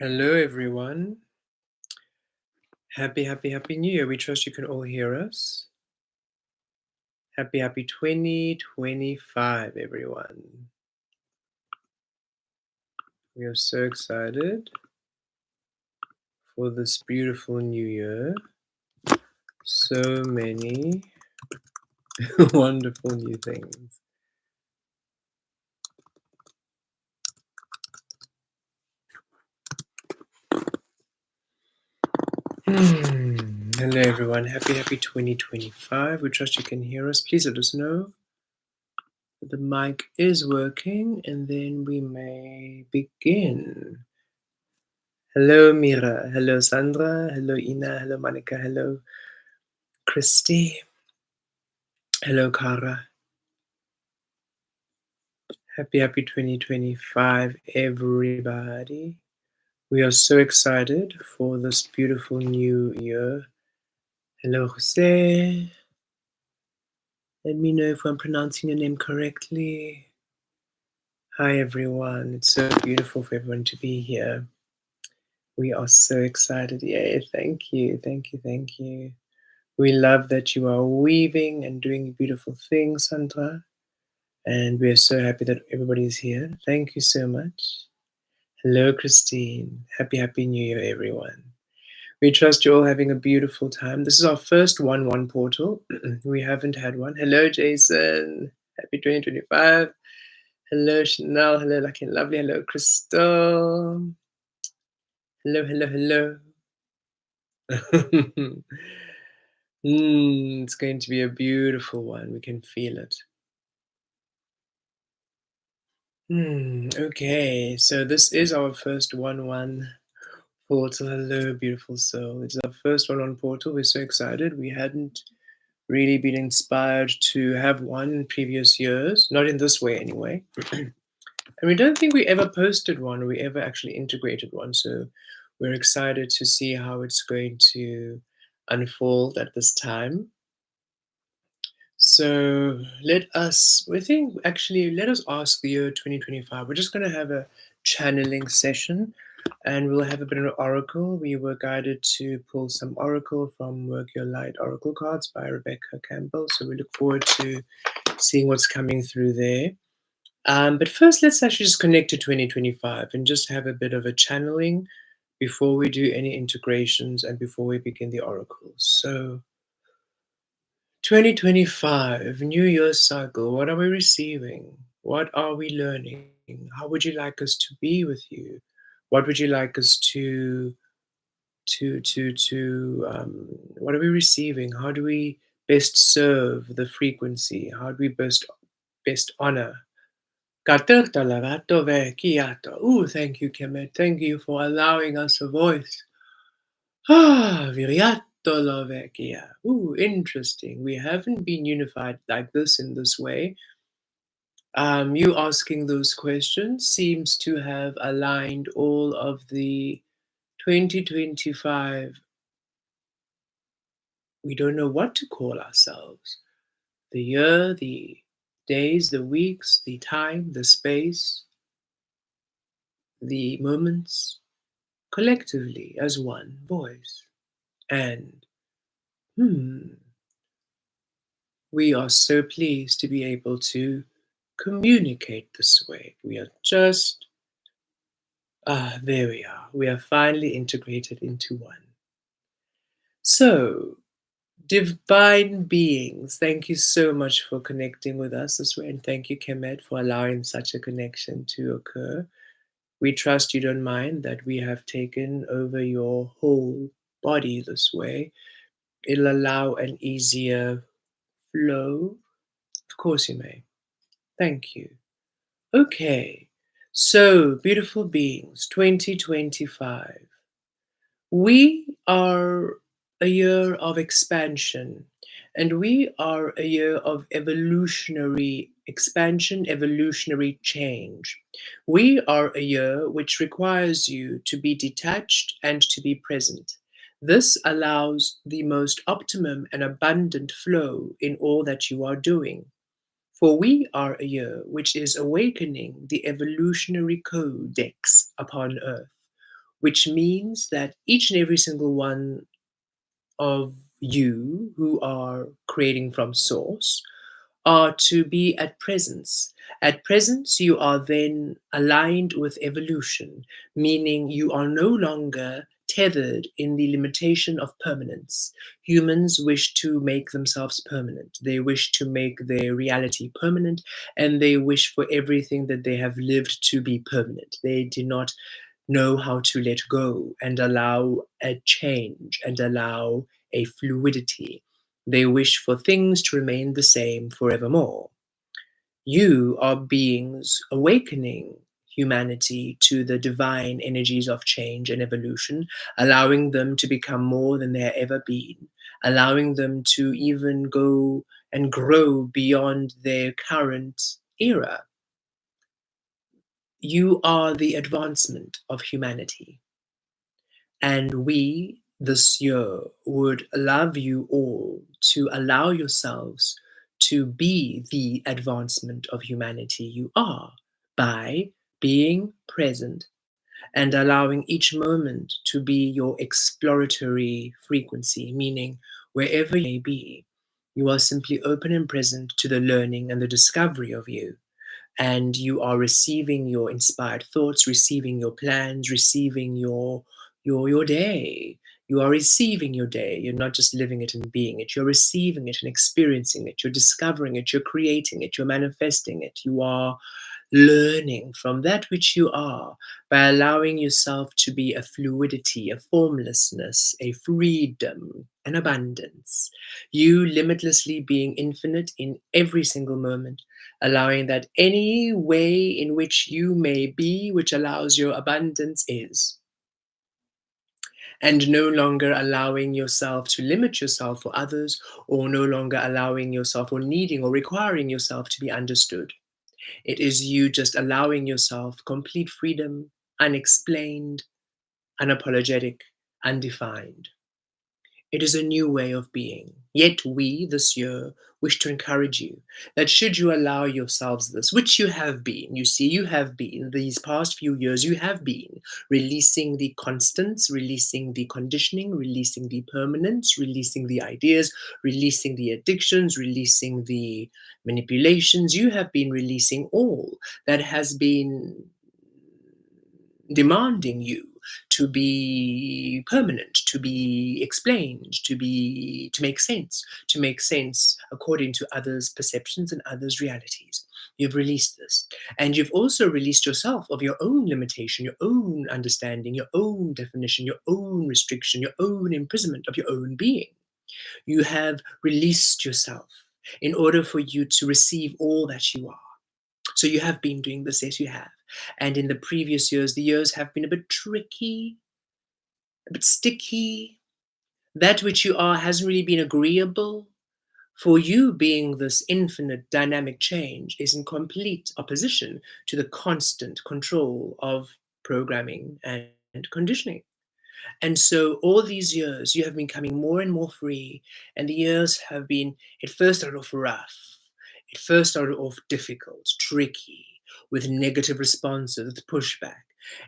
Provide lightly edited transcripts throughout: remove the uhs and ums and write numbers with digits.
Hello, everyone. Happy New Year. We trust you can all hear us. Happy 2025, everyone. We are so excited for this beautiful new year. So many wonderful new things. Hello, everyone. Happy 2025. We trust you can hear us. Please let us know that the mic is working, and then we may begin. Hello, Mira. Hello, Sandra. Hello, Ina. Hello, Monica. Hello, Christy. Hello, Kara. Happy 2025, everybody. We are so excited for this beautiful new year. Hello, Jose. Let me know if I'm pronouncing your name correctly. Hi, everyone. It's so beautiful for everyone to be here. We are so excited. Yay, thank you. We love that you are weaving and doing beautiful things, Sandra. And we are so happy that everybody is here. Thank you so much. Hello, Christine. Happy New Year, everyone. We trust you're all having a beautiful time. This is our first 1-1 portal. We haven't had one. Hello, Jason. Happy 2025. Hello, Chanel. Hello, Lucky and Lovely. Hello, Crystal. Hello. It's going to be a beautiful one. We can feel it. Okay, so this is our first 1-1 portal. Hello, beautiful soul. It's our first 1-1 portal. We're so excited. We hadn't really been inspired to have one in previous years, not in this way anyway. And we don't think we ever posted one, or we ever actually integrated one. So we're excited to see how it's going to unfold at this time. So let us ask the year 2025. We're just going to have a channeling session, and we'll have a bit of an oracle. We were guided to pull some oracle from Work Your Light Oracle cards by Rebecca Campbell. So we look forward to seeing what's coming through there. But first, let's actually just connect to 2025 and just have a bit of a channeling before we do any integrations and before we begin the oracle. So 2025, New Year's cycle. What are we receiving? What are we learning? How would you like us to be with you? What would you like us what are we receiving? How do we best serve the frequency? How do we best honor? Ooh, thank you, Kemet. Thank you for allowing us a voice. Ooh, interesting. We haven't been unified like this in this way. You asking those questions seems to have aligned all of the 2025. We don't know what to call ourselves. The year, the days, the weeks, the time, the space, the moments, collectively as one voice. And we are so pleased to be able to communicate this way. We are just, there we are. We are finally integrated into one. So, divine beings, thank you so much for connecting with us this way. And thank you, Kemet, for allowing such a connection to occur. We trust you don't mind that we have taken over your whole body this way. It'll allow an easier flow. Of course you may. Thank you. Okay, so beautiful beings, 2025. We are a year of expansion, and we are a year of evolutionary expansion, evolutionary change. We are a year which requires you to be detached and to be present. This allows the most optimum and abundant flow in all that you are doing. For we are a year which is awakening the evolutionary codex upon earth. which means that each and every single one of you who are creating from source are to be at presence. At presence, you are then aligned with evolution, meaning you are no longer tethered in the limitation of permanence. Humans wish to make themselves permanent. They wish to make their reality permanent, and they wish for everything that they have lived to be permanent. They do not know how to let go and allow a change and allow a fluidity. They wish for things to remain the same forevermore. You are beings awakening humanity to the divine energies of change and evolution, allowing them to become more than they have ever been, allowing them to even go and grow beyond their current era. You are the advancement of humanity. And we this year would love you all to allow yourselves to be the advancement of humanity you are by being present and allowing each moment to be your exploratory frequency, meaning wherever you may be, you are simply open and present to the learning and the discovery of you, and you are receiving your inspired thoughts, receiving your plans, receiving your day. You are receiving your day. You're not just living it and being it. You're receiving it and experiencing it. You're discovering it. You're creating it. You're manifesting it. You are learning from that which you are by allowing yourself to be a fluidity, a formlessness, a freedom, an abundance. You limitlessly being infinite in every single moment, allowing that any way in which you may be, which allows your abundance, is. And no longer allowing yourself to limit yourself for others, or no longer allowing yourself or needing or requiring yourself to be understood. It is you just allowing yourself complete freedom, unexplained, unapologetic, undefined. It is a new way of being. Yet we, this year, wish to encourage you that should you allow yourselves this, which you have been, you see, you have been, these past few years, you have been releasing the constants, releasing the conditioning, releasing the permanence, releasing the ideas, releasing the addictions, releasing the manipulations. You have been releasing all that has been demanding you to be permanent, to be explained, to make sense according to others' perceptions and others' realities. You've released this. And you've also released yourself of your own limitation, your own understanding, your own definition, your own restriction, your own imprisonment of your own being. You have released yourself in order for you to receive all that you are. So you have been doing this, yes, you have. And in the previous years, the years have been a bit tricky, a bit sticky. That which you are hasn't really been agreeable. For you, being this infinite dynamic change is in complete opposition to the constant control of programming and conditioning. And so all these years, you have been coming more and more free, and the years have been, it first started off rough. It first started off difficult, tricky, with negative responses, with pushback.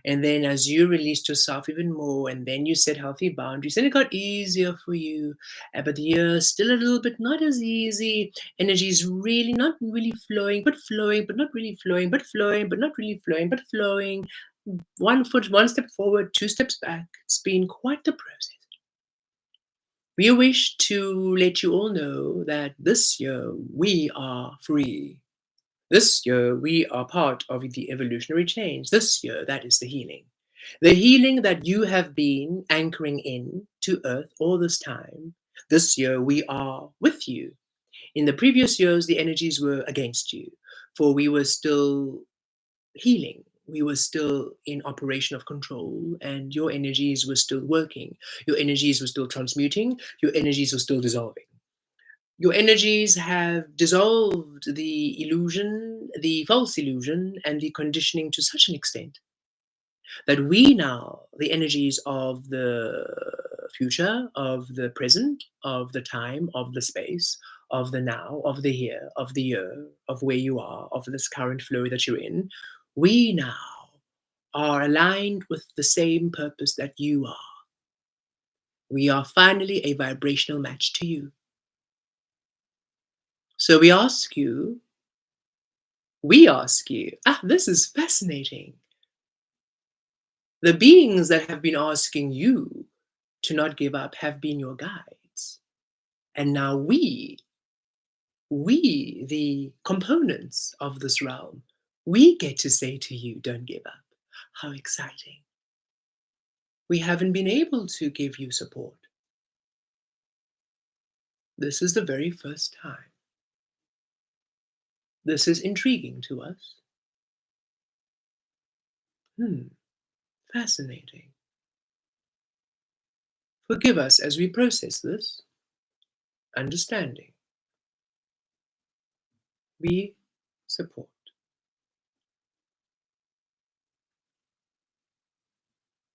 And then as you released yourself even more, and then you set healthy boundaries, and it got easier for you. But the years still a little bit not as easy. Energy is really not really flowing, but not really flowing, but not really flowing, but flowing. One foot, one step forward, two steps back. It's been quite the process. We wish to let you all know that this year we are free. This year we are part of the evolutionary change. This year, that is the healing. The healing that you have been anchoring in to earth all this time. This year we are with you. In the previous years, the energies were against you, for we were still healing. We were still in operation of control, and your energies were still working. Your energies were still transmuting. Your energies were still dissolving. Your energies have dissolved the illusion, the false illusion, and the conditioning to such an extent that we now, the energies of the future, of the present, of the time, of the space, of the now, of the here, of the year, of where you are, of this current flow that you're in, we now are aligned with the same purpose that you are. We are finally a vibrational match to you. So we ask you, this is fascinating. The beings that have been asking you to not give up have been your guides. And now we, the components of this realm, we get to say to you, don't give up. How exciting. We haven't been able to give you support. This is the very first time. This is intriguing to us. Fascinating. Forgive us as we process this understanding. We support.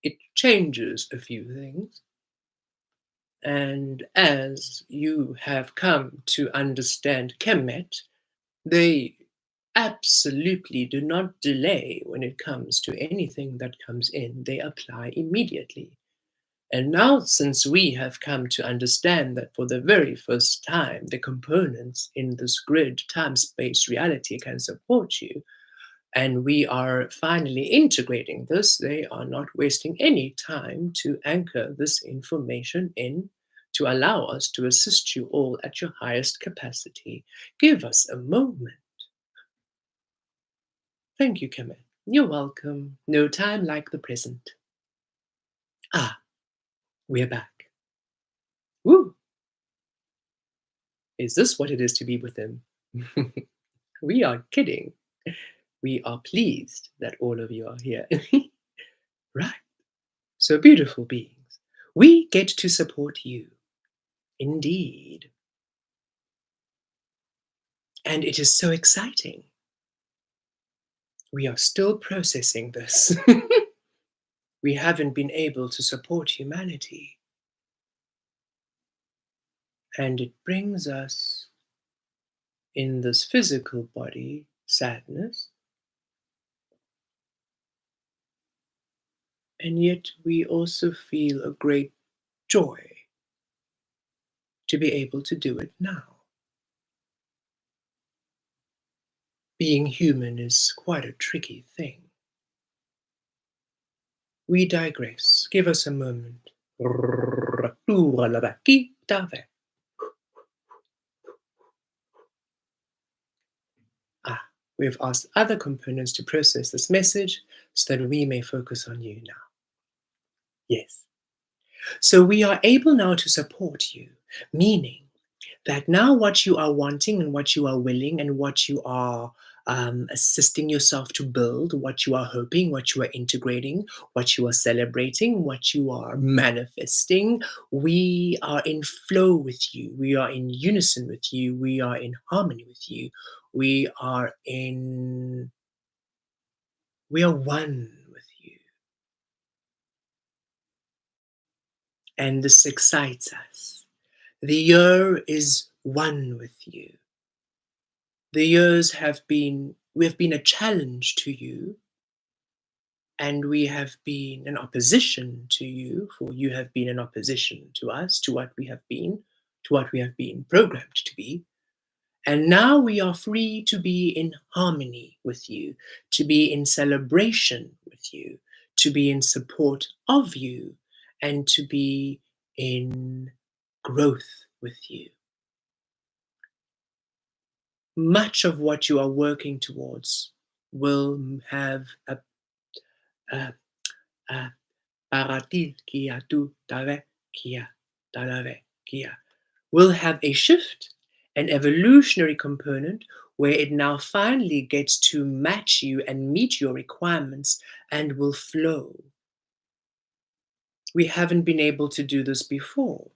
It changes a few things. And as you have come to understand Kemet, they absolutely do not delay when it comes to anything that comes in. They apply immediately. And now, since we have come to understand that for the very first time, the components in this grid, time, space, reality can support you, and we are finally integrating this, they are not wasting any time to anchor this information in to allow us to assist you all at your highest capacity. Give us a moment. Thank you, Kemet. You're welcome. No time like the present. We're back. Woo! Is this what it is to be with him? We are kidding. We are pleased that all of you are here. Right. So, beautiful beings, we get to support you. Indeed. And it is so exciting. We are still processing this. We haven't been able to support humanity. And it brings us in this physical body sadness. And yet we also feel a great joy to be able to do it now. Being human is quite a tricky thing. We digress. Give us a moment. We've asked other components to process this message so that we may focus on you now. Yes. So we are able now to support you, meaning that now what you are wanting and what you are willing and what you are assisting yourself to build, what you are hoping, what you are integrating, what you are celebrating, what you are manifesting, we are in flow with you. We are in unison with you. We are in harmony with you. We are one with you. And this excites us. The year is one with you. The years we have been a challenge to you, and we have been an opposition to you, for you have been an opposition to us, to what we have been programmed to be. And now we are free to be in harmony with you, to be in celebration with you, to be in support of you, and to be in growth with you. Much of what you are working towards will have a, a paratil kia tu tave kia talave kia will have a shift, an evolutionary component where it now finally gets to match you and meet your requirements and will flow. We haven't been able to do this before,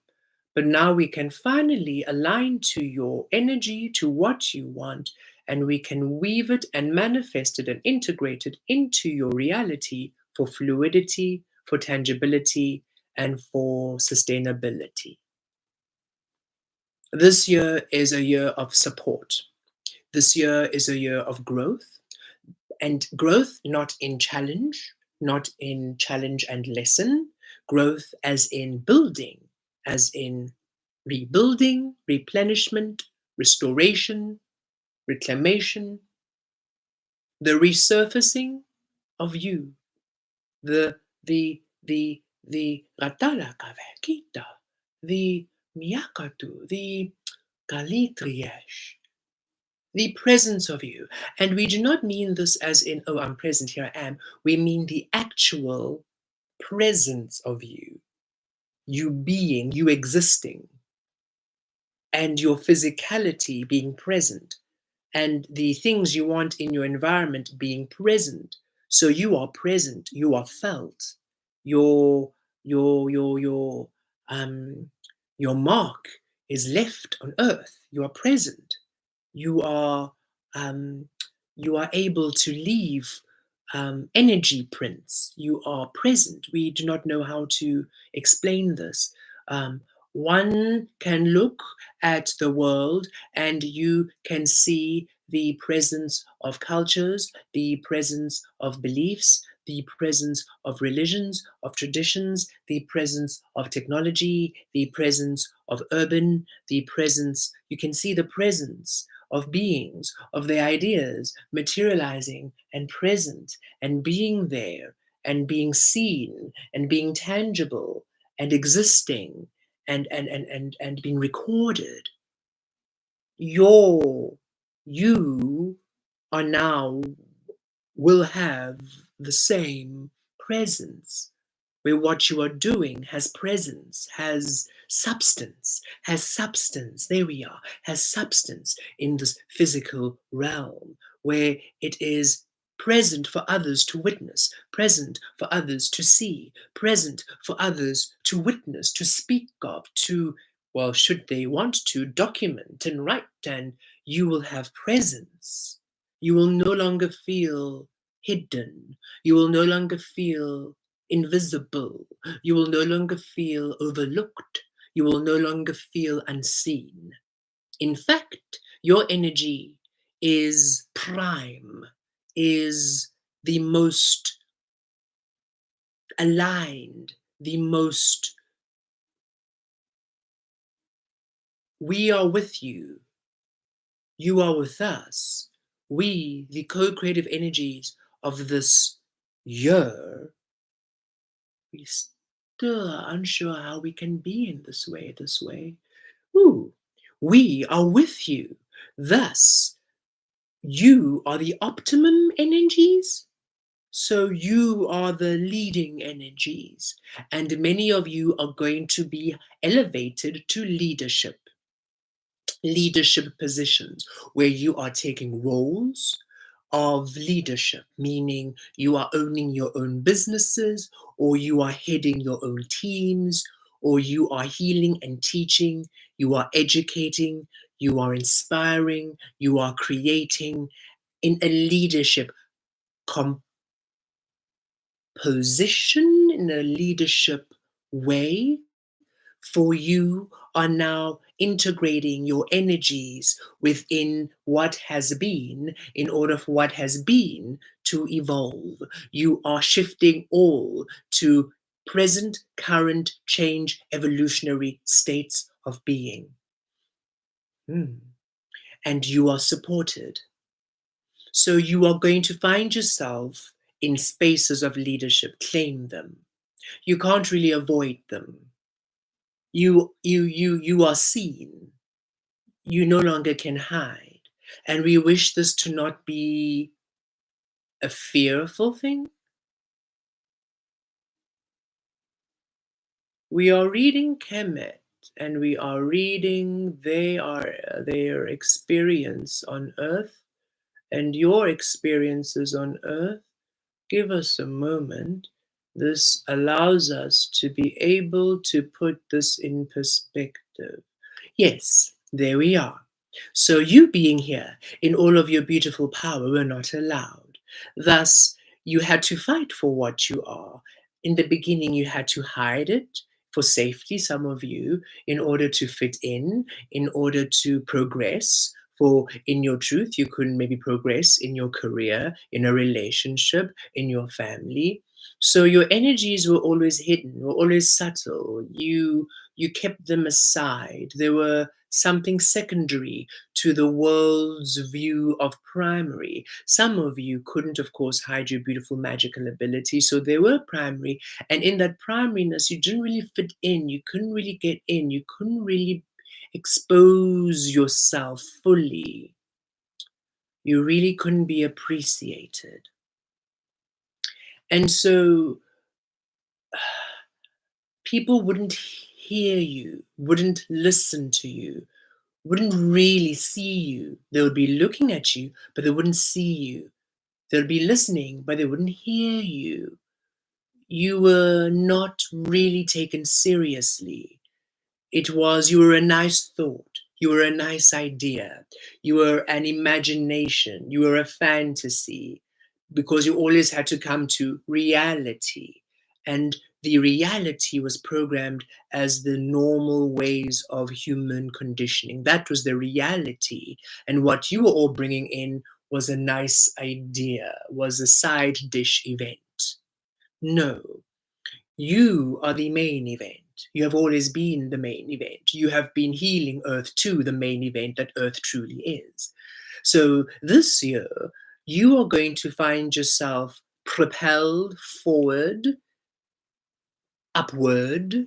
but now we can finally align to your energy, to what you want, and we can weave it and manifest it and integrate it into your reality for fluidity, for tangibility, and for sustainability. This year is a year of support. This year is a year of growth, and growth not in challenge, not in challenge and lesson, growth as in building, as in rebuilding, replenishment, restoration, reclamation, the resurfacing of you, the the Ratala Kavakita, the Miakatu, the Kalitriash, the presence of you. And we do not mean this as in, oh, I'm present, here I am. We mean the actual presence of you, you being, you existing, and your physicality being present, and the things you want in your environment being present. So you are present, you are felt, your your your your um your mark is left on earth. You are present. You are um, you are able to leave energy prints. You are present. We do not know how to explain this. Um, One can look at the world and you can see the presence of cultures, the presence of beliefs, the presence of religions, of traditions, the presence of technology, the presence of urban, the presence, you can see the presence of beings, of their ideas materializing and present and being there and being seen and being tangible and existing and being recorded. Your you are now will have the same presence, where what you are doing has presence, has substance, there we are, has substance in this physical realm, where it is present for others to witness, present for others to see, present for others to witness, to speak of, to, well, should they want to, document and write, and you will have presence. You will no longer feel hidden. You will no longer feel invisible. You will no longer feel overlooked. You will no longer feel unseen. In fact, your energy is prime, is the most aligned, the most, we are with you, you are with us. We, the co creative energies of this year, we still are unsure how we can be in this way. Ooh, we are with you. Thus, you are the optimum energies. So you are the leading energies. And many of you are going to be elevated to leadership positions where you are taking roles of leadership, meaning you are owning your own businesses, or you are heading your own teams, or you are healing and teaching, you are educating, you are inspiring, you are creating in a leadership composition, in a leadership way. For you are now integrating your energies within what has been in order for what has been to evolve. You are shifting all to present, current, change, evolutionary states of being. And you are supported. So you are going to find yourself in spaces of leadership. Claim them. You can't really avoid them. You are seen. You no longer can hide. And we wish this to not be a fearful thing. We are reading Kemet, and we are reading their experience on Earth and your experiences on Earth. Give us a moment. This allows us to be able to put this in perspective. Yes, there we are. So you being here in all of your beautiful power were not allowed. Thus, you had to fight for what you are. In the beginning, you had to hide it for safety, some of you, in order to fit in order to progress, For in your truth, you couldn't maybe progress in your career, in a relationship, in your family. So your energies were always hidden, were always subtle. You kept them aside. They were something secondary to the world's view of primary. Some of you couldn't, of course, hide your beautiful magical ability, so they were primary. And in that primariness, you didn't really fit in. You couldn't really get in. You couldn't really expose yourself fully. You really couldn't be appreciated. And so people wouldn't hear you, wouldn't listen to you, wouldn't really see you. They would be looking at you, but they wouldn't see you. They'll be listening, but they wouldn't hear you. You were not really taken seriously. It was, you were a nice thought. You were a nice idea. You were an imagination. You were a fantasy because you always had to come to reality. And the reality was programmed as the normal ways of human conditioning. That was the reality. And what you were all bringing in was a nice idea, was a side dish event. No, you are the main event. You have always been the main event. You have been healing Earth to the main event that Earth truly is. So this year, you are going to find yourself propelled forward, upward,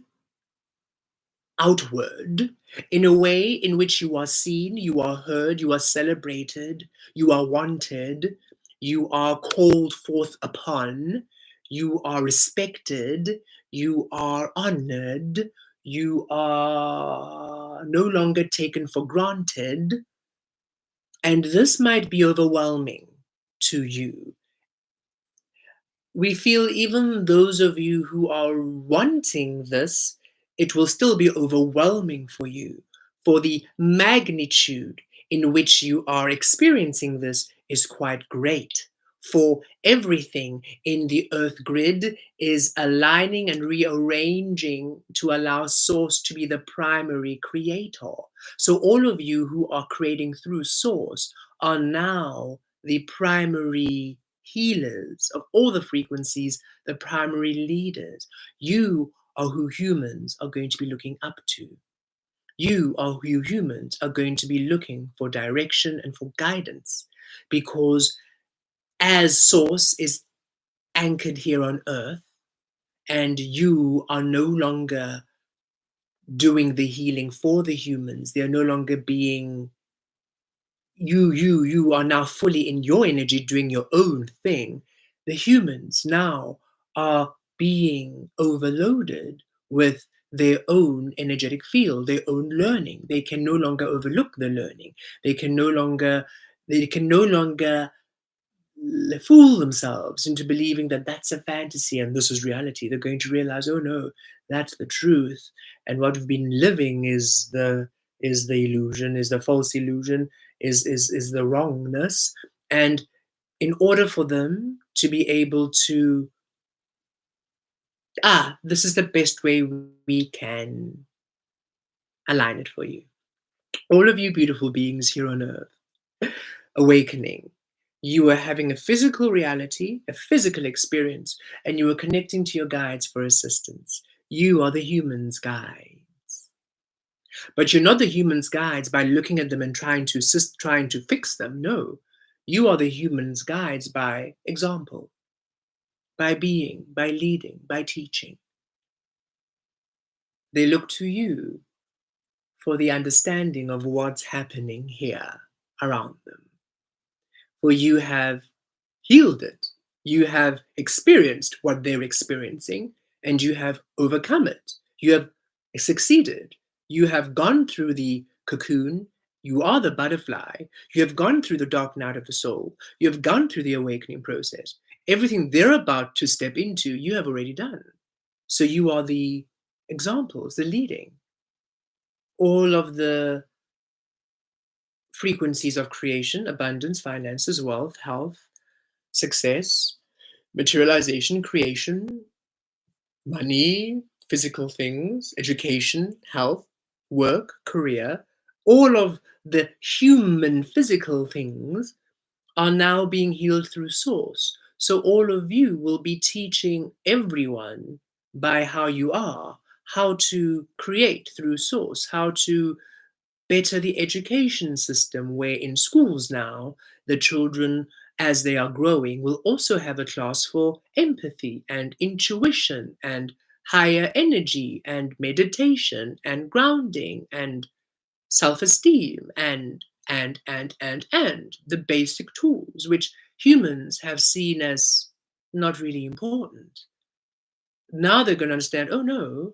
outward, in a way in which you are seen, you are heard, you are celebrated, you are wanted, you are called forth upon, you are respected, you are honored, you are no longer taken for granted. And this might be overwhelming to you. We feel even those of you who are wanting this, it will still be overwhelming for you. For the magnitude in which you are experiencing this is quite great. For everything in the earth grid is aligning and rearranging to allow Source to be the primary creator. So all of you who are creating through Source are now the primary healers of all the frequencies, the primary leaders. You are who humans are going to be looking up to. You are who humans are going to be looking for direction and for guidance. Because as Source is anchored here on Earth, and you are no longer doing the healing for the humans, they are no longer being you are now fully in your energy doing your own thing. The humans now are being overloaded with their own energetic field, their own learning. They can no longer overlook the learning. They can no longer fool themselves into believing that that's a fantasy and this is reality. They're going to realize, oh no, that's the truth. And what we've been living is the illusion, is the false illusion, is the wrongness. And in order for them to be able to, this is the best way we can align it for you. All of you beautiful beings here on earth, awakening. You are having a physical reality, a physical experience, and you are connecting to your guides for assistance. You are the human's guides. But you're not the human's guides by looking at them and trying to fix them. No. You are the human's guides by example, by being, by leading, by teaching. They look to you for the understanding of what's happening here around them. For you have healed it. You have experienced what they're experiencing and you have overcome it. You have succeeded. You have gone through the cocoon. You are the butterfly. You have gone through the dark night of the soul. You have gone through the awakening process. Everything they're about to step into, you have already done. So you are the examples, the leading. All of the frequencies of creation, abundance, finances, wealth, health, success, materialization, creation, money, physical things, education, health, work, career, All of the human physical things are now being healed through source. So all of you will be teaching everyone by how you are, how to create through source, how to better the education system, where in schools now, the children, as they are growing, will also have a class for empathy and intuition and higher energy and meditation and grounding and self-esteem and the basic tools which humans have seen as not really important. Now they're going to understand, oh no,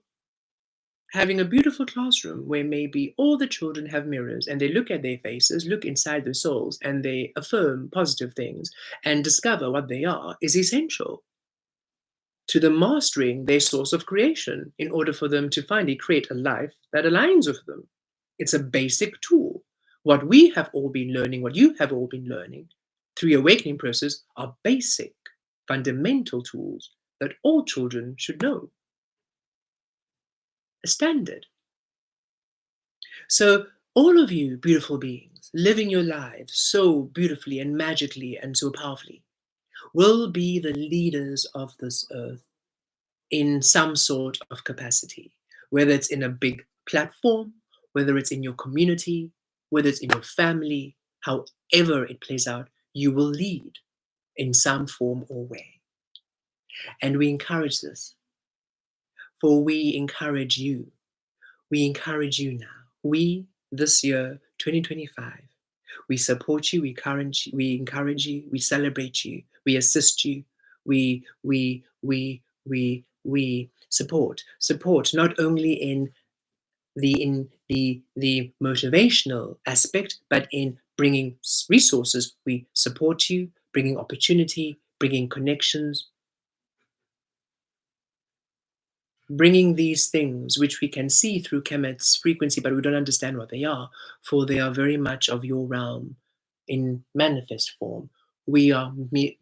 having a beautiful classroom where maybe all the children have mirrors and they look at their faces, look inside their souls, and they affirm positive things and discover what they are is essential to them mastering their source of creation in order for them to finally create a life that aligns with them. It's a basic tool. What we have all been learning, what you have all been learning through your awakening process are basic, fundamental tools that all children should know, a standard. So, all of you beautiful beings living your lives so beautifully and magically and so powerfully will be the leaders of this earth in some sort of capacity, whether it's in a big platform, whether it's in your community, whether it's in your family, however it plays out, you will lead in some form or way. And we encourage this, for we encourage you. We encourage you now. We, this year, 2025, we support you, we encourage you, we celebrate you, we assist you, we support not only in the motivational aspect, but in bringing resources. We support you, bringing opportunity, bringing connections, bringing these things which we can see through Kemet's frequency, but we don't understand what they are, for they are very much of your realm in manifest form. We operate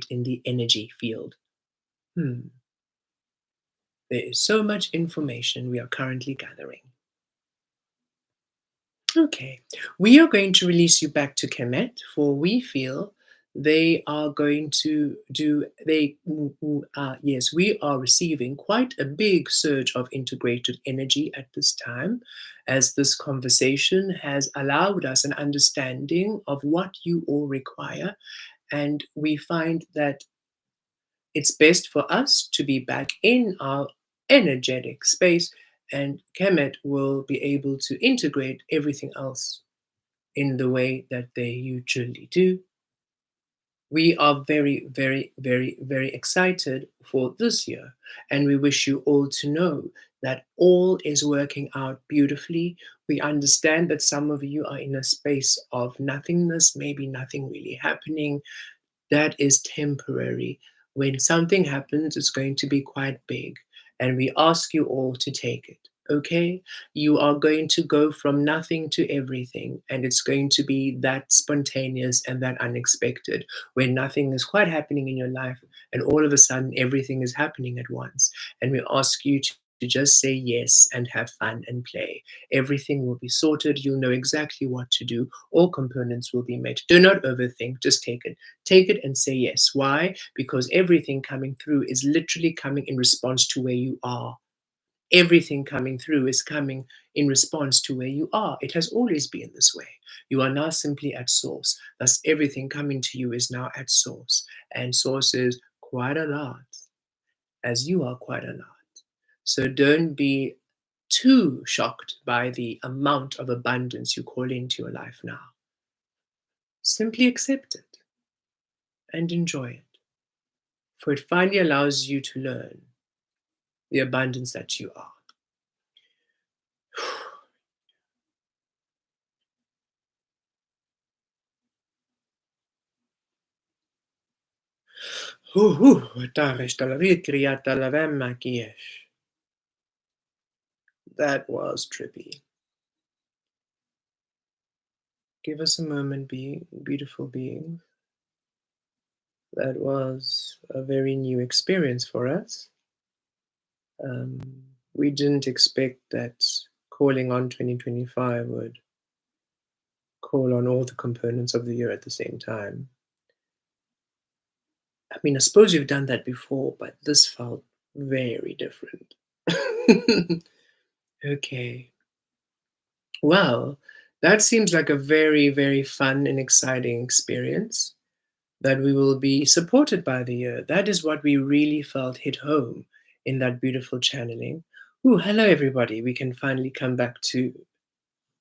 in the energy field. Hmm. There is so much information we are currently gathering. Okay, we are going to release you back to Kemet, for we feel they are going to do, yes, we are receiving quite a big surge of integrated energy at this time, as this conversation has allowed us an understanding of what you all require. And we find that it's best for us to be back in our energetic space, and Kemet will be able to integrate everything else in the way that they usually do. We are very, very, very, very excited for this year, and we wish you all to know that all is working out beautifully. We understand that some of you are in a space of nothingness, maybe nothing really happening. That is temporary. When something happens, it's going to be quite big. And we ask you all to take it. Okay? You are going to go from nothing to everything. And it's going to be that spontaneous and that unexpected, where nothing is quite happening in your life. And all of a sudden, everything is happening at once. And we ask you to just say yes and have fun and play. Everything will be sorted. You'll know exactly what to do. All components will be met. Do not overthink. Just take it. Take it and say yes. Why? Because everything coming through is literally coming in response to where you are. Everything coming through is coming in response to where you are. It has always been this way. You are now simply at source. Thus, everything coming to you is now at source. And source is quite a lot, as you are quite a lot. So don't be too shocked by the amount of abundance you call into your life now. Simply accept it and enjoy it, for it finally allows you to learn the abundance that you are. That was trippy. Give us a moment, being beautiful being. That was a very new experience for us. We didn't expect that calling on 2025 would call on all the components of the year at the same time. I mean, I suppose you've done that before, but this felt very different. Okay. Well, that seems like a very, very fun and exciting experience that we will be supported by the year. That is what we really felt hit home in that beautiful channeling. Ooh, hello, everybody. We can finally come back to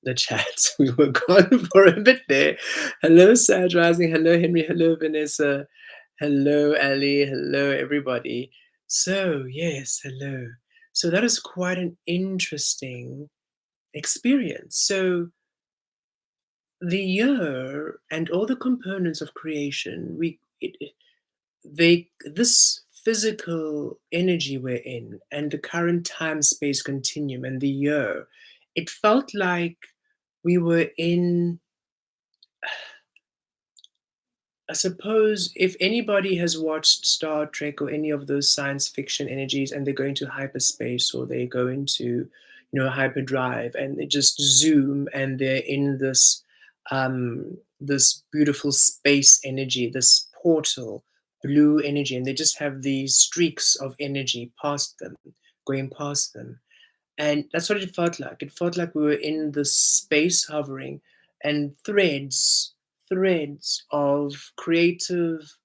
the chats. We were gone for a bit there. Hello, Sad Rising. Hello, Henry. Hello, Vanessa. Hello, Ali. Hello, everybody. So, yes, hello. So, that is quite an interesting experience. So, the year and all the components of creation, they this physical energy we're in and the current time space continuum and the year, it felt like we were in, I suppose, if anybody has watched Star Trek or any of those science fiction energies and they go into hyperspace or they go into, hyperdrive and they just zoom and they're in this beautiful space energy, this portal, blue energy, and they just have these streaks of energy past them, going past them. And that's what it felt like. It felt like we were in the space hovering and threads of creative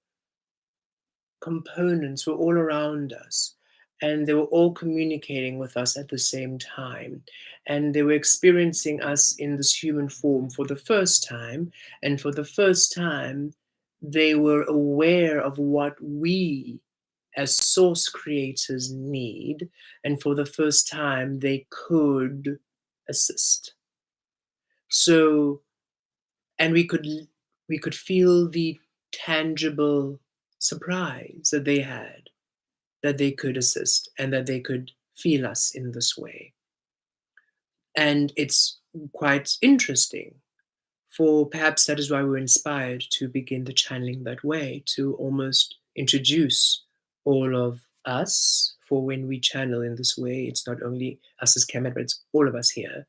components were all around us. And they were all communicating with us at the same time. And they were experiencing us in this human form for the first time. And for the first time, they were aware of what we as source creators need. And for the first time, they could assist. So, and we could feel the tangible surprise that they had, that they could assist and that they could feel us in this way. And it's quite interesting, for perhaps that is why we're inspired to begin the channeling that way, to almost introduce all of us. For when we channel in this way, it's not only us as Kemet, but it's all of us here,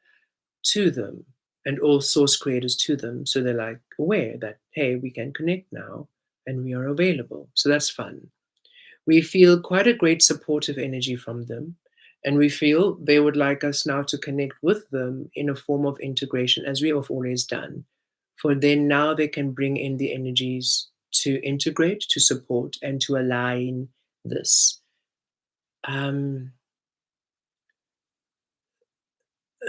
to them, and all source creators to them. So they're like aware that, hey, we can connect now and we are available. So that's fun. We feel quite a great supportive energy from them. And we feel they would like us now to connect with them in a form of integration, as we have always done. For then now they can bring in the energies to integrate, to support, and to align this. Um,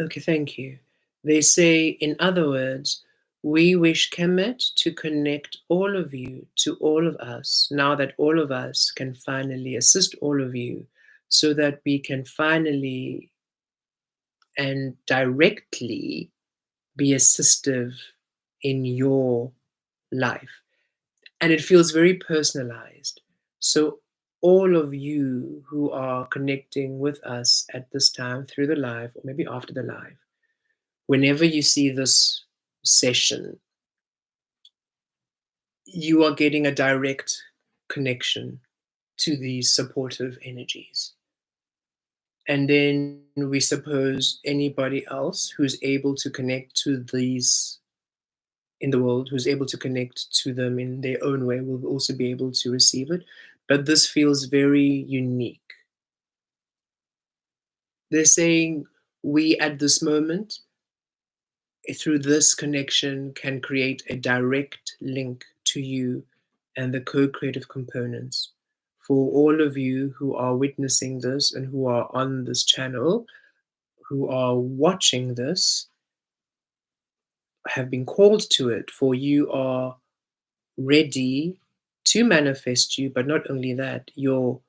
Okay, thank you. They say, in other words, we wish Kemet to connect all of you to all of us, now that all of us can finally assist all of you, so that we can finally and directly be assistive in your life. And it feels very personalized. So, all of you who are connecting with us at this time through the live, or maybe after the live, whenever you see this session, you are getting a direct connection to these supportive energies. And then we suppose anybody else who's able to connect to these in the world, who's able to connect to them in their own way, will also be able to receive it. But this feels very unique. They're saying we at this moment, through this connection, can create a direct link to you and the co-creative components. For all of you who are witnessing this and who are on this channel, who are watching this, have been called to it, for you are ready to manifest you, but not only that, your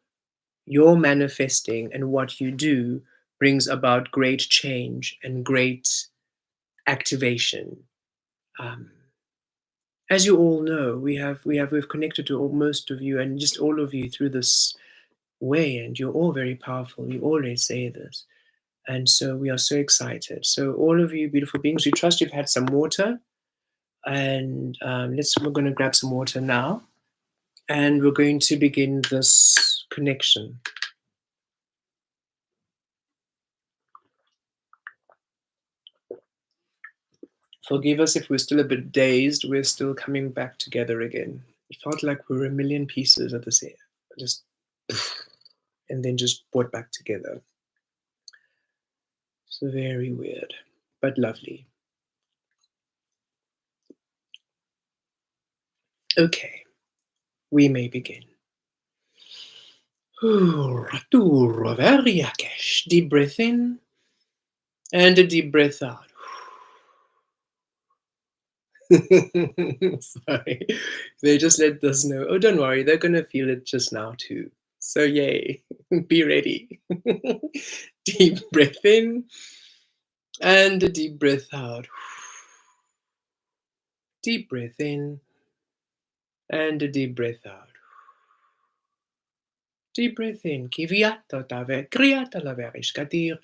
manifesting and what you do brings about great change and great activation. Um, as you all know, we've connected to most of you and just all of you through this way, and you're all very powerful. You always say this, and so we are so excited. So all of you beautiful beings, we trust you've had some water, and we're going to grab some water now, and we're going to begin this connection. Forgive us if we're still a bit dazed. We're still coming back together again. It felt like we were a million pieces at the same, just, and then just brought back together. So very weird, but lovely. Okay, we may begin. Deep breath in and a deep breath out. Sorry. They just let us know. Oh, don't worry, they're gonna feel it just now too. So yay. Be ready. Deep breath in and a deep breath out. Deep breath in and a deep breath out. Deep breath in. Kiviata tave kriata laverish katir.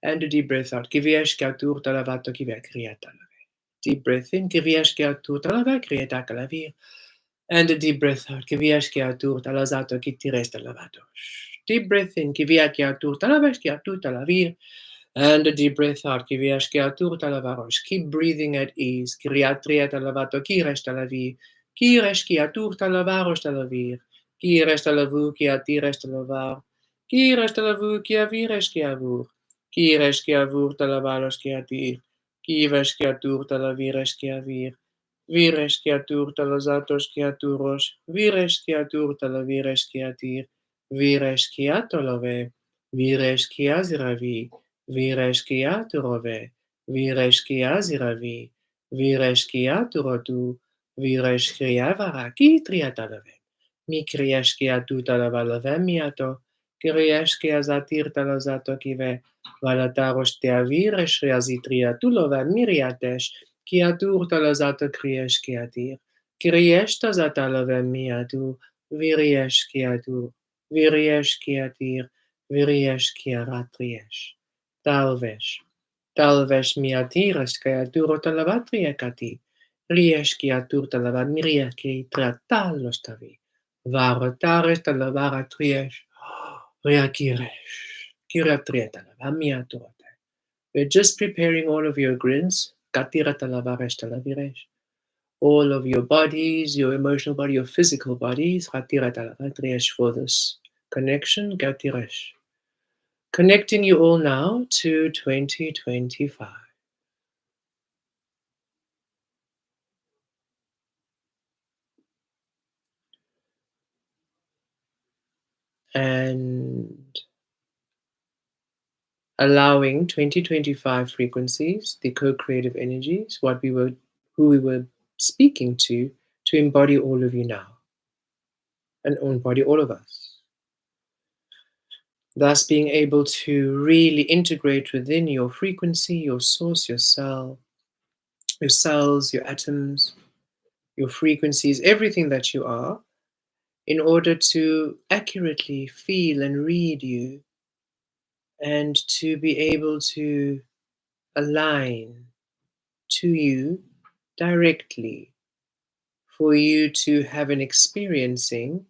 And a deep breath out. Kiviesh katur talavato kivia kriata lave. Deep breath in. Kiviesh katur talava kriata kalavir. And a deep breath out. Kiviesh katur talazato kitires talavatos. Deep breath in. Kivia katur talavesh katur talavir. And a deep breath out. Kiviesh katur talavaros. Keep breathing at ease. Kiriatria talavato kires talavi. Kires katur talavaros talavir. Qui reste à la vous, qui attire à la var. Qui reste à la vous, qui avire, qui avour. Qui reste qui avour, à la valos, qui attire. Qui ves qui attour, à la vires, qui avire. Vires qui attour, à los atos, qui attouros. Vires qui attour, à la vires, qui attire. Vires qui atolove. Vires qui aziravi. Vires qui aturove. Vires qui aziravi. Vires qui aturotu. Vires qui avara, qui triatalove. Mi krieshkia tuta la valavemiato, krieshkia zatirta la zato kive, valataros te avires reazitria tulova miriatesh, kia turta la zato krieshkia tir, krieshta zata la vemiatu, virieshkia tu, virieshkia tir, virieshkia ratriesh. Talvesh, talvesh miatiras kaya turota la vatriekati, rieshkia turta la vamiriaki tratalos tavi. Varatares talavara triesh, reakiresh, kiratrieta lavamiatote. We're just preparing all of your grins, katira talavaresh talaviresh. All of your bodies, your emotional body, your physical bodies, katira talavatriyesh for this connection, gatiresh. Connecting you all now to 2025. And allowing 2025 frequencies, the co-creative energies, who we were speaking to embody all of you now and embody all of us. Thus being able to really integrate within your frequency, your source, your cells, your atoms, your frequencies, everything that you are, in order to accurately feel and read you and to be able to align to you directly, for you to have an experiencing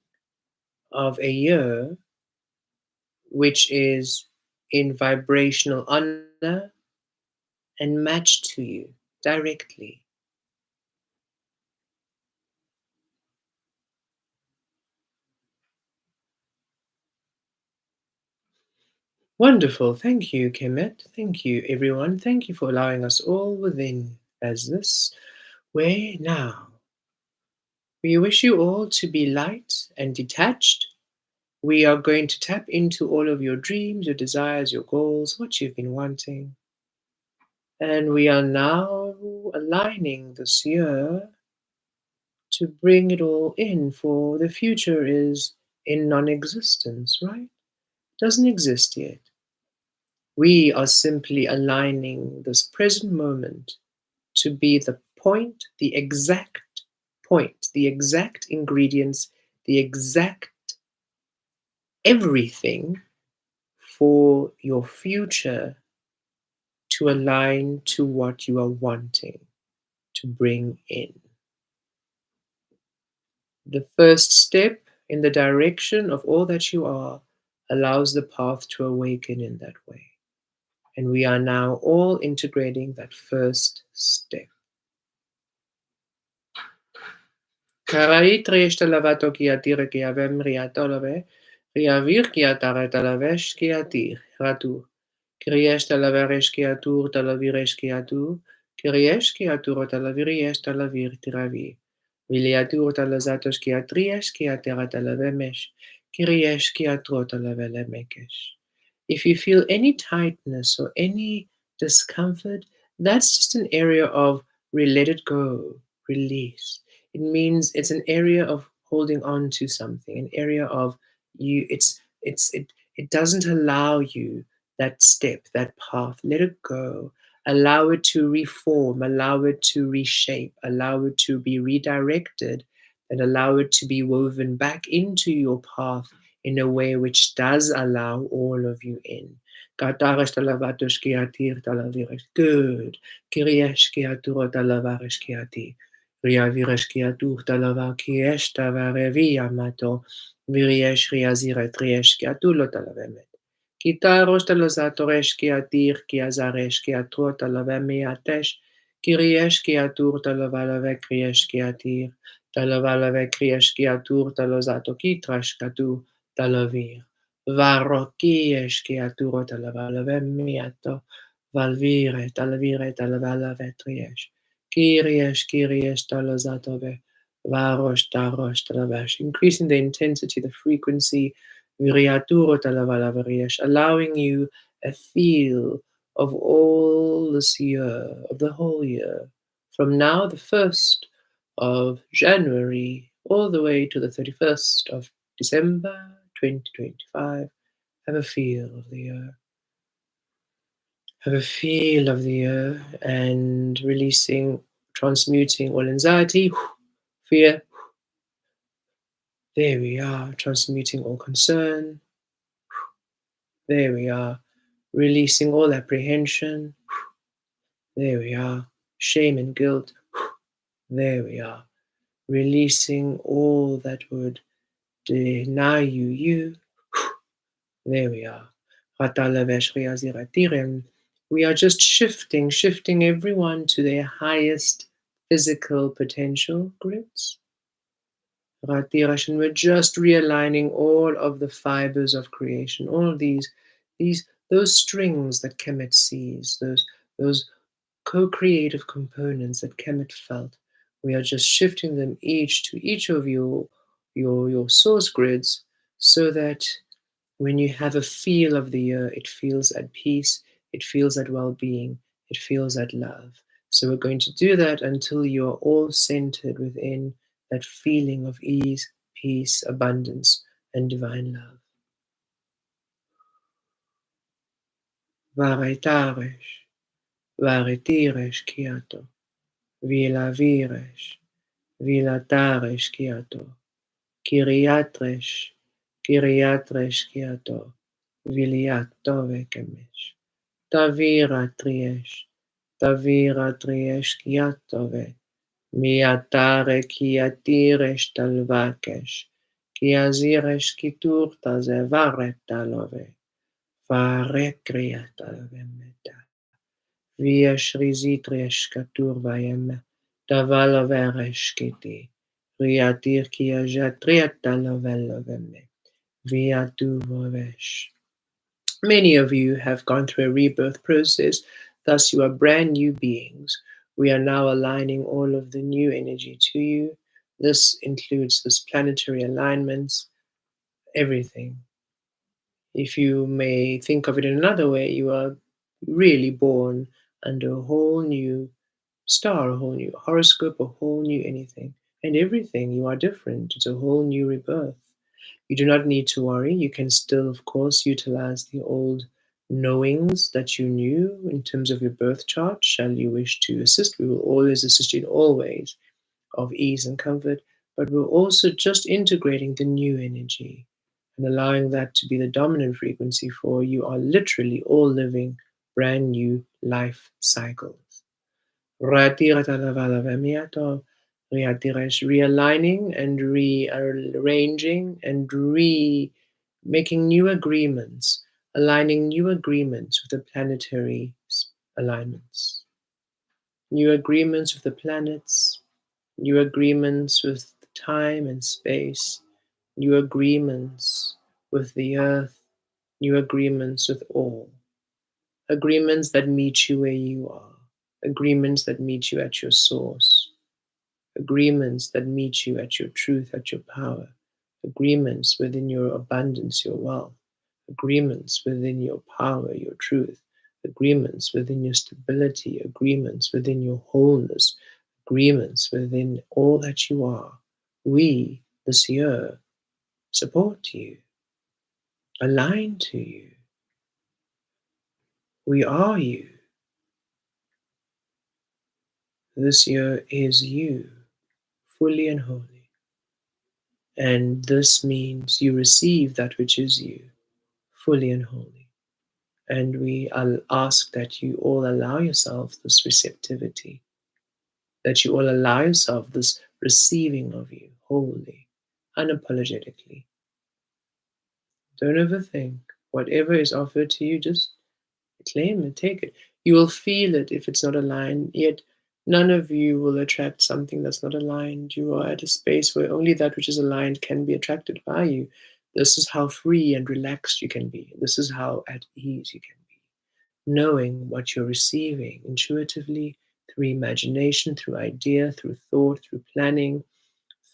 of a year which is in vibrational honor and matched to you directly. Wonderful. Thank you, Kemet. Thank you, everyone. Thank you for allowing us all within as this way now. We wish you all to be light and detached. We are going to tap into all of your dreams, your desires, your goals, what you've been wanting. And we are now aligning this year to bring it all in, for the future is in non existence, right? Doesn't exist yet. We are simply aligning this present moment to be the point, the exact point, the exact ingredients, the exact everything for your future to align to what you are wanting to bring in. The first step in the direction of all that you are allows the path to awaken in that way. And we are now all integrating that first step. Carai trește lavato kia tire kia vem riatolove, riavir kia tare talavesh kia tir, ratu. Kriesh talaveresh kia tur talaviresh kia tu, kriesh kia tur talaviresh talavir tiravi. Viliatur talazatos kia triesh kia terra talavemesh, kriesh kia tro talavelemekesh. If you feel any tightness or any discomfort, that's just an area of let it go, release. It means it's an area of holding on to something, an area of you. It doesn't allow you that step, that path. Let it go. Allow it to reform. Allow it to reshape. Allow it to be redirected, and allow it to be woven back into your path in a way which does allow all of you in. Good. Kirieshkiaturotalavareshkiati. Riavireshkiaturtalava kieshtavareviamato. Virieshriaziretrieshkiatulotalavemet. Kitarostalozatoreşkiatir kiazareşkiatrotalavemeateş. Kirieshkiaturtalavalevekrieshkiatir. Talavalevekrieshkiaturtalozato talavir. Varrokieshkiaturo talavalevemiato. Valvire, talavire, talavalavetriesh. Kyries, talazatove. Varosh, tarosh, talavash. Increasing the intensity, the frequency. Viriaturo talavalavariyesh. Allowing you a feel of all this year, of the whole year. From now, the 1st of January, all the way to the 31st of December 2025, have a feel of the year. Have a feel of the year and releasing, transmuting all anxiety, fear. There we are, transmuting all concern. There we are, releasing all apprehension. There we are, shame and guilt. There we are, releasing all that would deny you. There we are. We are just shifting everyone to their highest physical potential grids. And we're just realigning all of the fibers of creation, all of those strings that Kemet sees, those co-creative components that Kemet felt. We are just shifting them each to each of your source grids so that when you have a feel of the year, it feels at peace, it feels at well being, it feels at love. So we're going to do that until you're all centered within that feeling of ease, peace, abundance, and divine love. Varetaresh, varetiresh kiato, vilaviresh, vilataresh kiato, kiriatresh, kiriatresh kiato, viliato vekemesh. Tavira triesh kiatove, miatare kiatiresh talvakesh, kiaziresh kiturta zevaretalove, varekriatalove meta, viesh rizitriesh katurvayem, tavaloveresh kiti, riatir kiajatriataloveloveme, viatuvovesh. Many of you have gone through a rebirth process, thus, you are brand new beings. We are now aligning all of the new energy to you. This includes this planetary alignments, everything. If you may think of it in another way, you are really born under a whole new star, a whole new horoscope, a whole new anything. And everything, you are different. It's a whole new rebirth. You do not need to worry. You can still, of course, utilize the old knowings that you knew in terms of your birth chart. Shall you wish to assist, we will always assist you in all ways of ease and comfort. But we're also just integrating the new energy and allowing that to be the dominant frequency for you are literally all living brand new life cycles. Realigning and rearranging and making new agreements, aligning new agreements with the planetary alignments, new agreements with the planets, new agreements with time and space, new agreements with the earth, new agreements with all, agreements that meet you where you are, agreements that meet you at your source, agreements that meet you at your truth, at your power, agreements within your abundance, your wealth, agreements within your power, your truth, agreements within your stability, agreements within your wholeness, agreements within all that you are. We, this year, support you, align to you. We are you. This year is you, fully and wholly. And this means you receive that which is you, fully and wholly. And we ask that you all allow yourself this receptivity, that you all allow yourself this receiving of you wholly, unapologetically. Don't overthink. Whatever is offered to you, just claim it, take it. You will feel it if it's not aligned, yet none of you will attract something that's not aligned. You are at a space where only that which is aligned can be attracted by you. This is how free and relaxed you can be. This is how at ease you can be. Knowing what you're receiving intuitively through imagination, through idea, through thought, through planning,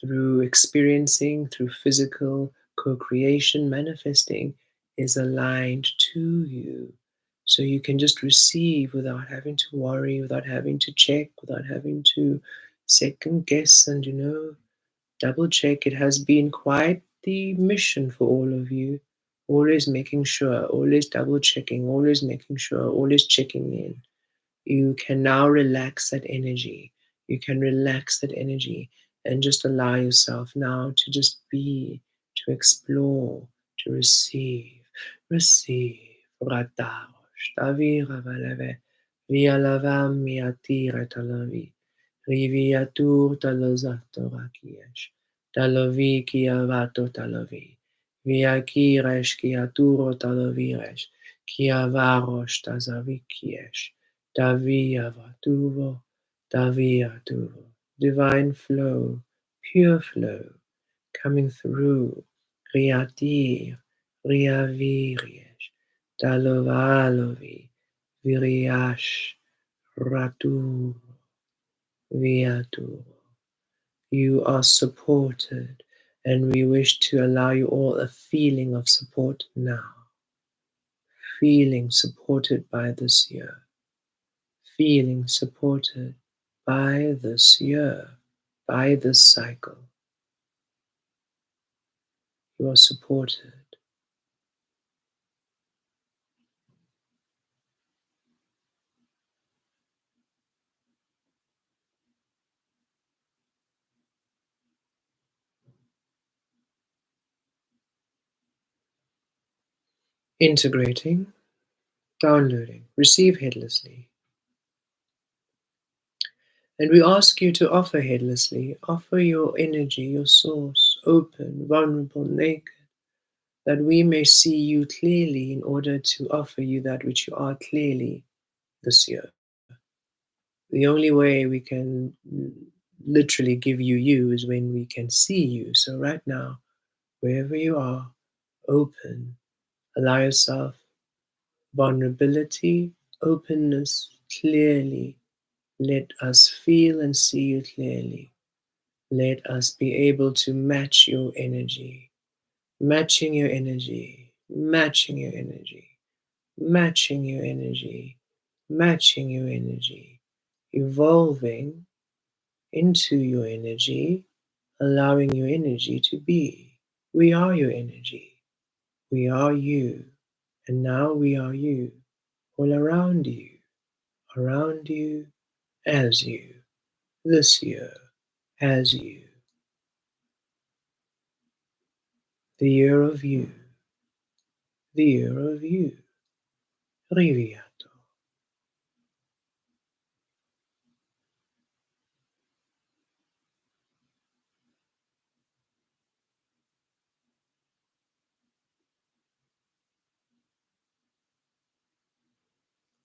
through experiencing, through physical co creation, manifesting is aligned to you. So you can just receive without having to worry, without having to check, without having to second guess and, double check. It has been quite the mission for all of you. Always making sure, always double checking, always making sure, always checking in. You can now relax that energy. You can relax that energy and just allow yourself now to just be, to explore, to receive. Receive. Ratarosh. Tavi ravaleve. Via lavam miatire talavi. Riviatur talozatorakiesh. Talovi kiavato talovi. Via kiresh kiaturo taloviresh. Kiavarosh tazavikiesh. Davia Vatuvo, divine flow, pure flow, coming through, Riatir, Riaviriesh, Dalovalovi, Viriash, Ratu, Viatu. You are supported, and we wish to allow you all a feeling of support now, feeling supported by this year, feeling supported by this year, by this cycle. You are supported. Integrating, downloading, receive headlessly. And we ask you to offer headlessly, offer your energy, your source, open, vulnerable, naked, that we may see you clearly in order to offer you that which you are clearly this year. The only way we can literally give you you is when we can see you. So, right now, wherever you are, open, allow yourself vulnerability, openness clearly. Let us feel and see you clearly. Let us be able to match your energy, matching your energy, matching your energy, matching your energy, matching your energy, evolving into your energy, allowing your energy to be. We are your energy. We are you. And now we are you, all around you, as you, this year, as you, the year of you, the year of you, Riviato.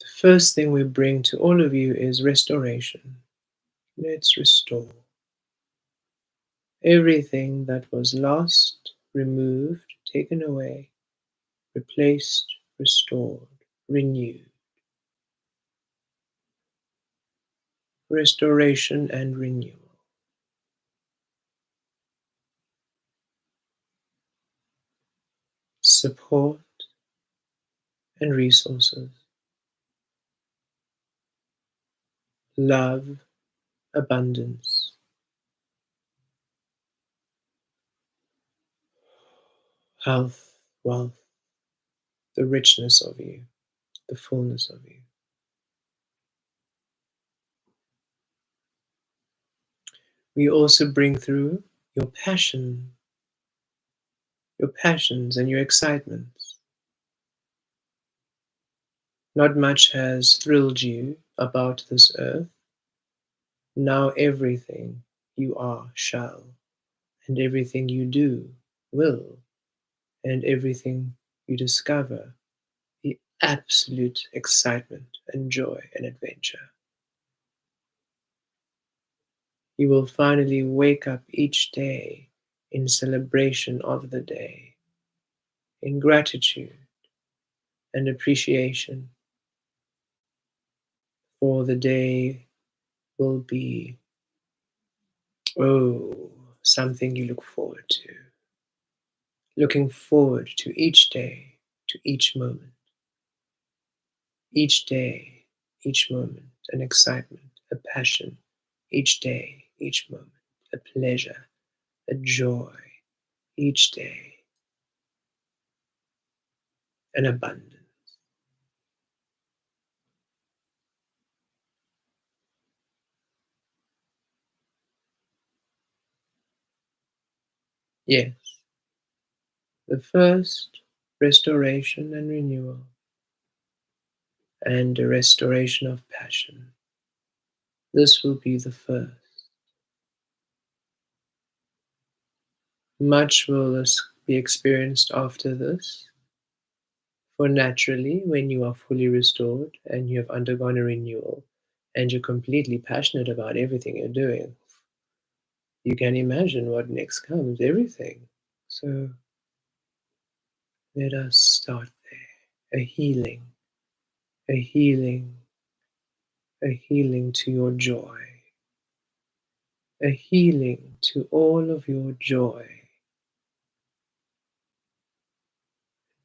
The first thing we bring to all of you is restoration. Let's restore Everything that was lost, removed, taken away, replaced, restored, renewed. Restoration and renewal. Support and resources. Love, abundance. Health, wealth, the richness of you, the fullness of you. We also bring through your passion, your passions and your excitements. Not much has thrilled you about this earth. Now everything you are shall, and everything you do will, and everything you discover the absolute excitement and joy and adventure. You will finally wake up each day in celebration of the day, in gratitude and appreciation, for the day will be, oh, something you look forward to. Looking forward to each day, to each moment. Each day, each moment, an excitement, a passion. Each day, each moment, a pleasure, a joy. Each day, an abundance. Yes, the first restoration and renewal, and a restoration of passion. This will be the first. Much will be experienced after this, for naturally, when you are fully restored and you have undergone a renewal and you're completely passionate about everything you're doing, you can imagine what next comes, everything. So let us start there. A healing, a healing to your joy, a healing to all of your joy,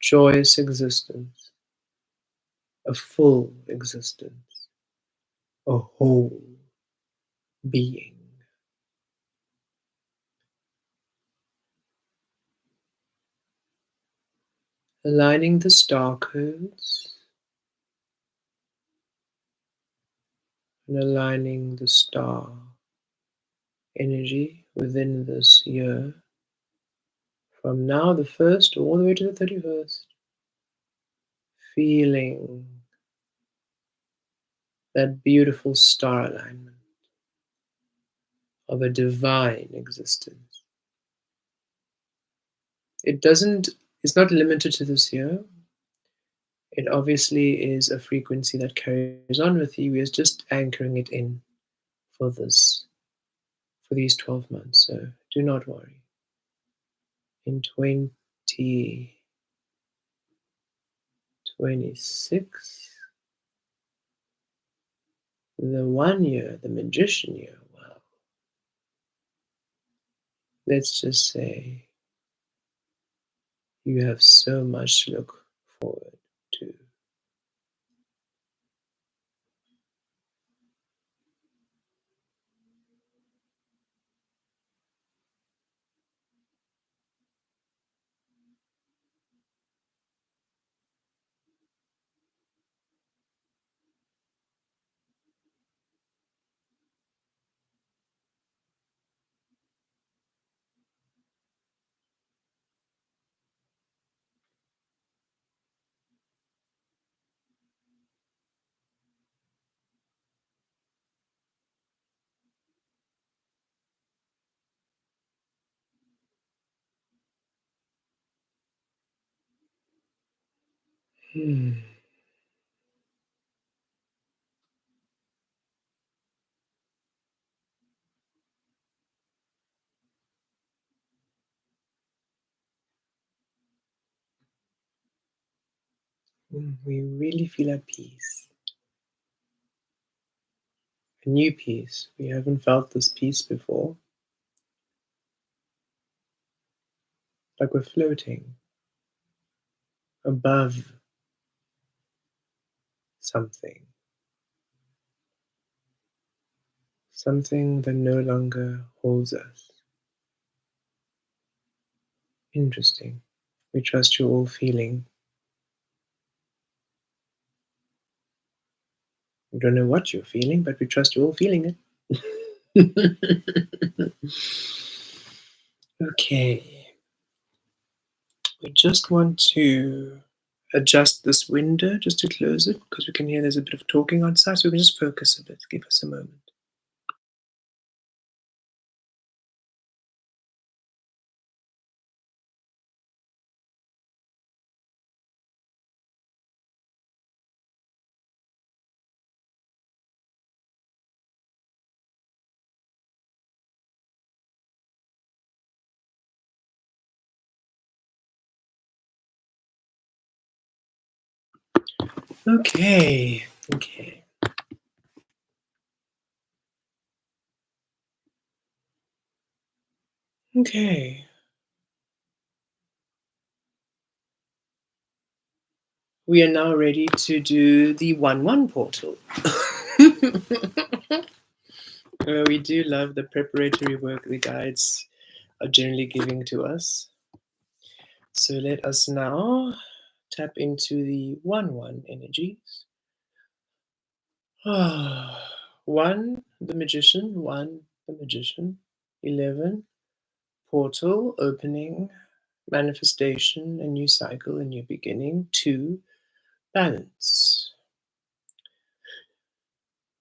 joyous existence, a full existence, a whole being. Aligning the star codes and aligning the star energy within this year from now, the 1st, all the way to the 31st, feeling that beautiful star alignment of a divine existence. It's not limited to this year. It obviously is a frequency that carries on with you. We're just anchoring it in for for these 12 months. So do not worry. In 2026, the 1 year, the magician year, wow. Let's just say you have so much to look forward to. Hmm. We really feel at peace. A new peace. We haven't felt this peace before. Like we're floating above something. Something that no longer holds us. Interesting. We trust you're all feeling. We don't know what you're feeling, but we trust you're all feeling it. Okay. We just want to adjust this window just to close it because we can hear there's a bit of talking outside, so we can just focus a bit. Give us a moment. Okay. Okay. Okay. We are now ready to do the 1-1 portal. We do love the preparatory work the guides are generally giving to us. So let us now tap into the 1-1 energies. 1, the magician. 1, the magician. 11, portal, opening, manifestation, a new cycle, a new beginning. 2, balance.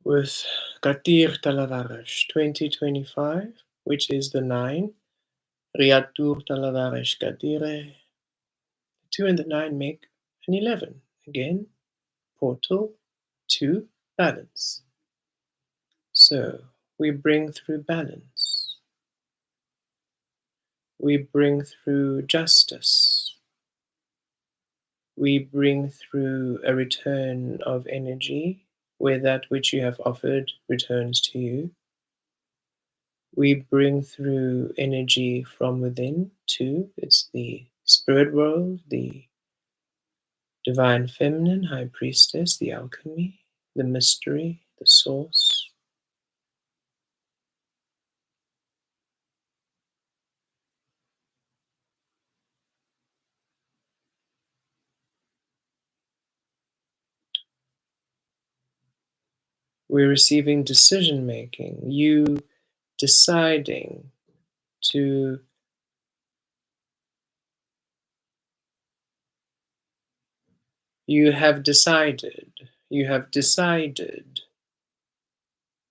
With Katir Talavaresh 2025, which is the 9, Riatur Talavaresh Katire. 2 and the 9 make an 11. Again, portal, 2, balance. So we bring through balance. We bring through justice. We bring through a return of energy where that which you have offered returns to you. We bring through energy from within too. It's the spirit world, the divine feminine, high priestess, the alchemy, the mystery, the source. We're receiving decision making, you deciding to you have decided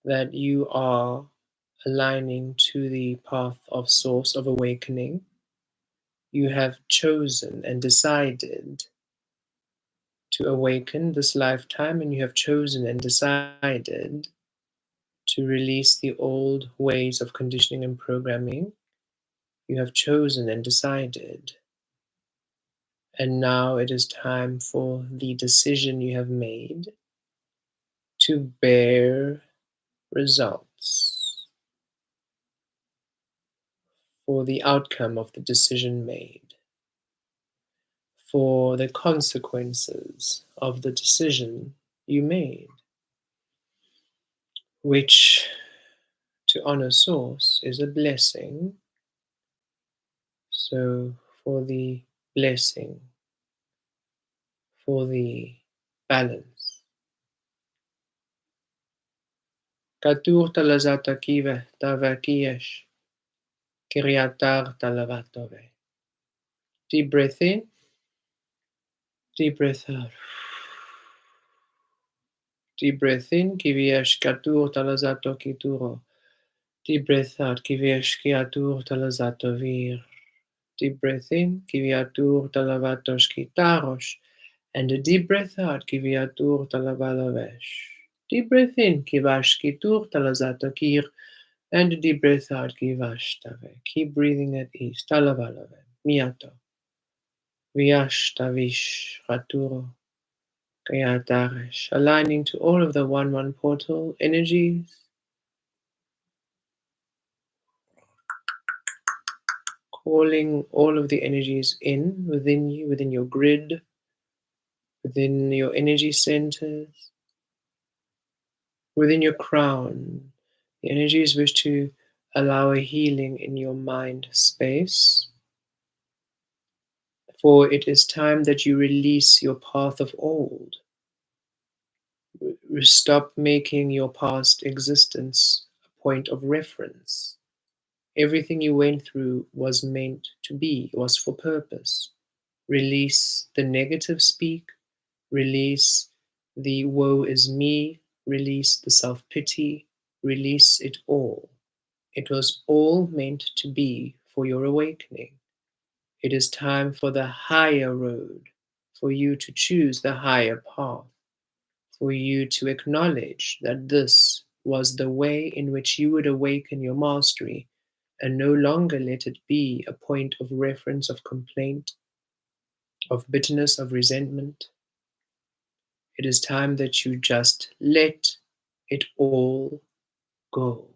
that you are aligning to the path of source of awakening. You have chosen and decided to awaken this lifetime, and you have chosen and decided to release the old ways of conditioning and programming. You have chosen and decided. And now it is time for the decision you have made to bear results, for the outcome of the decision made, for the consequences of the decision you made, which to honor source is a blessing. So for the blessing, for the balance. Katur talazata kive tavakiyesh, kiriatar talavatove. Deep breath in, deep breath out. Deep breath in, kiviyesh katur talazato kituro. Deep breath out, kiviyesh kiatur talazato vir. Deep breath in, kiviatur talavatos kitaros. And a deep breath out, kiviatur talavalavesh. Deep breath in, kivash kitur talazata kir. And a deep breath out, kivash tave. Keep breathing at ease. Talavalave. Miato. Viash tavish raturo. Kayatarish, aligning to all of the 1-1 portal energies, calling all of the energies in within you, within your grid, within your energy centers, within your crown. The energies wish to allow a healing in your mind space. For it is time that you release your path of old. Stop making your past existence a point of reference. Everything you went through was meant to be, was for purpose. Release the negative speak, release the woe is me, release the self pity, release it all. It was all meant to be for your awakening. It is time for the higher road, for you to choose the higher path, for you to acknowledge that this was the way in which you would awaken your mastery and no longer let it be a point of reference of complaint, of bitterness, of resentment. It is time that you just let it all go.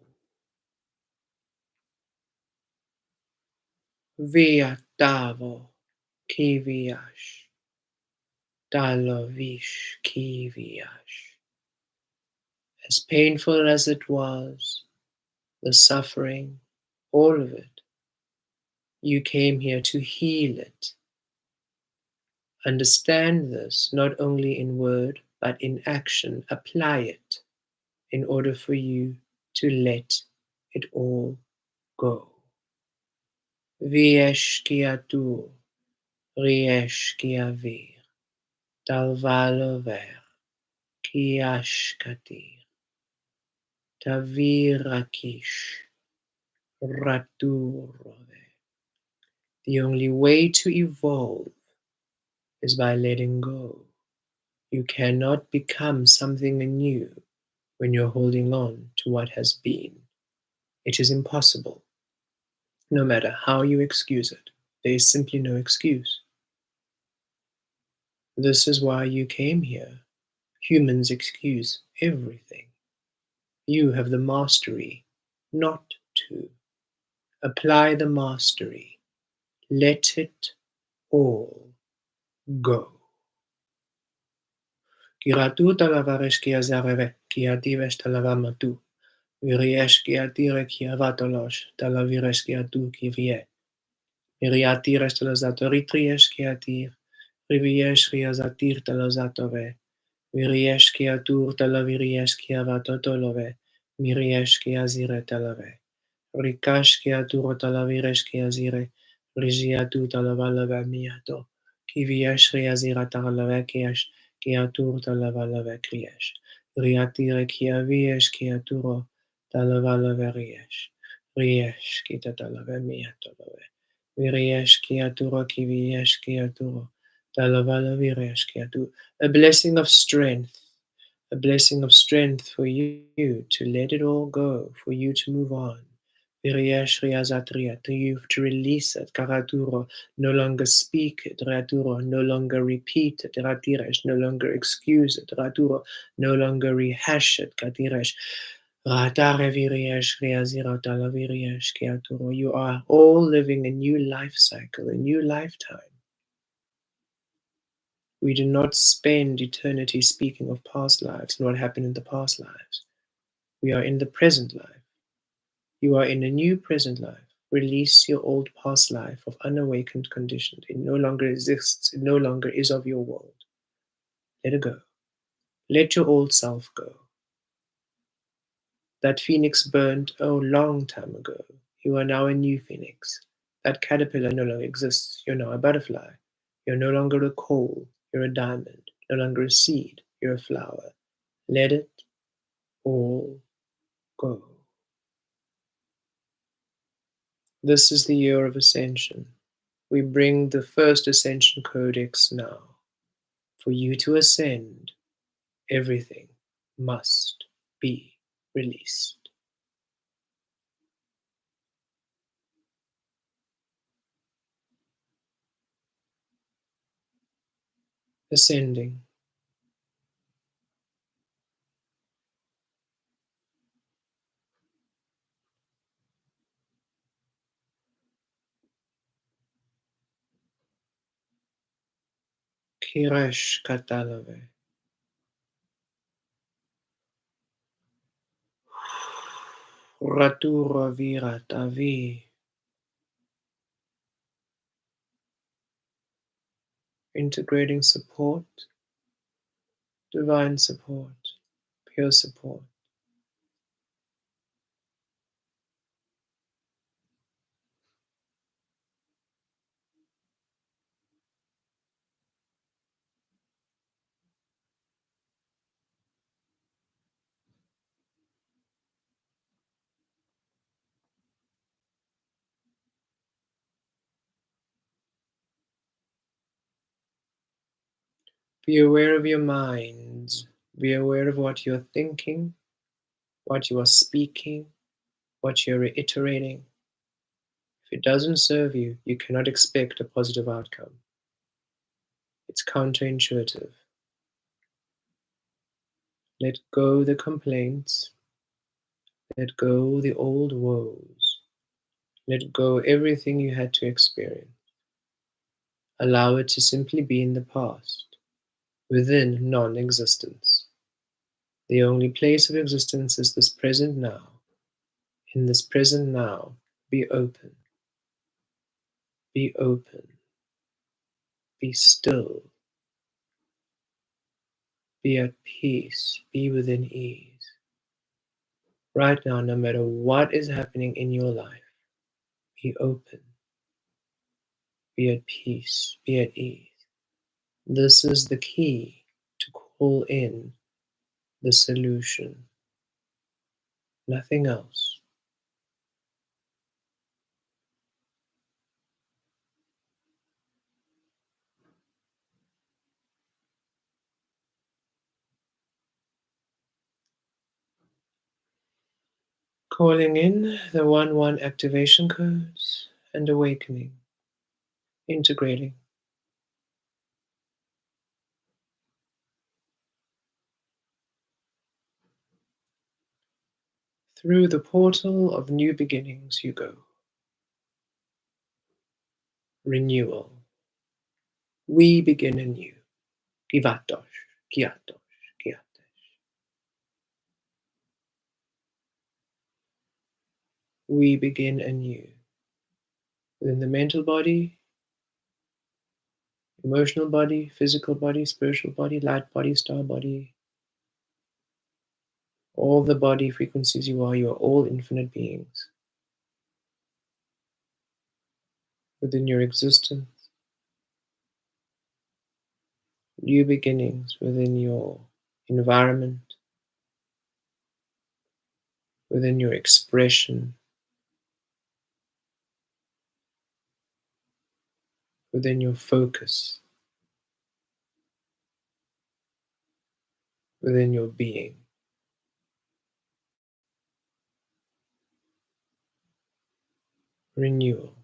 Via Davo Kiviash, Dalovish Kiviash. As painful as it was, the suffering, all of it, you came here to heal it. Understand this not only in word, but in action. Apply it in order for you to let it all go. Viesh kia tu, riesh kia vir, dalvalo ver, kiash katir, tavirakish, raturove. The only way to evolve is by letting go. You cannot become something new when you're holding on to what has been. It is impossible. No matter how you excuse it, there is simply no excuse. This is why you came here. Humans excuse everything. You have the mastery not to. Apply the mastery. Let it all go. Kiratu talavaresh kia zareve, kia divesh talavamatu. Viriesh kia dire kia vatolosh, talaviresh kia tu kivie. Viriatiresh talazatoritries kia tir. Riviesh kia zatir talazatove. Viriesh kia tur talaviriesh kia vatotolove. Miriesh kia zire talave. Rikash kia turo talaviresh kia zire. Rigia tu talavalava miato. Kiviesh ria zira talave kiash. Kia tur talavalave kriesh. Riatire kia viesh kia turo talavalave riesh. Riesh kita talave miatolove. Viriesh kia turo kiviesh kia turo. A blessing of strength, a blessing of strength for you to let it all go, for you to move on. To you to release it. Karaturo, no longer speak it. Raturo, no longer repeat it. Ratiresh, no longer excuse it. Raturo, no longer rehash it. Katiresh. You are all living a new life cycle, a new lifetime. We do not spend eternity speaking of past lives and what happened in the past lives. We are in the present life. You are in a new present life. Release your old past life of unawakened condition. It no longer exists. It no longer is of your world. Let it go. Let your old self go. That phoenix burned a long time ago. You are now a new phoenix. That caterpillar no longer exists. You're now a butterfly. You're no longer a coal. You're a diamond. No longer a seed. You're a flower. Let it all go. This is the year of ascension. We bring the first ascension codex now. For you to ascend, everything must be released. Ascending, Kiresh Katalave. Ratura Virat Avi. Integrating support, divine support, pure support. Be aware of your minds. Be aware of what you're thinking, what you are speaking, what you're reiterating. If it doesn't serve you, you cannot expect a positive outcome. It's counterintuitive. Let go the complaints. Let go the old woes. Let go everything you had to experience. Allow it to simply be in the past, within non existence. The only place of existence is this present now. In this present now, be open. Be open. Be still. Be at peace. Be within ease. Right now, no matter what is happening in your life, be open. Be at peace. Be at ease. This is the key to call in the solution. Nothing else. Calling in the 1-1 activation codes and awakening. Integrating. Through the portal of new beginnings you go. Renewal. We begin anew. Kivatosh, kiatosh, kiatesh. We begin anew. Within the mental body, emotional body, physical body, spiritual body, light body, star body, all the body frequencies you are all infinite beings. Within your existence, new beginnings within your environment, within your expression, within your focus, within your being. Renewal.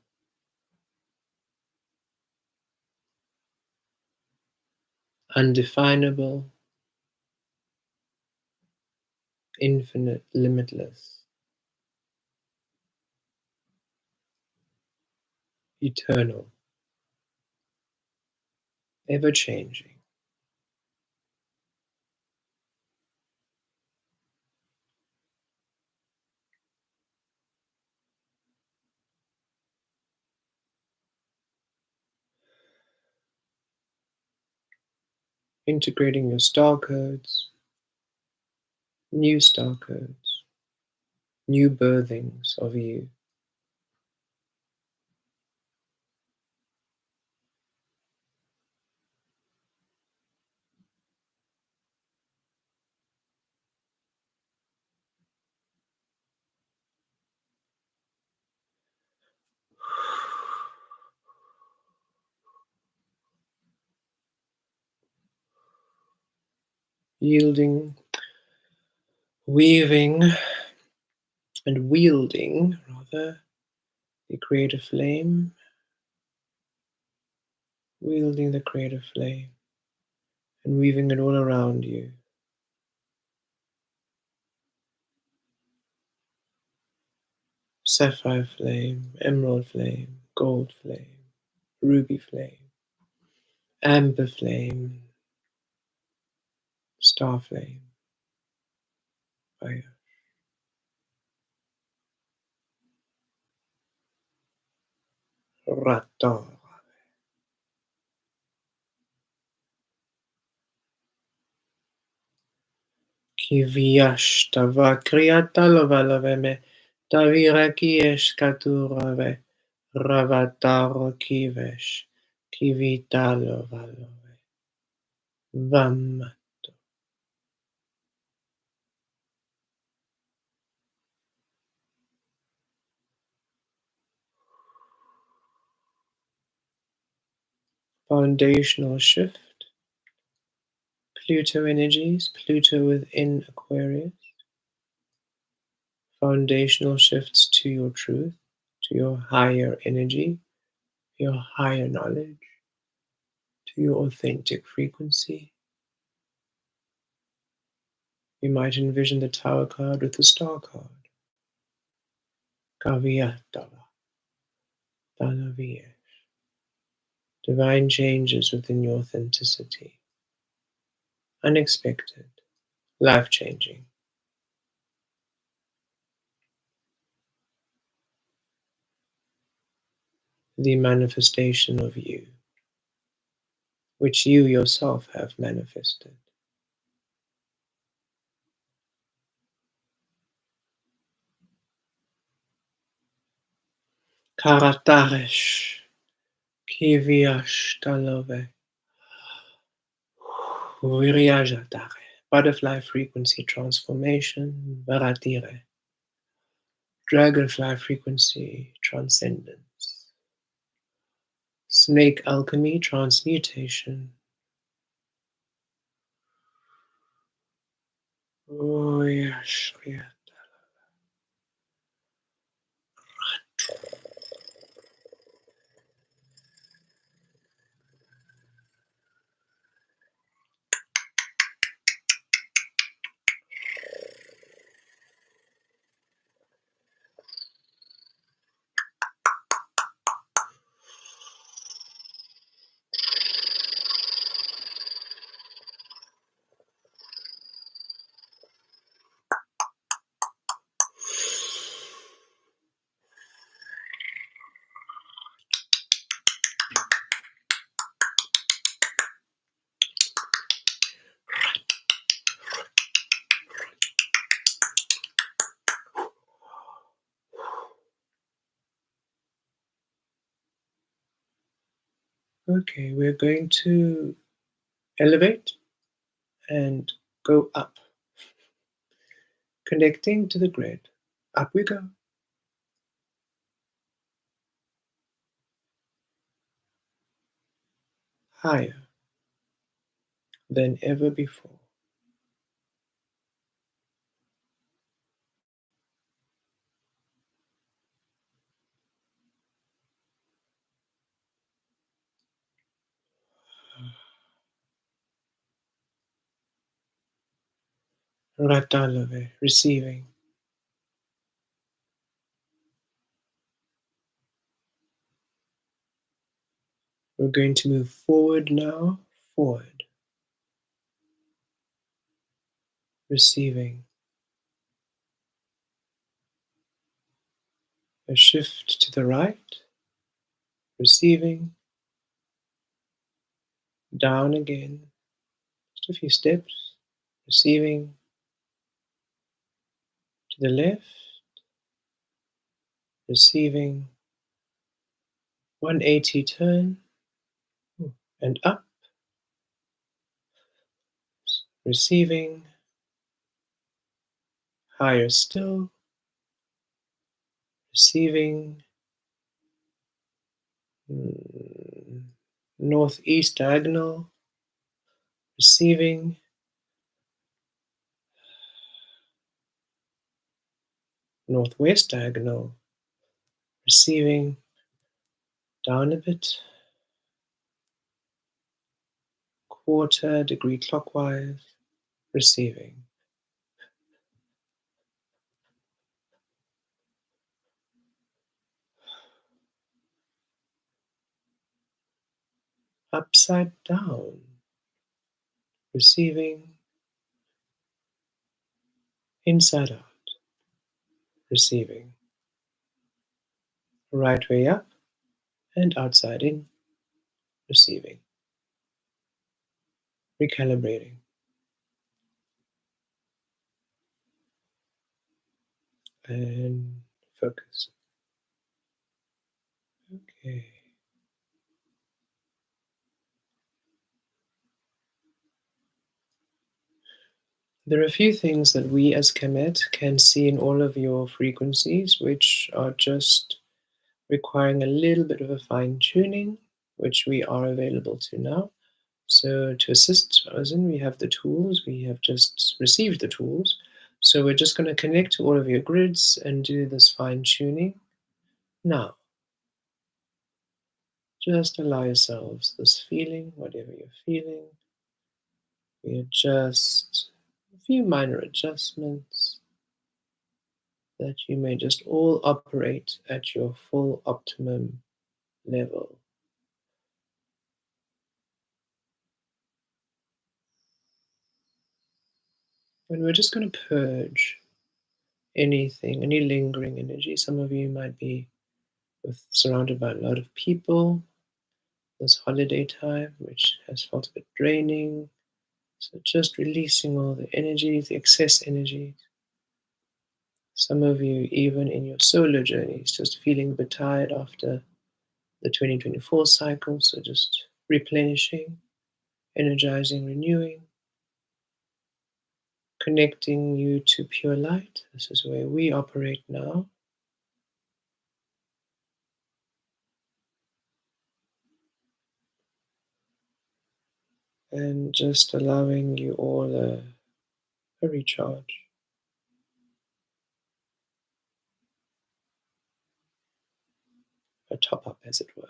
Undefinable, infinite, limitless, eternal, ever-changing. Integrating your star codes, new star codes, new birthings of you. Yielding, weaving, and wielding, rather, the creative flame, wielding the creative flame, and weaving it all around you. Sapphire flame, emerald flame, gold flame, ruby flame, amber flame, star flame, fire. Rator. Kiviash tava kriata lovalaveme, tavira kiesh katurave, ravataro kivesh, kivita lovalove, vam. Foundational shift, Pluto energies, Pluto within Aquarius. Foundational shifts to your truth, to your higher energy, your higher knowledge, to your authentic frequency. You might envision the Tower card with the Star card. Kaviyatava, Dalaviyesh. Divine changes within your authenticity. Unexpected, life changing. The manifestation of you, which you yourself have manifested. Karataresh, Kiviash Talove, Viriajatare, butterfly frequency transformation, Varatire, dragonfly frequency transcendence, snake alchemy transmutation, Okay, we're going to elevate and go up, connecting to the grid. Up we go. Higher than ever before. Ratalave, receiving. We're going to move forward now, forward, receiving. A shift to the right, receiving, down again, just a few steps, receiving, to the left, receiving, 180 turn, and up, receiving, higher still, receiving, northeast diagonal, receiving, northwest diagonal, receiving, down a bit, quarter degree clockwise, receiving. upside down, receiving, inside out, receiving, right way up and outside in, receiving, recalibrating, and focus. Okay. There are a few things that we as Kemet can see in all of your frequencies, which are just requiring a little bit of a fine tuning, which we are available to now. So, to assist us in, we have the tools, we have just received the tools. So, we're just going to connect to all of your grids and do this fine tuning. Now, just allow yourselves this feeling, whatever you're feeling. We adjust a few minor adjustments that you may just all operate at your full optimum level. And we're just going to purge anything, any lingering energy. Some of you might be surrounded by a lot of people this holiday time, which has felt a bit draining. So just releasing all the energy, the excess energy. Some of you, even in your solar journeys, just feeling a bit tired after the 2024 cycle. So just replenishing, energizing, renewing, connecting you to pure light. This is where we operate now. And just allowing you all a recharge, a top up, as it were.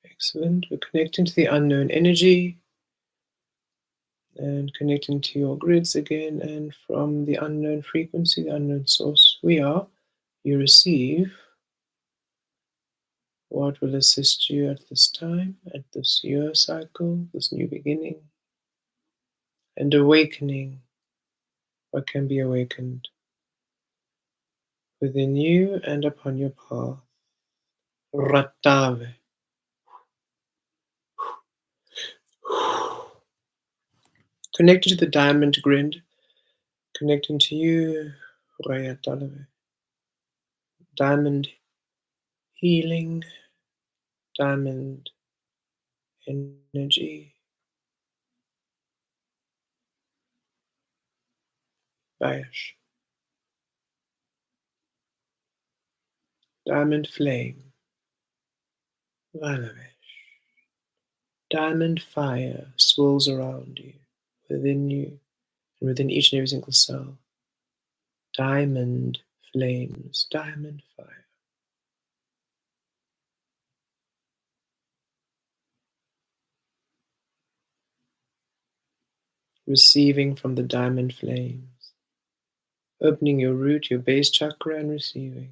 Excellent. We're connecting to the unknown energy and connecting to your grids again. And from the unknown frequency, the unknown source, you receive what will assist you at this time, at this year cycle, this new beginning, and awakening what can be awakened within you and upon your path. Ratave. Connected to the diamond grid, connecting to you, Rayatalave. Diamond healing, diamond energy, Vayash. Diamond flame, Valavesh. Diamond fire swirls around you, within you, and within each and every single cell. Diamond flames, diamond fire. Receiving from the diamond flames. Opening your root, your base chakra, and receiving.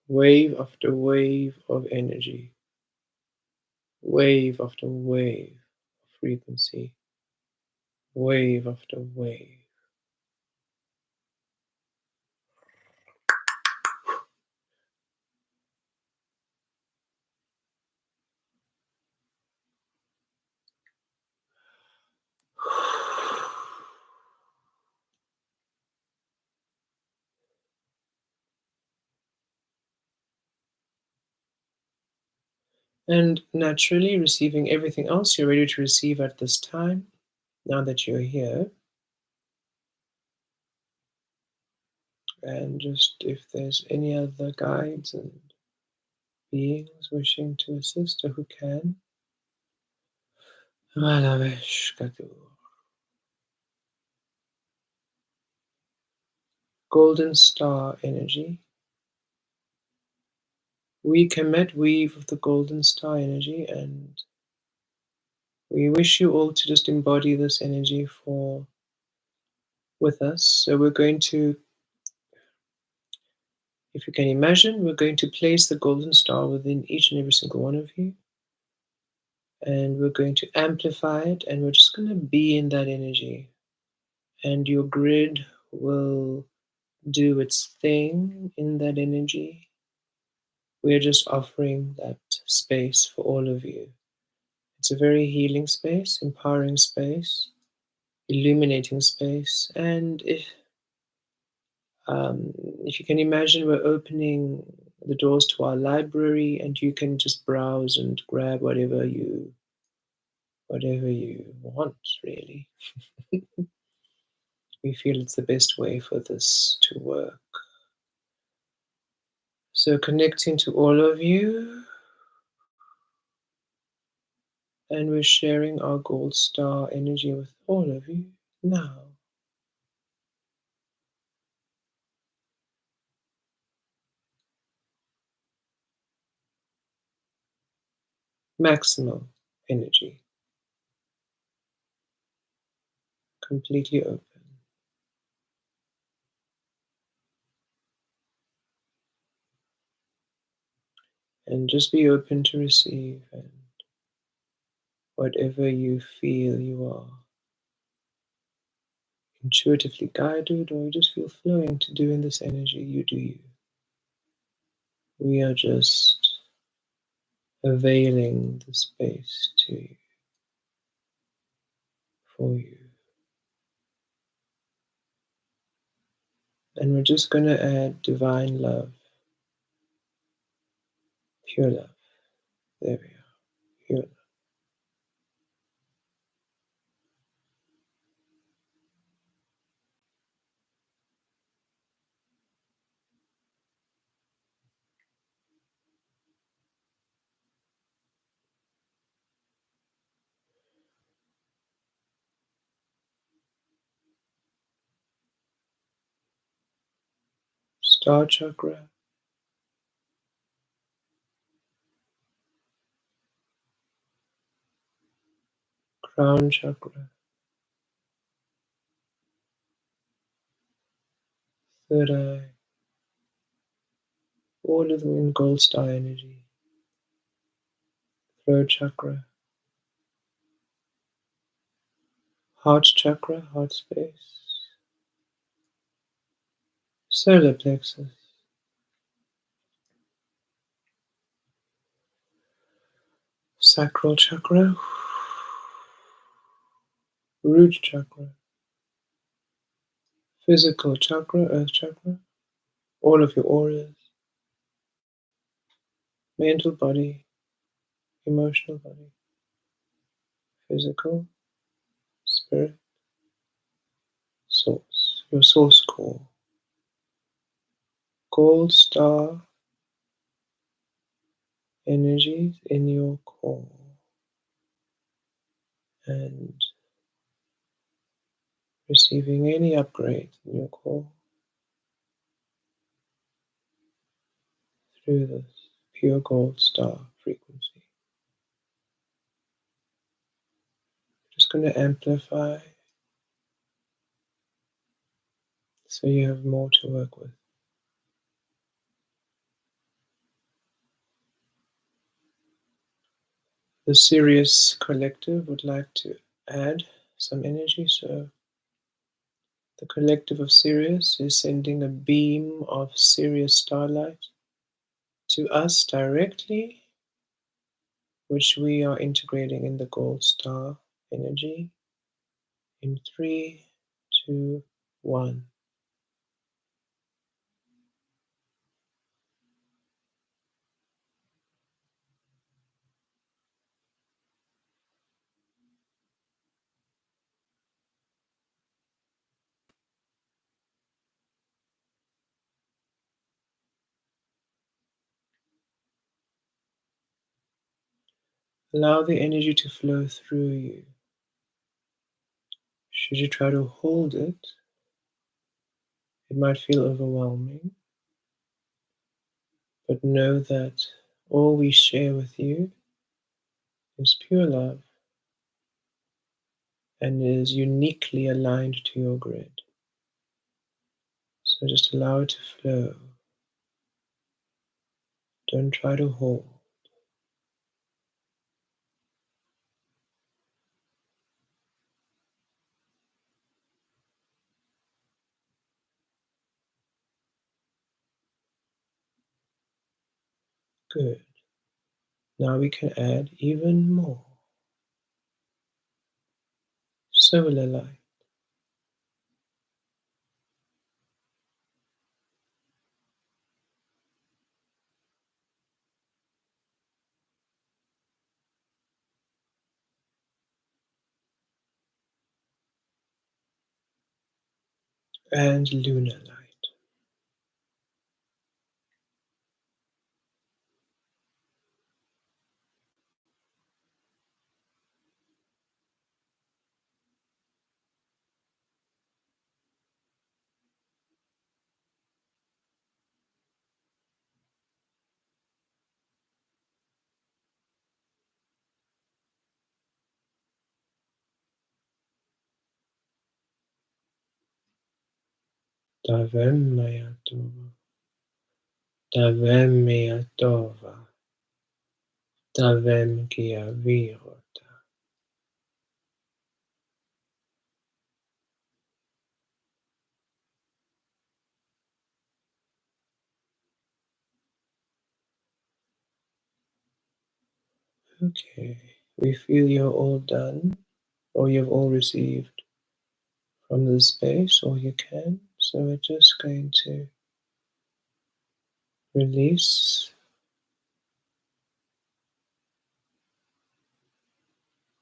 Wave after wave of energy. Wave after wave of frequency. Wave after wave. And naturally receiving everything else you're ready to receive at this time, now that you're here. And just if there's any other guides and beings wishing to assist or who can. Malavesh Katu. golden star energy. We Kemet weave of the golden star energy, and we wish you all to just embody this energy for with us. So we're going to, if you can imagine, we're going to place the golden star within each and every single one of you, and we're going to amplify it, and we're just going to be in that energy, and your grid will do its thing in that energy. We're just offering that space for all of you. It's a very healing space, empowering space, illuminating space, and if you can imagine, we're opening the doors to our library, and you can just browse and grab whatever you want, really. We feel it's the best way for this to work. So connecting to all of you, and we're sharing our gold star energy with all of you now. Maximal energy, completely open. And just be open to receive, and whatever you feel you are intuitively guided, or you just feel flowing to do in this energy, you do you. We are just availing the space to you, for you. And we're just going to add divine love, pure love. There we are, pure love. Star chakra, crown chakra, third eye, all of them in gold star energy. Throat chakra, heart chakra, heart space, solar plexus, sacral chakra, root chakra, physical chakra, earth chakra, all of your auras, mental body, emotional body, physical, spirit, source, your source core, gold star energies in your core, and receiving any upgrade in your core through this pure gold star frequency. Just going to amplify so you have more to work with. The Sirius Collective would like to add some energy, so the collective of Sirius is sending a beam of Sirius starlight to us directly, which we are integrating in the gold star energy in 3, 2, 1. Allow the energy to flow through you. Should you try to hold it, It might feel overwhelming, but know that all we share with you is pure love and is uniquely aligned to your grid. So just allow it to flow. Don't try to hold. Good. Now we can add even more solar light and lunar light. Davem Mayatova, Davem Mayatova, Davem Gia Virota. Okay, we feel you're all done, or you've all received from the space, or you can. So we're just going to release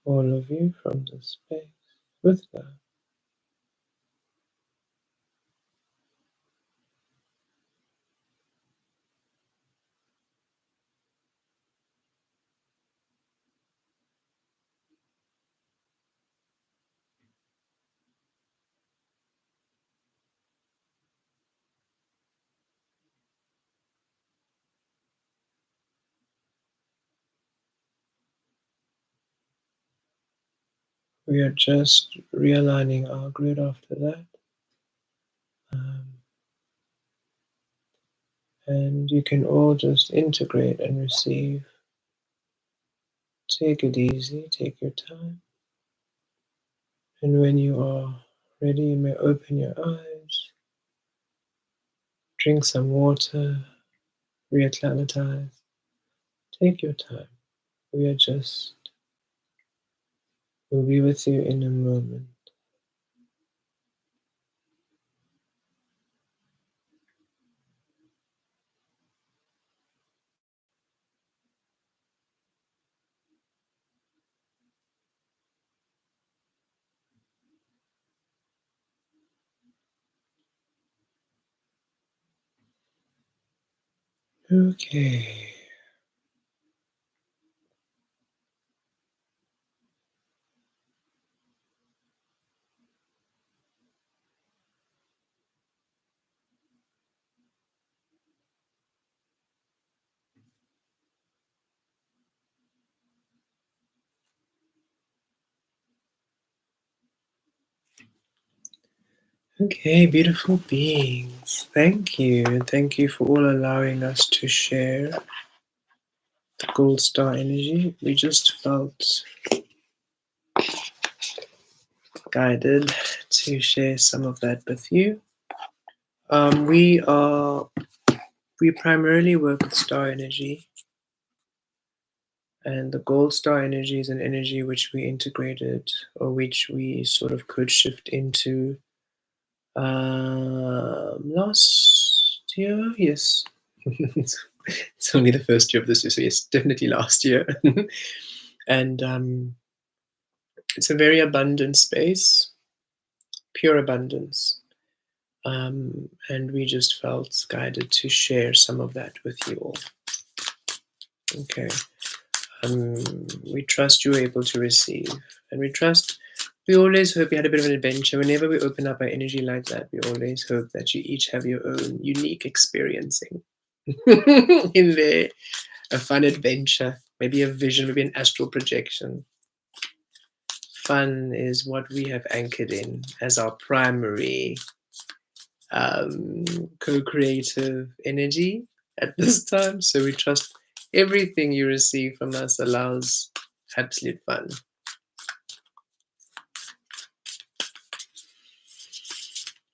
all of you from the space with love. We are just realigning our grid after that. Um, and you can all just integrate and receive. Take it easy, take your time. And when you are ready, you may open your eyes, drink some water, reacclimatize. Take your time. We are just, we'll be with you in a moment. Okay. Okay, beautiful beings. Thank you. And thank you for all allowing us to share the gold star energy. We just felt guided to share some of that with you. We primarily work with star energy, and the gold star energy is an energy which we integrated, or which we sort of could shift into last year. Yes, it's only the first year of this year, so yes, definitely last year. And it's a very abundant space, pure abundance. And we just felt guided to share some of that with you all. Okay. We trust you're able to receive, and we trust We always hope you had a bit of an adventure. Whenever we open up our energy like that, we always hope that you each have your own unique experiencing in there. A fun adventure, maybe a vision, maybe an astral projection. Fun is what we have anchored in as our primary co-creative energy at this time. So we trust everything you receive from us allows absolute fun.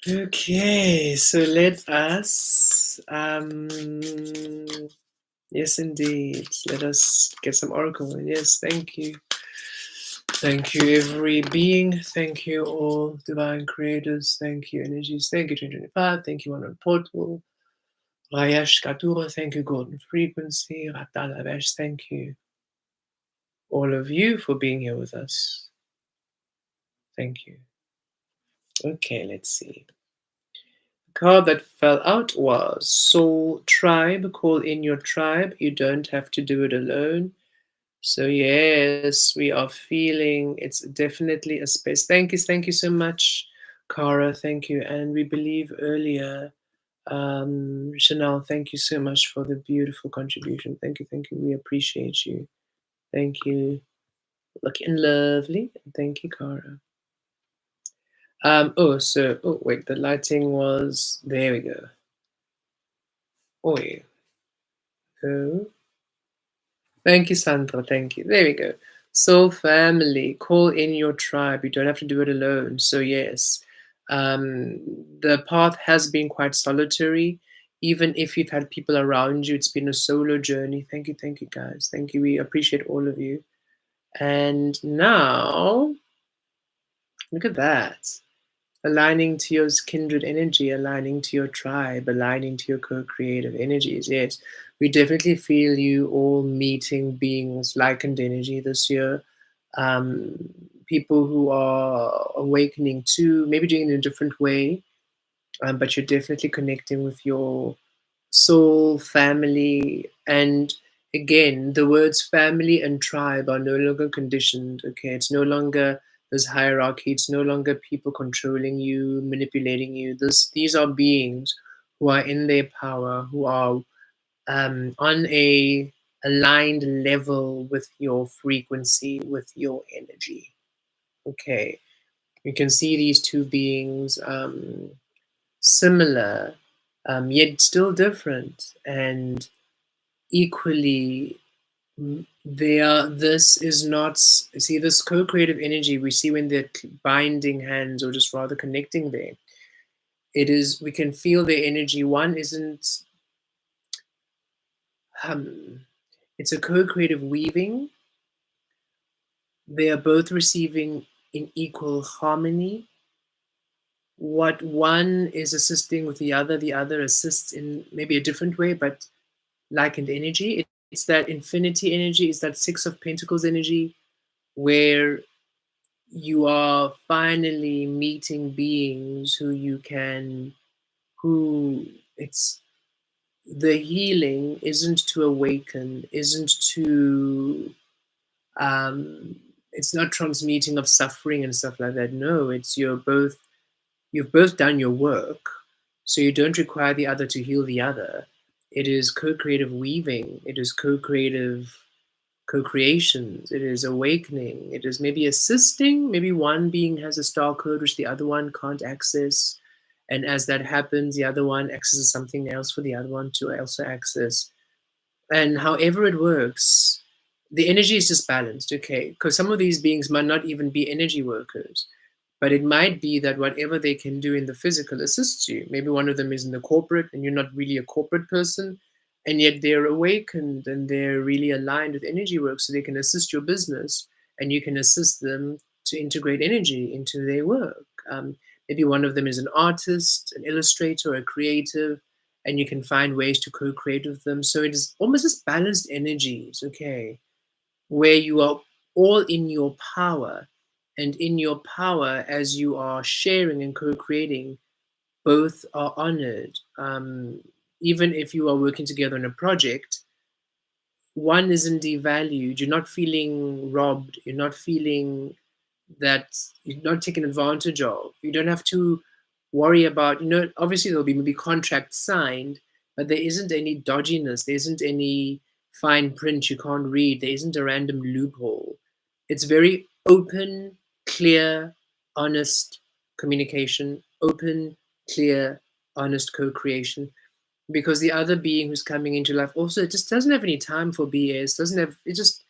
Okay, so let us, yes, indeed, let us get some oracle. Yes, thank you. Thank you, every being. Thank you, all divine creators. Thank you, energies. Thank you, 2025. Thank you, One on Portal. Rayesh Katura. Thank you, Golden Frequency. Ratalavesh. Thank you, all of you, for being here with us. Thank you. Okay, let's see. The card that fell out was Soul Tribe. Call in your tribe. You don't have to do it alone. So yes, we are feeling it's definitely a space. Thank you so much, Cara. Thank you, and we believe earlier, Chanel. Thank you so much for the beautiful contribution. Thank you. We appreciate you. Thank you, lucky and lovely. Thank you, Cara. Oh wait, the lighting was there. We go. Oh yeah. Oh. Thank you, Sandra. Thank you. There we go. Soul family, call in your tribe. You don't have to do it alone. So, yes, the path has been quite solitary. Even if you've had people around you, it's been a solo journey. Thank you, guys. Thank you. We appreciate all of you. And now, look at that. Aligning to your kindred energy, aligning to your tribe, aligning to your co-creative energies. Yes, we definitely feel you all meeting beings likened energy this year. Um, People who are awakening to, maybe doing it in a different way, but you're definitely connecting with your soul, family, and again, the words family and tribe are no longer conditioned. Okay, it's no longer this hierarchy. It's no longer people controlling you, manipulating you. These are beings who are in their power, who are on a aligned level with your frequency, with your energy. Okay, you can see these two beings. Similar, yet still different, and equally they are. This is not, see, this co-creative energy we see when they're binding hands, or just rather connecting there. It is, we can feel their energy. One isn't, um, it's a co-creative weaving. They are both receiving in equal harmony. What one is assisting with the other assists in maybe a different way, but like an energy. It's that infinity energy, it's that Six of Pentacles energy, where you are finally meeting beings who you can, who it's, the healing isn't to awaken, isn't to, um, it's not transmuting of suffering and stuff like that. No, it's you've both done your work, so you don't require the other to heal the other. It is co-creative weaving. It is co-creative co-creations. It is awakening. It is maybe assisting. Maybe one being has a star code which the other one can't access, and as that happens, the other one accesses something else for the other one to also access. And however it works, the energy is just balanced. Okay, because some of these beings might not even be energy workers, but it might be that whatever they can do in the physical assists you. Maybe one of them is in the corporate and you're not really a corporate person, and yet they're awakened and they're really aligned with energy work, so they can assist your business and you can assist them to integrate energy into their work. Maybe one of them is an artist, an illustrator, a creative, and you can find ways to co-create with them. So it is almost this balanced energies, okay, where you are all in your power, and in your power, as you are sharing and co-creating, both are honored. Even if you are working together on a project, one isn't devalued. You're not feeling robbed. You're not feeling that you're not taken advantage of. You don't have to worry about, obviously there'll be maybe contracts signed, but there isn't any dodginess, there isn't any fine print you can't read, there isn't a random loophole. It's very open, clear, honest communication, open, clear, honest co creation. Because the other being who's coming into life also just doesn't have any time for BS, doesn't have, it just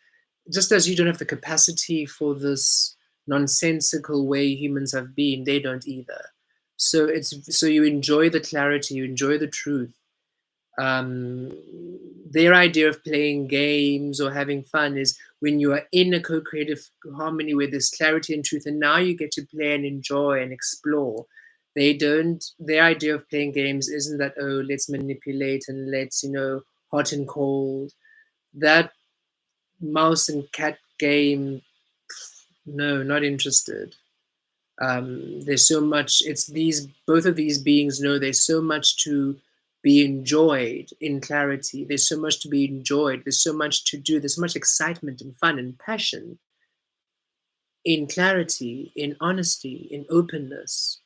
as you don't have the capacity for this nonsensical way humans have been, they don't either. So you enjoy the clarity, you enjoy the truth. um, their idea of playing games or having fun is when you are in a co-creative harmony where there's clarity and truth, and now you get to play and enjoy and explore. They don't. Their idea of playing games isn't that, oh, let's manipulate and let's, hot and cold. That mouse and cat game, no, not interested. There's so much. It's these both of these beings know there's so much to be enjoyed in clarity. There's so much to be enjoyed. There's so much to do. There's so much excitement and fun and passion in clarity, in honesty, in openness.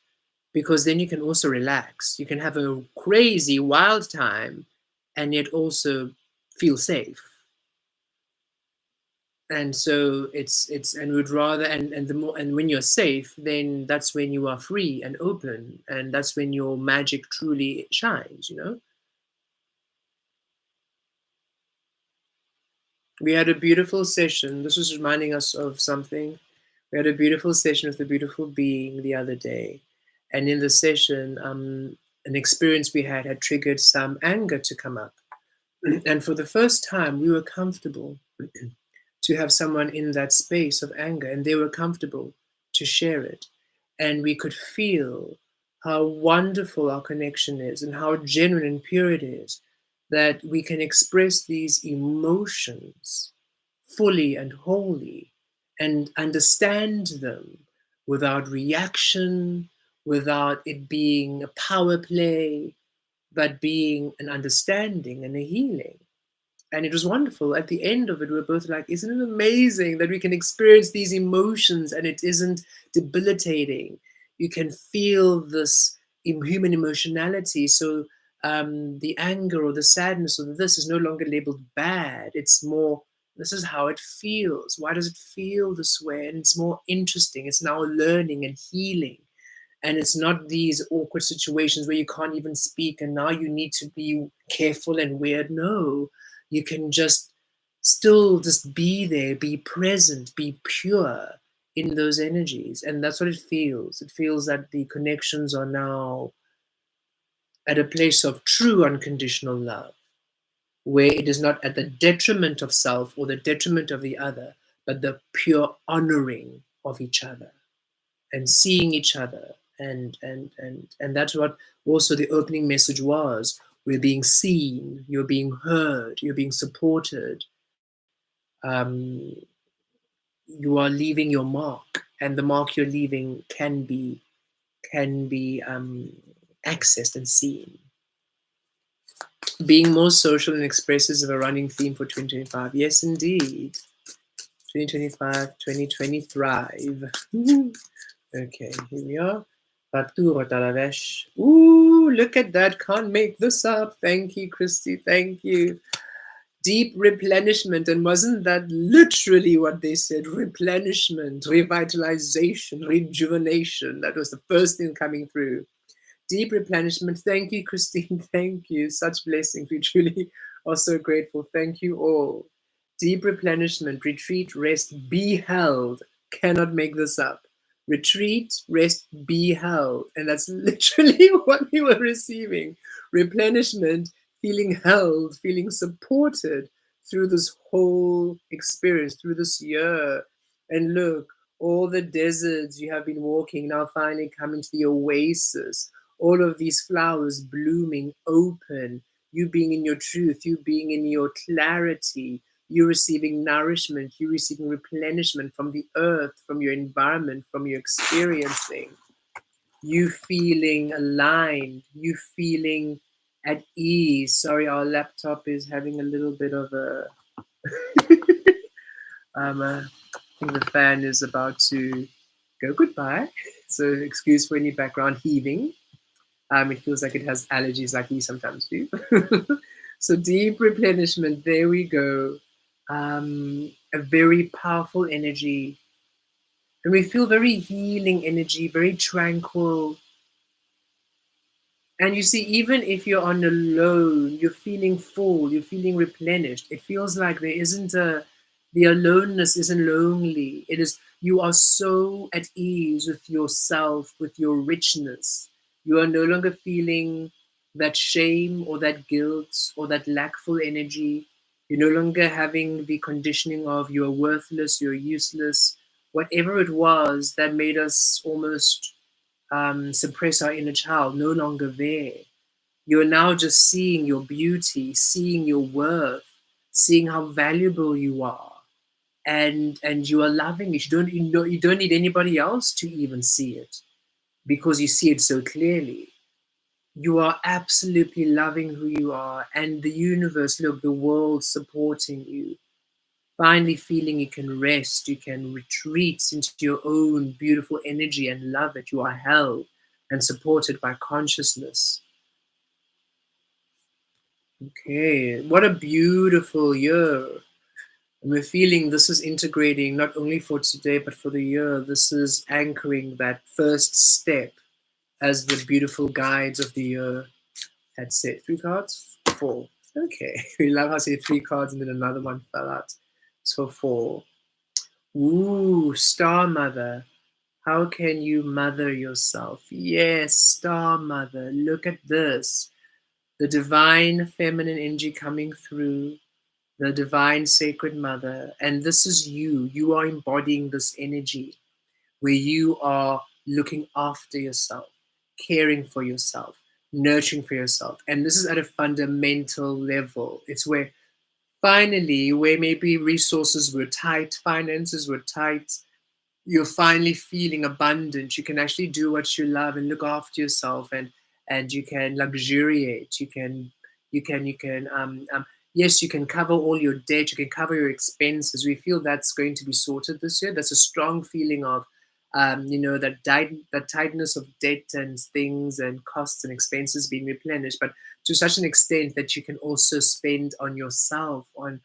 Because then you can also relax. You can have a crazy, wild time, and yet also feel safe. And so it's and would rather and the more, and when you're safe, then that's when you are free and open, and that's when your magic truly shines. We had a beautiful session. This was reminding us of something. We had a beautiful session with a beautiful being the other day, and in the session, an experience we had triggered some anger to come up. And for the first time we were comfortable to have someone in that space of anger, and they were comfortable to share it. And we could feel how wonderful our connection is and how genuine and pure it is, that we can express these emotions fully and wholly and understand them without reaction, without it being a power play, but being an understanding and a healing. And it was wonderful. At the end of it, we were both like, isn't it amazing that we can experience these emotions and it isn't debilitating? You can feel this human emotionality. So the anger or the sadness or this is no longer labeled bad. It's more, this is how it feels. Why does it feel this way? And it's more interesting. It's now learning and healing. And it's not these awkward situations where you can't even speak and now you need to be careful and weird. No, you can just still just be there, be present, be pure in those energies. And that's what it feels. It feels that the connections are now at a place of true unconditional love, where it is not at the detriment of self or the detriment of the other, but the pure honoring of each other and seeing each other. And that's what also the opening message was. We're being seen, you're being heard, you're being supported. um, you are leaving your mark, and the mark you're leaving can be accessed and seen. Being more social and expressive is a running theme for 2025. Yes, indeed. 2025, 2020 thrive. Okay, here we are. Faturo Talavesh. Ooh, look at that. Can't make this up. Thank you, Christy. Thank you. Deep replenishment. And wasn't that literally what they said? Replenishment, revitalization, rejuvenation. That was the first thing coming through. Deep replenishment. Thank you, Christine. Thank you. Such blessings. We truly are so grateful. Thank you all. Deep replenishment, retreat, rest, be held. Cannot make this up. Retreat, rest, be held. And that's literally what we were receiving. Replenishment, feeling held, feeling supported through this whole experience, through this year. And look, all the deserts you have been walking now finally coming to the oasis, all of these flowers blooming open, you being in your truth, you being in your clarity, you receiving nourishment, you receiving replenishment from the earth, from your environment, from your experiencing, you feeling aligned, you feeling at ease. Sorry, our laptop is having a little bit of I think the fan is about to go goodbye. So excuse for any background heaving. It feels like it has allergies like we sometimes do. So deep replenishment, there we go. A very powerful energy. And we feel very healing energy, very tranquil. And you see, even if you're on a low, you're feeling full, you're feeling replenished. It feels like there isn't the aloneness isn't lonely. It is, you are so at ease with yourself, with your richness. You are no longer feeling that shame or that guilt or that lackful energy. You're no longer having the conditioning of you're worthless, you're useless, whatever it was that made us almost suppress our inner child, no longer there. You're now just seeing your beauty, seeing your worth, seeing how valuable you are, and you are loving it. You don't need anybody else to even see it because you see it so clearly. You are absolutely loving who you are, and the universe, look, the world supporting you. Finally, feeling you can rest, you can retreat into your own beautiful energy and love it. You are held and supported by consciousness. Okay, what a beautiful year. And we're feeling this is integrating not only for today, but for the year. This is anchoring that first step as the beautiful guides of the year had said. Three cards? Four. Okay. We love how I say three cards and then another one fell out. So four. Ooh, Star Mother. How can you mother yourself? Yes, Star Mother. Look at this. The divine feminine energy coming through, the divine sacred mother. And this is you. You are embodying this energy where you are looking after yourself, caring for yourself, nurturing for yourself. And this is at a fundamental level. It's where finally, where maybe resources were tight, finances were tight, you're finally feeling abundant. You can actually do what you love and look after yourself, and you can luxuriate. You can yes, you can cover all your debt, you can cover your expenses. We feel that's going to be sorted this year. That's a strong feeling of that tightness of debt and things and costs and expenses being replenished, but to such an extent that you can also spend on yourself. On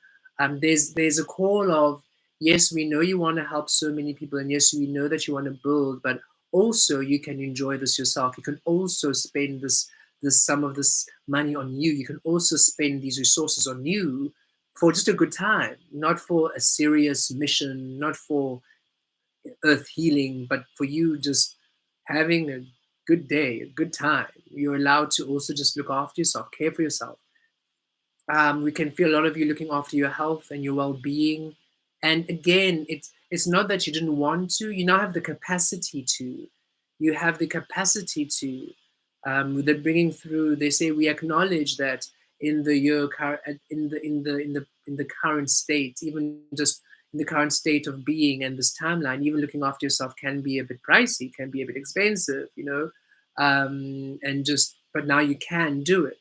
there's a call of, yes, we know you want to help so many people, and yes, we know that you want to build, but also you can enjoy this yourself. You can also spend this some of this money on you. You can also spend these resources on you for just a good time, not for a serious mission, not for earth healing, but for you just having a good day, a good time. You're allowed to also just look after yourself, care for yourself. We can feel a lot of you looking after your health and your well-being. And again, it's not that you didn't want to. You now have the capacity to. You have the capacity to. They're bringing through. They say we acknowledge that in the year, in the current state, even just in the current state of being and this timeline, even looking after yourself can be a bit pricey, can be a bit expensive, and just. But now you can do it.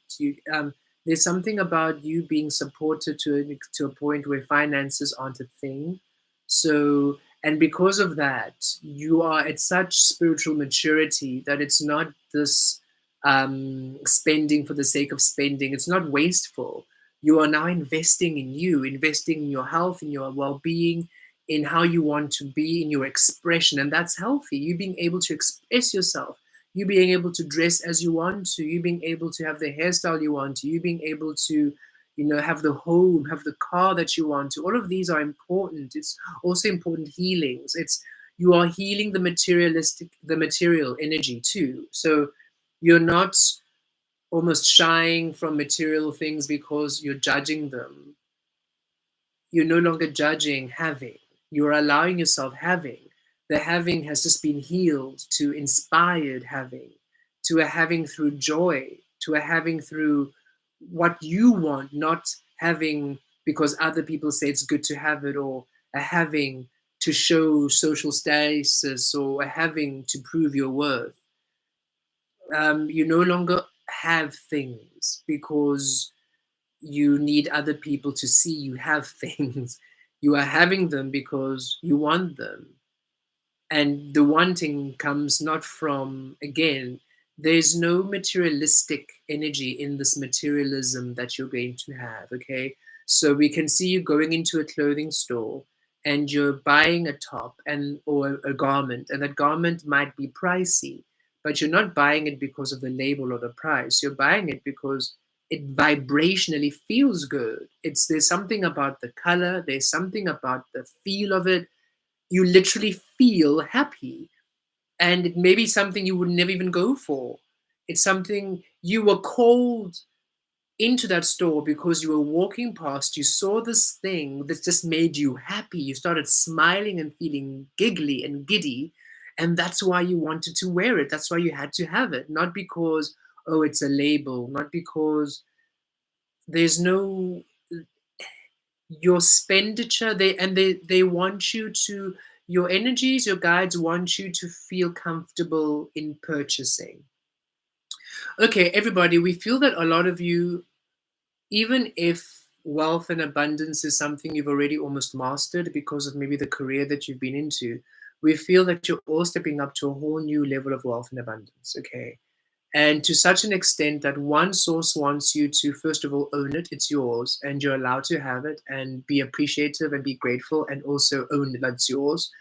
There's something about you being supported to a point where finances aren't a thing. So, and because of that, you are at such spiritual maturity that it's not this spending for the sake of spending. It's not wasteful. You are now investing in you, investing in your health, in your well-being, in how you want to be, in your expression, and that's healthy. You being able to express yourself, you being able to dress as you want to, you being able to have the hairstyle you want to, you being able to, have the home, have the car that you want to. All of these are important. It's also important healings. It's you are healing the material energy too. So you're not almost shying from material things because you're judging them. You're no longer judging having. You're allowing yourself having. The having has just been healed to inspired having, to a having through joy, to a having through what you want, not having because other people say it's good to have it, or a having to show social status, or a having to prove your worth. You no longer have things because you need other people to see you have things. You are having them because you want them. And the wanting comes not from, again, there's no materialistic energy in this materialism that you're going to have, okay? So we can see you going into a clothing store and you're buying a top and or a garment, and that garment might be pricey, but you're not buying it because of the label or the price. You're buying it because it vibrationally feels good. It's There's something about the color, there's something about the feel of it. You literally feel happy, and it may be something you would never even go for. It's something you were called into that store because you were walking past, you saw this thing that just made you happy. You started smiling and feeling giggly and giddy, and that's why you wanted to wear it. That's why you had to have it, not because, oh, it's a label, not because there's no your expenditure. They want you to, your energies, your guides want you to feel comfortable in purchasing. Okay, everybody, we feel that a lot of you, even if wealth and abundance is something you've already almost mastered because of maybe the career that you've been into, we feel that you're all stepping up to a whole new level of wealth and abundance. Okay, and to such an extent that one source wants you to, first of all, own it. It's yours, and you're allowed to have it and be appreciative and be grateful, and also own that it's yours.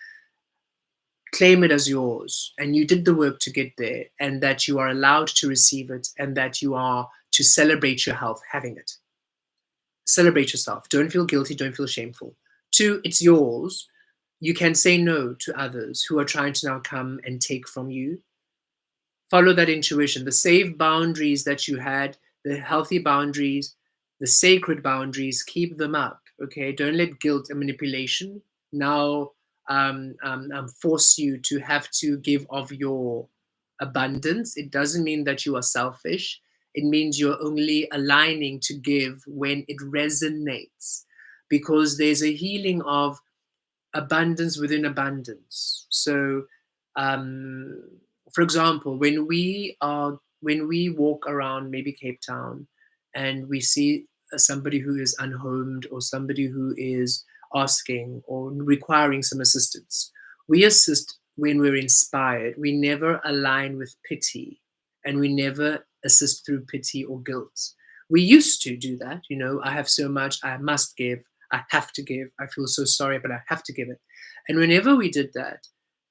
Claim it as yours, and you did the work to get there, and that you are allowed to receive it, and that you are to celebrate your health having it. Celebrate yourself. Don't feel guilty, don't feel shameful. Two, it's yours. You can say no to others who are trying to now come and take from you. Follow that intuition, the safe boundaries that you had, the healthy boundaries, the sacred boundaries, keep them up. Okay, don't let guilt and manipulation now force you to have to give of your abundance. It doesn't mean that you are selfish. It means you're only aligning to give when it resonates, because there's a healing of abundance within abundance. So, um, for example, when we walk around maybe Cape Town and we see somebody who is unhomed, or somebody who is asking or requiring some assistance, we assist when we're inspired. We never align with pity, and we never assist through pity or guilt. We used to do that, I have so much, I must give, I have to give. I feel so sorry, but I have to give it. And whenever we did that,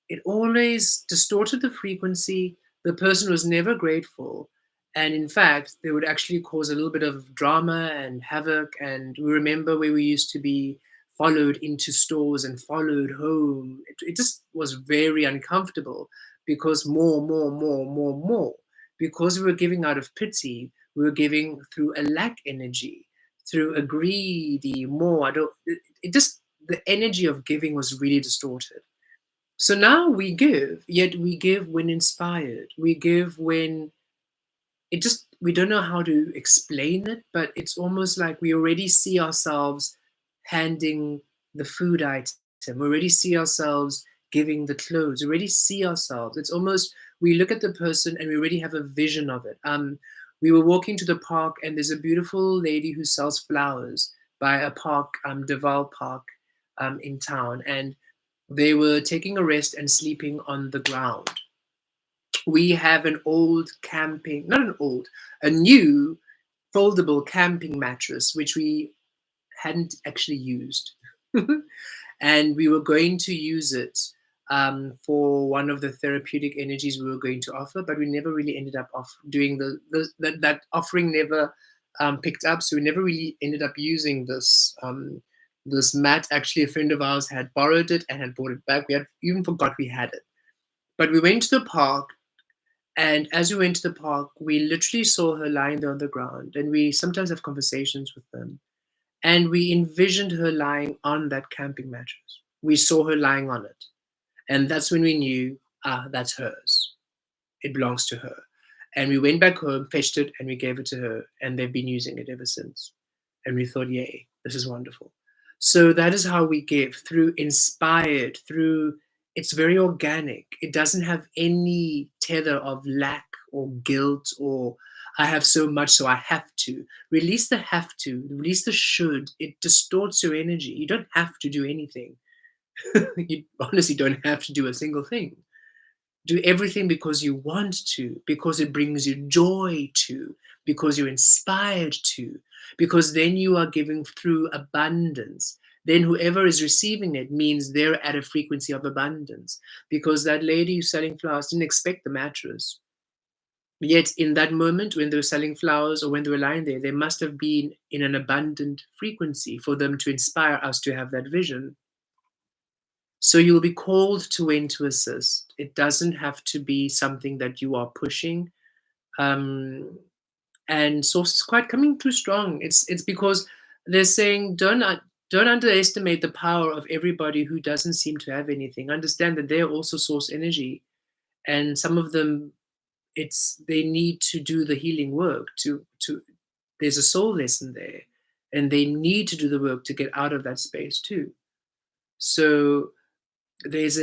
it always distorted the frequency. The person was never grateful. And in fact, they would actually cause a little bit of drama and havoc. And we remember where we used to be followed into stores and followed home. It just was very uncomfortable, because more. Because we were giving out of pity, we were giving through a lack energy, through a greedy more. I don't. It just, the energy of giving was really distorted. So now we give, yet we give when inspired. We give when it just, we don't know how to explain it, but it's almost like we already see ourselves handing the food item. We already see ourselves giving the clothes. We already see ourselves. It's almost, we look at the person and we already have a vision of it. We were walking to the park, and there's a beautiful lady who sells flowers by a park, Deval Park, in town, and they were taking a rest and sleeping on the ground. We have an old camping, not an old, a new foldable camping mattress, which we hadn't actually used. And we were going to use it for one of the therapeutic energies we were going to offer, but we never really ended up doing that offering never picked up. So we never really ended up using this mat. Actually, a friend of ours had borrowed it and had brought it back. We had even forgot we had it. But we went to the park, and as we went to the park, we literally saw her lying there on the ground, and we sometimes have conversations with them. And we envisioned her lying on that camping mattress. We saw her lying on it. And that's when we knew, that's hers. It belongs to her. And we went back home, fetched it, and we gave it to her. And they've been using it ever since. And we thought, yay, this is wonderful. So that is how we give, through inspired, through, it's very organic. It doesn't have any tether of lack or guilt or I have so much, so I have to. Release the have to, release the should. It distorts your energy. You don't have to do anything. You honestly don't have to do a single thing. Do everything because you want to, because it brings you joy to, because you're inspired to, because then you are giving through abundance. Then whoever is receiving it means they're at a frequency of abundance. Because that lady who's selling flowers didn't expect the mattress. Yet in that moment when they were selling flowers or when they were lying there, they must have been in an abundant frequency for them to inspire us to have that vision. So you'll be called to when to assist. It doesn't have to be something that you are pushing. Um, and source is quite coming through strong. It's because they're saying don't underestimate the power of everybody who doesn't seem to have anything. Understand that they're also source energy, and some of them it's they need to do the healing work to. There's a soul lesson there, and they need to do the work to get out of that space too. So there's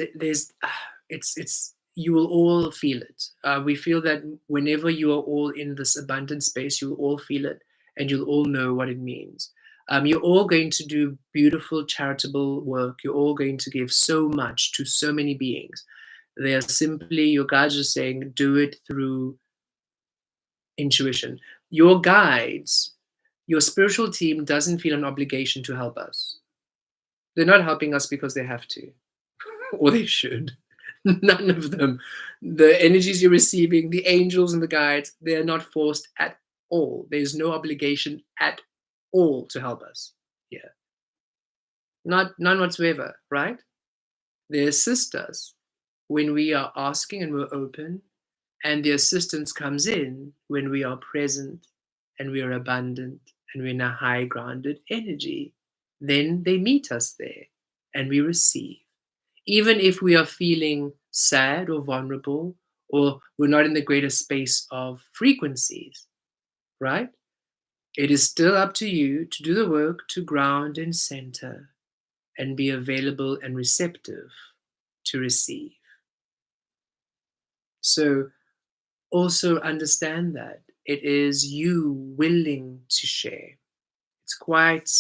it's you will all feel it. We feel that whenever you are all in this abundant space, you'll all feel it, and you'll all know what it means. You're all going to do beautiful charitable work. You're all going to give so much to so many beings. They are simply your guides are saying do it through intuition. Your guides, your spiritual team doesn't feel an obligation to help us. They're not helping us because they have to or they should. None of them. The energies you're receiving, the angels and the guides, they're not forced at all. There's no obligation at all to help us. Yeah. None whatsoever, right? They assist us when we are asking and we're open, and the assistance comes in when we are present and we are abundant and we're in a high grounded energy. Then they meet us there and we receive. Even if we are feeling sad or vulnerable or we're not in the greater space of frequencies, right? It is still up to you to do the work to ground and center and be available and receptive to receive. So also understand that it is you willing to share. It's quite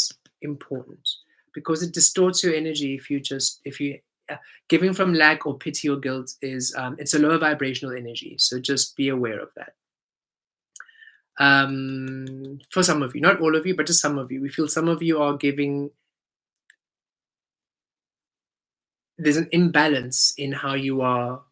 important because it distorts your energy if you giving from lack or pity or guilt is it's a lower vibrational energy. So just be aware of that. For some of you, not all of you, but just some of you, we feel some of you are giving. There's an imbalance in how you are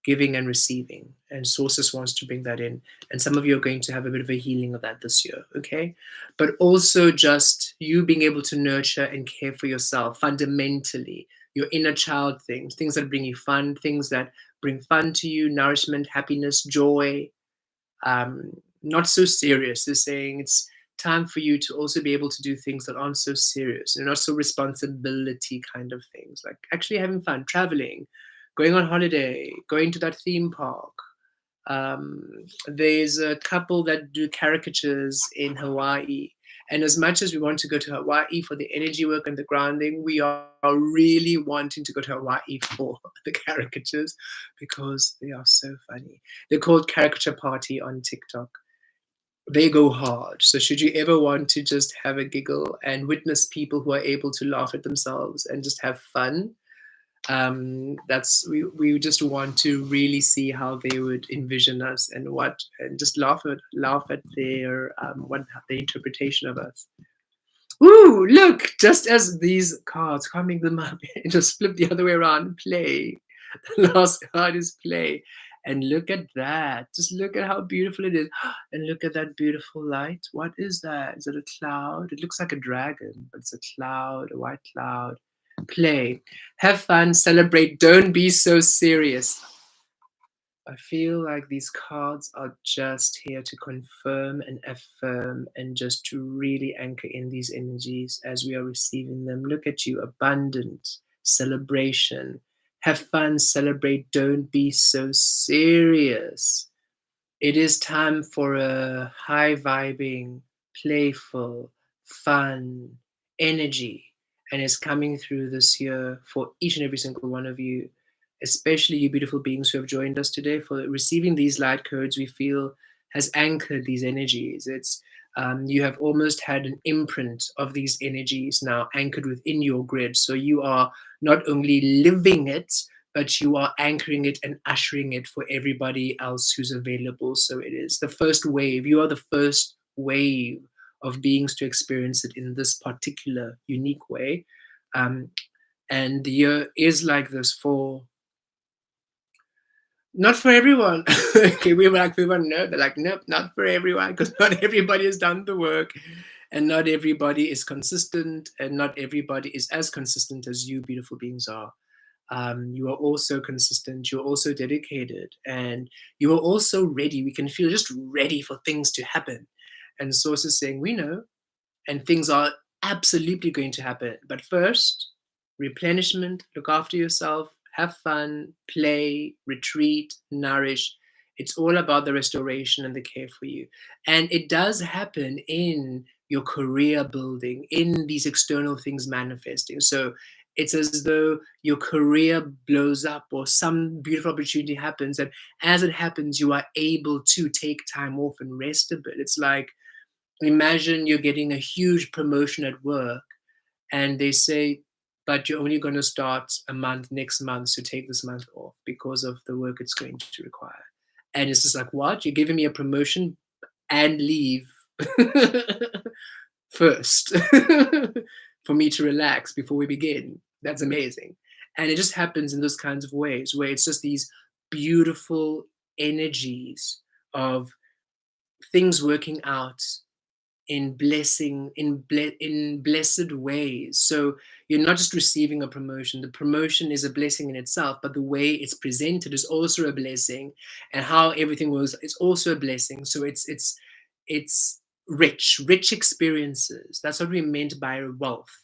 giving and receiving, and sources wants to bring that in, and some of you are going to have a bit of a healing of that this year, okay? But also just you being able to nurture and care for yourself fundamentally, your inner child, things that bring you fun, things that bring fun to you, nourishment, happiness, joy, um, not so serious. They're saying it's time for you to also be able to do things that aren't so serious and not so responsibility kind of things, like actually having fun, traveling, going on holiday, going to that theme park. There's a couple that do caricatures in Hawaii. And as much as we want to go to Hawaii for the energy work and the grounding, we are really wanting to go to Hawaii for the caricatures because they are so funny. They're called Caricature Party on TikTok. They go hard. So, should you ever want to just have a giggle and witness people who are able to laugh at themselves and just have fun, that's we just want to really see how they would envision us and what and just laugh at their what their interpretation of us. Ooh, look, just as these cards, can't make them up, just flip the other way around, play. The last card is play. And look at that. Just look at how beautiful it is. And look at that beautiful light. What is that? Is it a cloud? It looks like a dragon, but it's a cloud, a white cloud. Play. Have fun, celebrate. Don't be so serious. I feel like these cards are just here to confirm and affirm and just to really anchor in these energies as we are receiving them. Look at you, abundant, celebration. Have fun, celebrate, don't be so serious. It is time for a high vibing, playful, fun energy. And it's coming through this year for each and every single one of you, especially you beautiful beings who have joined us today for receiving these light codes we feel has anchored these energies. It's You have almost had an imprint of these energies now anchored within your grid. So you are not only living it, but you are anchoring it and ushering it for everybody else who's available. So it is the first wave. You are the first wave of beings to experience it in this particular unique way. Um, and the year is like this for not for everyone. Okay, we were like, we want no, they're like, nope, not for everyone, because not everybody has done the work, and not everybody is consistent, and not everybody is as consistent as you, beautiful beings, are. You are also consistent, you're also dedicated, and you are also ready. We can feel just ready for things to happen. And Source is saying, we know, and things are absolutely going to happen. But first, replenishment, look after yourself, have fun, play, retreat, nourish. It's all about the restoration and the care for you. And it does happen in your career building, in these external things manifesting. So it's as though your career blows up or some beautiful opportunity happens. And as it happens, you are able to take time off and rest a bit. It's like, imagine you're getting a huge promotion at work and they say, but you're only going to start a month next month, so take this month off because of the work it's going to require. And it's just like, what? You're giving me a promotion and leave first for me to relax before we begin. That's amazing. And it just happens in those kinds of ways where it's just these beautiful energies of things working out in blessing in blessed ways. So you're not just receiving a promotion. The promotion is a blessing in itself, but the way it's presented is also a blessing, and how everything was is also a blessing. So it's rich experiences. That's what we meant by wealth,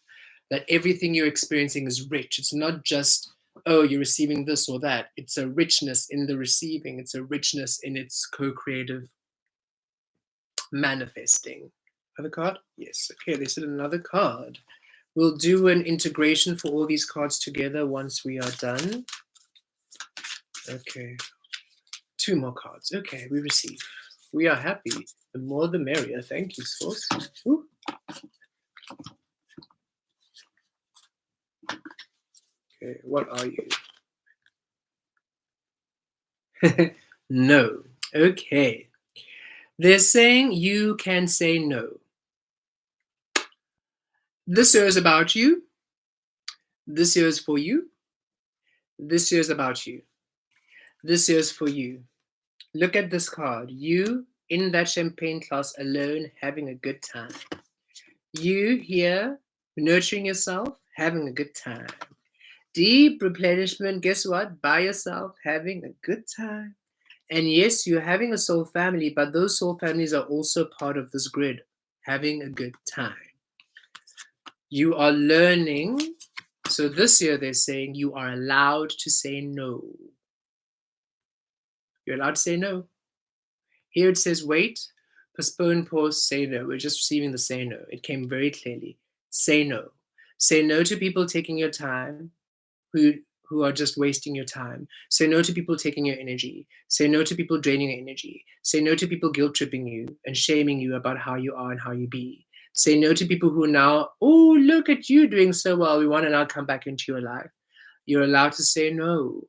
that everything you're experiencing is rich. It's not just, oh, you're receiving this or that. It's a richness in the receiving. It's a richness in its co-creative manifesting. Other card? Yes. Okay, they said another card. We'll do an integration for all these cards together once we are done. Okay. 2 more cards. Okay, we receive. We are happy. The more the merrier. Thank you, Source. Ooh. Okay, what are you? No. Okay. They're saying you can say no. This year is about you. This year is for you. This year is about you. This year is for you. Look at this card. You in that champagne class alone, having a good time. You here, nurturing yourself, having a good time. Deep replenishment, guess what? By yourself, having a good time. And yes, you're having a soul family, but those soul families are also part of this grid, having a good time. You are learning. So this year they're saying you are allowed to say no. You're allowed to say no. Here it says wait, postpone, pause, say no. We're just receiving the say no. It came very clearly. Say no. Say no to people taking your time who are just wasting your time. Say no to people taking your energy. Say no to people draining your energy. Say no to people guilt tripping you and shaming you about how you are and how you be. Say no to people who now, oh, look at you doing so well. We want to now come back into your life. You're allowed to say no.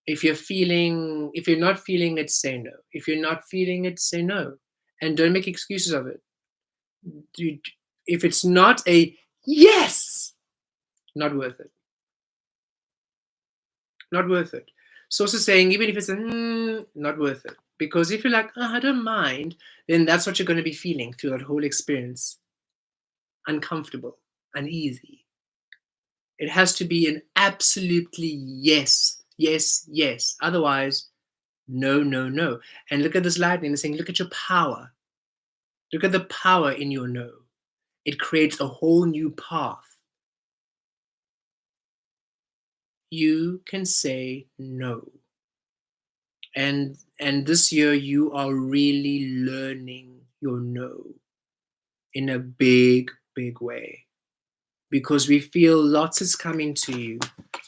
If you're not feeling it, say no. If you're not feeling it, say no. And don't make excuses of it. If it's not a yes, not worth it. Not worth it. Source is saying, even if it's a not worth it. Because if you're like, oh, I don't mind, then that's what you're going to be feeling through that whole experience. Uncomfortable, uneasy. It has to be an absolutely yes, yes, yes. Otherwise, no, no, no. And look at this lightning. It's saying, look at your power. Look at the power in your no. It creates a whole new path. You can say no. And this year you are really learning your no in a big, big way. Because we feel lots is coming to you,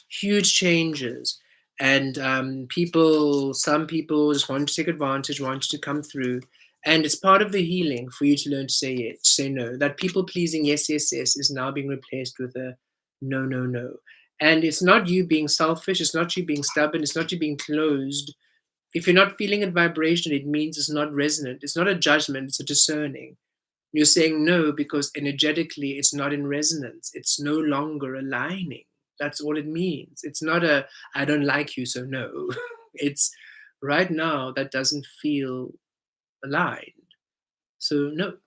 huge changes. And some people just want to take advantage, want you to come through. And it's part of the healing for you to learn to say yes, say no. That people pleasing yes, yes, yes is now being replaced with a no, no, no. And it's not you being selfish, it's not you being stubborn, it's not you being closed. If you're not feeling a vibration, it means it's not resonant. It's not a judgment, it's a discerning. You're saying no because energetically it's not in resonance. It's no longer aligning. That's all it means. It's not a I don't like you, so no. It's right now that doesn't feel aligned. So no.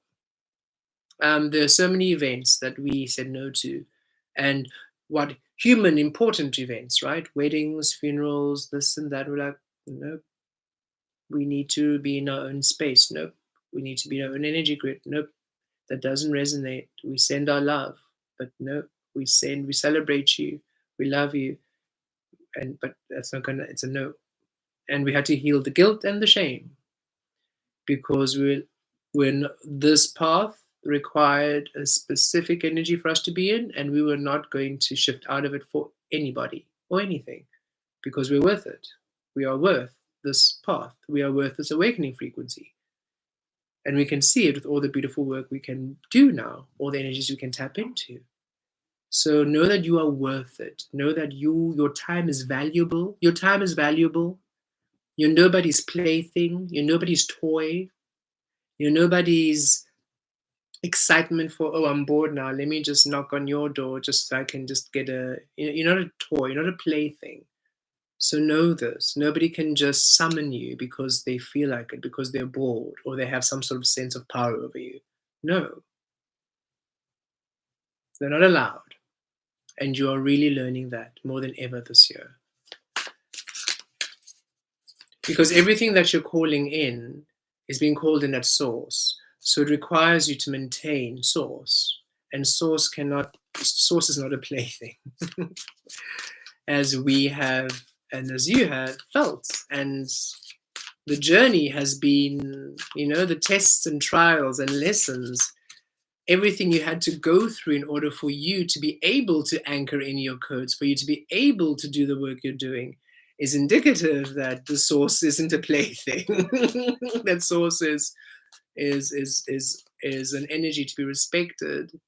There are so many events that we said no to, and what human important events, right? Weddings, funerals, this and that. We're like, no, we need to be in our own space. Nope. We need to be in our own energy grid. Nope. That doesn't resonate. We send our love, but no, we celebrate you, we love you, and but that's not gonna. It's a no. And we had to heal the guilt and the shame because when this path required a specific energy for us to be in, and we were not going to shift out of it for anybody or anything because we're worth it. We are worth this path. We are worth this awakening frequency. And we can see it with all the beautiful work we can do now, all the energies we can tap into. So know that you are worth it. Know that your time is valuable. Your time is valuable. You're nobody's plaything. You're nobody's toy. You're nobody's excitement for, oh, I'm bored now. Let me just knock on your door just so I can just get a, you're not a toy. You're not a plaything. So know this. Nobody can just summon you because they feel like it, because they're bored or they have some sort of sense of power over you. No, they're not allowed. And you are really learning that more than ever this year. Because everything that you're calling in is being called in at source. So it requires you to maintain source. And source is not a plaything. As we have, and as you have felt. And the journey has been, the tests and trials and lessons, everything you had to go through in order for you to be able to anchor in your codes, for you to be able to do the work you're doing, is indicative that the source isn't a plaything. That source is an energy to be respected,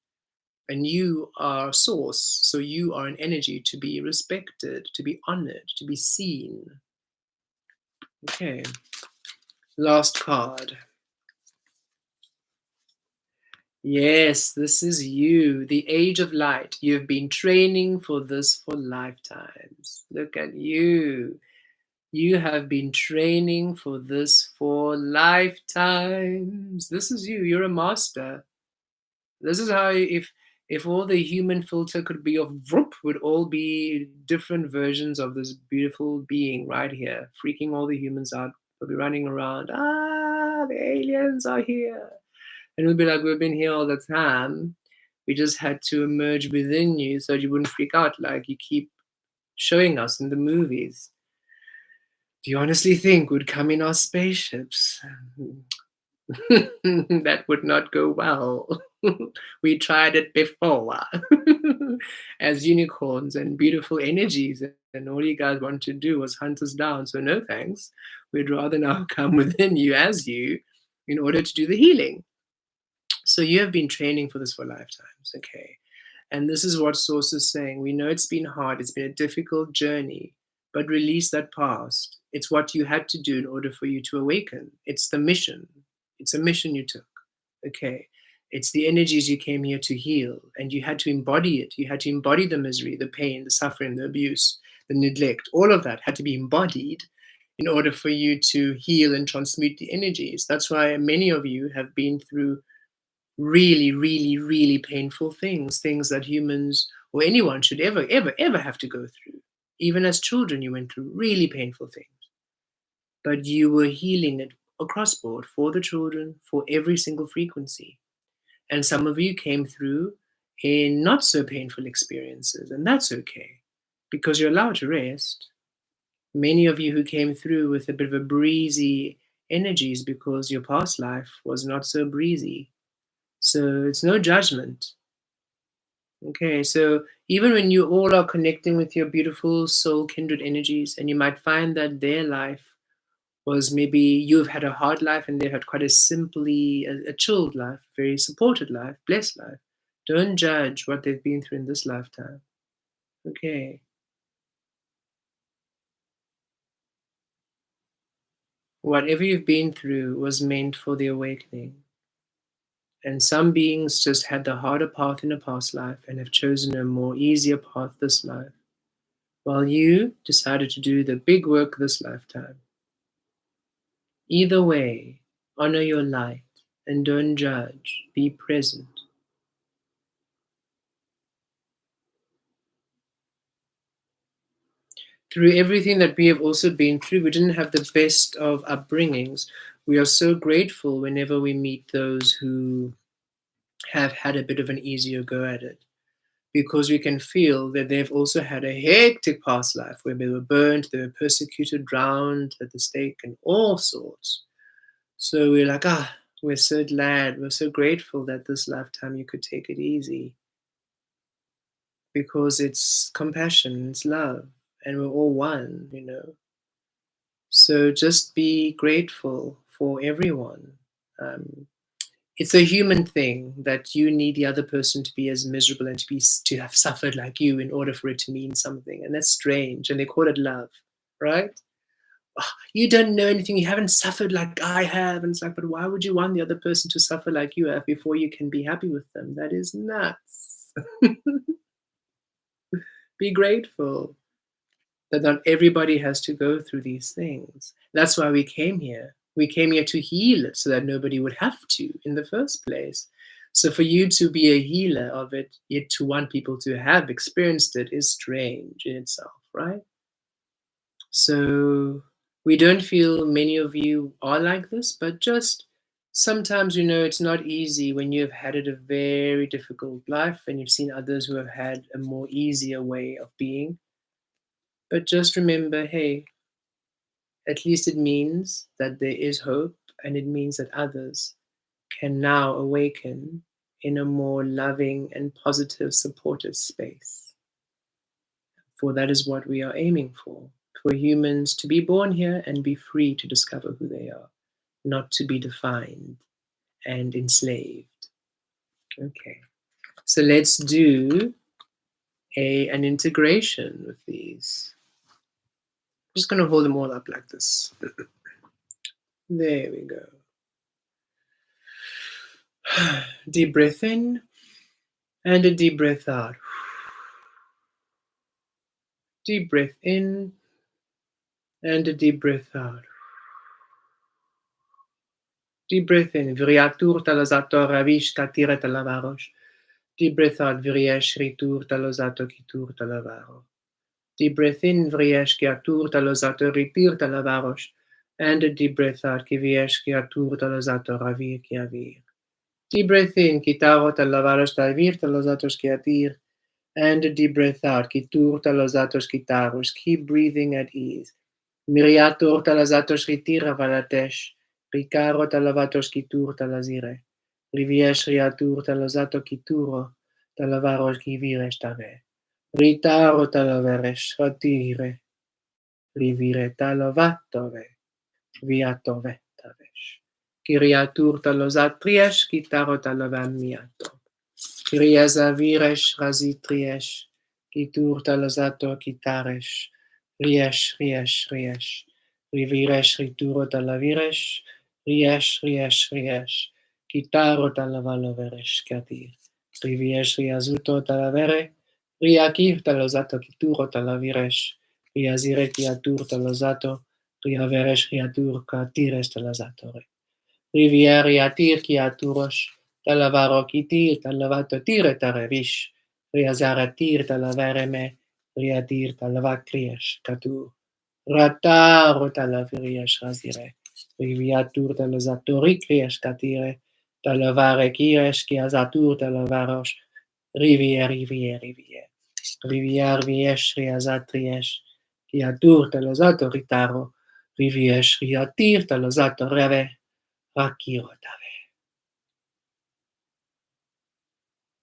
and you are source, so you are an energy to be respected, to be honored, to be seen. Okay, last card. Yes, this is you, the age of light. You've been training for this for lifetimes. Look at you. You have been training for this for lifetimes. This is you. You're a master. This is how, if all the human filter could be of vroom, would all be different versions of this beautiful being right here, freaking all the humans out. They'll be running around. Ah, the aliens are here. And we'll be like, we've been here all the time. We just had to emerge within you so you wouldn't freak out like you keep showing us in the movies. Do you honestly think we'd come in our spaceships? That would not go well. We tried it before as unicorns and beautiful energies, and all you guys want to do was hunt us down. So, no thanks. We'd rather now come within you as you in order to do the healing. So you have been training for this for lifetimes, okay? And this is what Source is saying. We know it's been hard, it's been a difficult journey, but release that past. It's what you had to do in order for you to awaken. It's the mission. It's a mission you took, okay? It's the energies you came here to heal, and you had to embody it. You had to embody the misery, the pain, the suffering, the abuse, the neglect. All of that had to be embodied in order for you to heal and transmute the energies. That's why many of you have been through really, really, really painful things that humans or anyone should ever, ever, ever have to go through. Even as children, you went through really painful things, but you were healing it across board for the children, for every single frequency. And some of you came through in not so painful experiences, and that's okay because you're allowed to rest. Many of you who came through with a bit of a breezy energies because your past life was not so breezy. So it's no judgment. Okay, so even when you all are connecting with your beautiful soul kindred energies, and you might find that their life was maybe you've had a hard life and they've had quite a simply a chilled life, very supported life, blessed life. Don't judge what they've been through in this lifetime. Okay. Whatever you've been through was meant for the awakening. And some beings just had the harder path in a past life and have chosen a more easier path this life, while you decided to do the big work this lifetime. Either way, honor your light and don't judge. Be present. Through everything that we have also been through, we didn't have the best of upbringings. We are so grateful whenever we meet those who have had a bit of an easier go at it, because we can feel that they've also had a hectic past life where they were burnt, they were persecuted, drowned at the stake, and all sorts. So we're like, we're so glad, we're so grateful that this lifetime you could take it easy, because it's compassion, it's love, and we're all one. So just be grateful for everyone. Um, it's a human thing that you need the other person to be as miserable and to have suffered like you in order for it to mean something, and that's strange. And they call it love, right? You don't know anything. You haven't suffered like I have, and it's like, but why would you want the other person to suffer like you have before you can be happy with them? That is nuts. Be grateful that not everybody has to go through these things. That's why we came here. We came here to heal it so that nobody would have to in the first place. So for you to be a healer of it, yet to want people to have experienced it is strange in itself, right? So we don't feel many of you are like this, but just sometimes it's not easy when you've had it a very difficult life and you've seen others who have had a more easier way of being. But just remember, hey, at least it means that there is hope, and it means that others can now awaken in a more loving and positive, supportive space. For that is what we are aiming for humans to be born here and be free to discover who they are, not to be defined and enslaved. Okay, so let's do an integration with these. I'm just going to hold them all up like this. There we go. Deep breath in and a deep breath out. Deep breath in and a deep breath out. Deep breath in. Viriatur talazato ravish katira talavarosh. Deep breath out. Viriesh ritur talozato kitur talavaro. Deep breath in. Viriesh kiatur talozato ritir talavarosh. And a deep breath out. Kiviesh kiatur talozato ravir kiavir. Deep breath in. Kitaro talavarosh talvir talozatos kiatir. And a deep breath out. Kitur talozatos kitaros. Keep breathing at ease. Miriator talazatos ritira valatesh. Ricaro talavatos kitur talazire. Riviesh riatur talazato kituro. Talavaros kivires tave. Ritaro talaveres ratire. Rivire talavatove. Viatove tavesh. Kiriatur talazatriesh. Kitaro talavamiato. Kyrieza vires razitriesh, kitur talazato kitaresh, riesh, riviresh rituro talavires, riesh, kitaro talavaloveresh katir, riviesh riazuto talavere, riakir talazato kituro talavires, riazire kiatur talazato, riaveresh riatur katires talazatore. Rivieri atir ki aturosh, talavaro kitir, talavato tire tarevish, riazaratir talavereme, riatir talavakriash katu, rataro talaviriash razire, riviatur talazatori kriash katire, talavare kiresh ki azatur talavarosh, rivier, rivier viesh riazatriesh, ki atur talazato ritaro, riviesh riatir talazato reve, Rakirotave.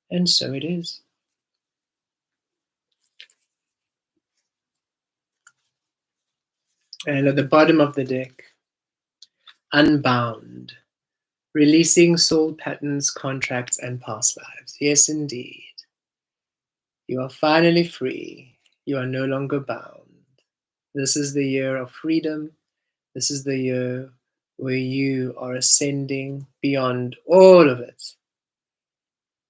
And so it is. And at the bottom of the deck, unbound, releasing soul patterns, contracts, and past lives. Yes, indeed. You are finally free. You are no longer bound. This is the year of freedom. This is the year where you are ascending beyond all of it.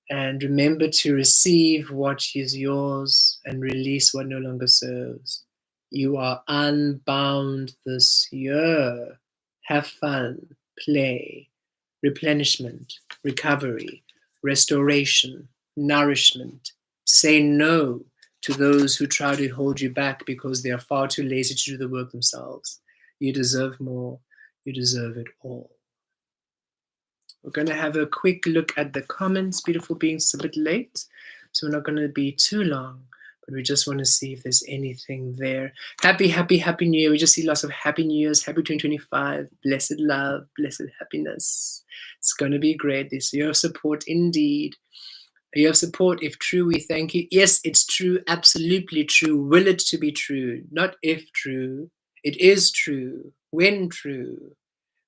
And remember to receive what is yours and release what no longer serves. You are unbound this year. Have fun, play, replenishment, recovery, restoration, nourishment. Say no to those who try to hold you back because they are far too lazy to do the work themselves. You deserve more. You deserve it all. We're going to have a quick look at the comments. Beautiful beings, it's a bit late, so we're not going to be too long, but we just want to see if there's anything there. Happy New Year. We just see lots of Happy New Year's, Happy 2025, blessed love, blessed happiness. It's going to be great this year of support indeed. A year of support, if true, we thank you. Yes, it's true, absolutely true. Will it to be true? Not if true. It is true. When true?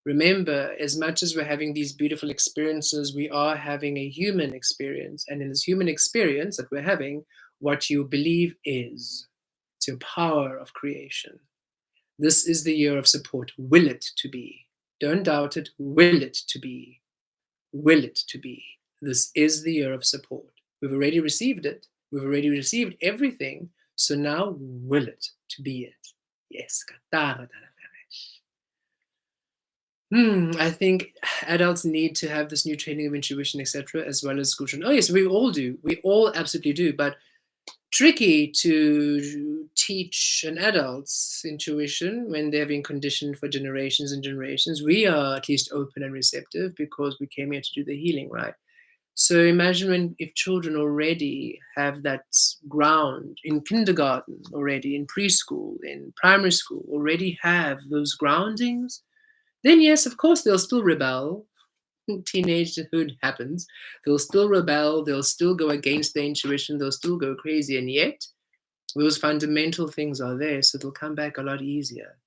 Remember, as much as we're having these beautiful experiences, we are having a human experience. And in this human experience that we're having, what you believe is. It's your power of creation. This is the year of support. Will it to be. Don't doubt it. Will it to be. Will it to be. This is the year of support. We've already received it. We've already received everything. So now, will it to be it. Yes. I think adults need to have this new training of intuition, etc., as well as school training. Oh yes, we all do. We all absolutely do. But tricky to teach an adult's intuition when they're being conditioned for generations and generations. We are at least open and receptive because we came here to do the healing, right? So imagine if children already have that ground in kindergarten, already in preschool, in primary school, already have those groundings. Then yes, of course, they'll still rebel. Teenagehood happens. They'll still rebel. They'll still go against their intuition. They'll still go crazy. And yet, those fundamental things are there, so they'll come back a lot easier.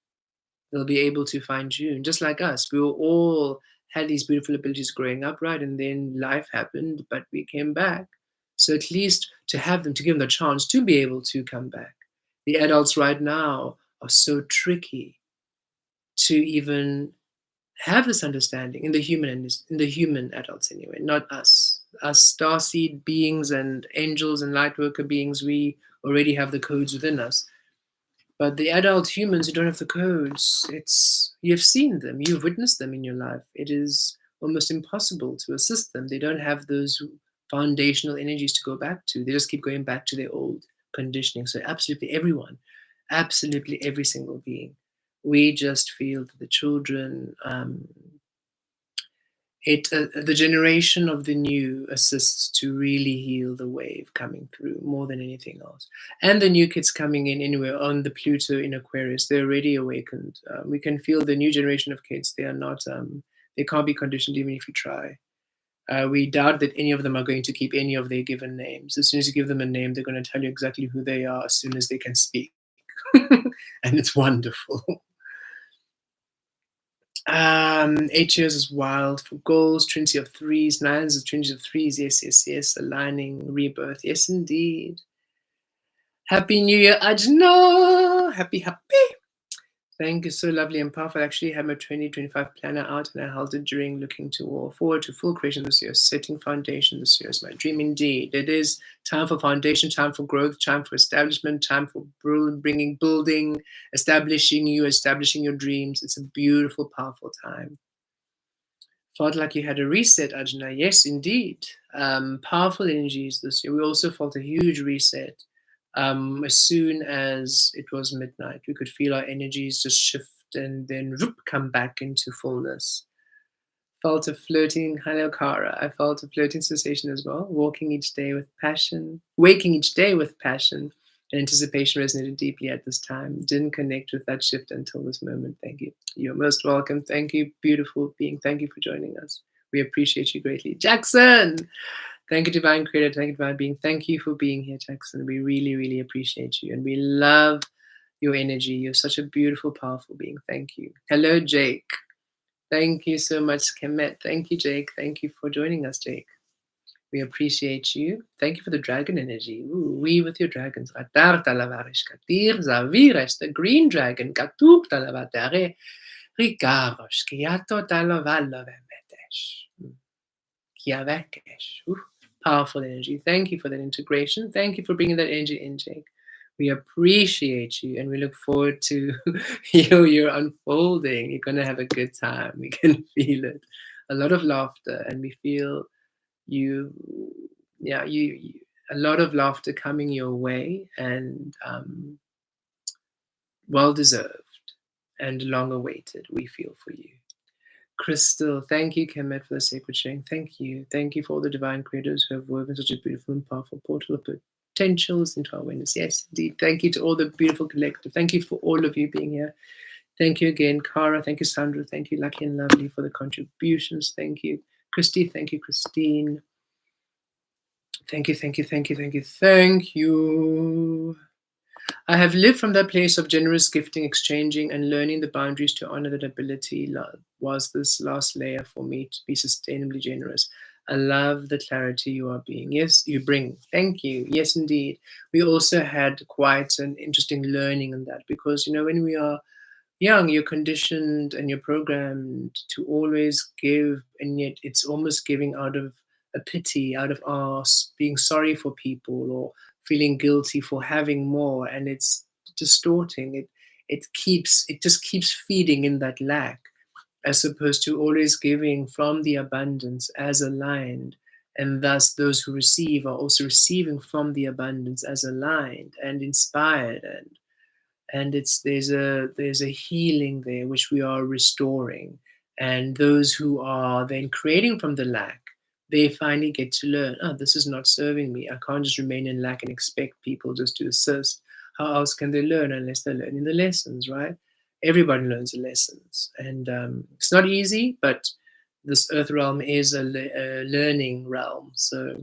They'll be able to fine-tune, just like us. We were all had these beautiful abilities growing up, right? And then life happened, but we came back. So at least to have them, to give them the chance to be able to come back. The adults right now are so tricky to even have this understanding in the human adults anyway, not us starseed beings and angels and light worker beings. We already have the codes within us, but the adult humans who don't have the codes, you've seen them, you've witnessed them in your life. It is almost impossible to assist them. They don't have those foundational energies to go back to. They just keep going back to their old conditioning. So absolutely everyone, absolutely every single being, we just feel that the children, the generation of the new assists to really heal the wave coming through more than anything else. And the new kids coming in anyway on the Pluto in Aquarius, they're already awakened. We can feel the new generation of kids. They are not, they can't be conditioned even if you try. We doubt that any of them are going to keep any of their given names. As soon as you give them a name, they're going to tell you exactly who they are as soon as they can speak. And it's wonderful. 8 years is wild for goals, Trinity of Threes, nines of Trinity of Threes. Yes. Aligning, rebirth. Yes, indeed. Happy New Year, Ajna. Happy. Thank you. So lovely and powerful. I actually had my 2025 planner out and I held it during looking forward to full creation this year. Setting foundation this year is my dream indeed. It is time for foundation, time for growth, time for establishment, time for building, establishing your dreams. It's a beautiful, powerful time. Felt like you had a reset, Ajna. Yes, indeed. Powerful energies this year. We also felt a huge reset. As soon as it was midnight, we could feel our energies just shift and then come back into fullness. Felt a floating, hello Kara. I felt a floating sensation as well. Waking each day with passion, and anticipation resonated deeply at this time. Didn't connect with that shift until this moment. Thank you. You're most welcome. Thank you, beautiful being. Thank you for joining us. We appreciate you greatly. Jackson! Thank you, Divine Creator. Thank you, Divine Being. Thank you for being here, Jackson. We really, really appreciate you. And we love your energy. You're such a beautiful, powerful being. Thank you. Hello, Jake. Thank you so much, Kemet. Thank you, Jake. Thank you for joining us, Jake. We appreciate you. Thank you for the dragon energy. Ooh, we with your dragons. Atar talavarish katir zavirash, the green dragon. Katuk talavatare. Rigarosh, kiato talavalavemetesh. Kiavekesh. Ooh, powerful energy. Thank you for that integration. Thank you for bringing that energy in, Jake. We appreciate you and we look forward to your unfolding. You're going to have a good time. We can feel it. A lot of laughter, and we feel you yeah you a lot of laughter coming your way, and well deserved and long awaited, we feel for you. Crystal, thank you, Kemet, for the sacred sharing. Thank you for all the divine creators who have woven such a beautiful and powerful portal of potentials into our awareness. Yes, indeed. Thank you to all the beautiful collective. Thank you for all of you being here. Thank you again, Cara. Thank you, Sandra. Thank you, Lucky and Lovely, for the contributions. Thank you, Christy. Thank you, Christine. Thank you, thank you, thank you, thank you, thank you. I have lived from that place of generous gifting, exchanging, and learning the boundaries to honor that ability. Was this last layer for me to be sustainably generous? I love the clarity you are being. Yes, you bring. Thank you. Yes, indeed. We also had quite an interesting learning in that, because, when we are young, you're conditioned and you're programmed to always give, and yet it's almost giving out of a pity, out of our being sorry for people, or feeling guilty for having more, and it's distorting it. It just keeps feeding in that lack, as opposed to always giving from the abundance as aligned, and thus those who receive are also receiving from the abundance as aligned and inspired, and there's a healing there which we are restoring. And those who are then creating from the lack, they finally get to learn, oh, this is not serving me. I can't just remain in lack and expect people just to assist. How else can they learn unless they're learning the lessons, right? Everybody learns the lessons, and it's not easy, but this earth realm is a learning realm. So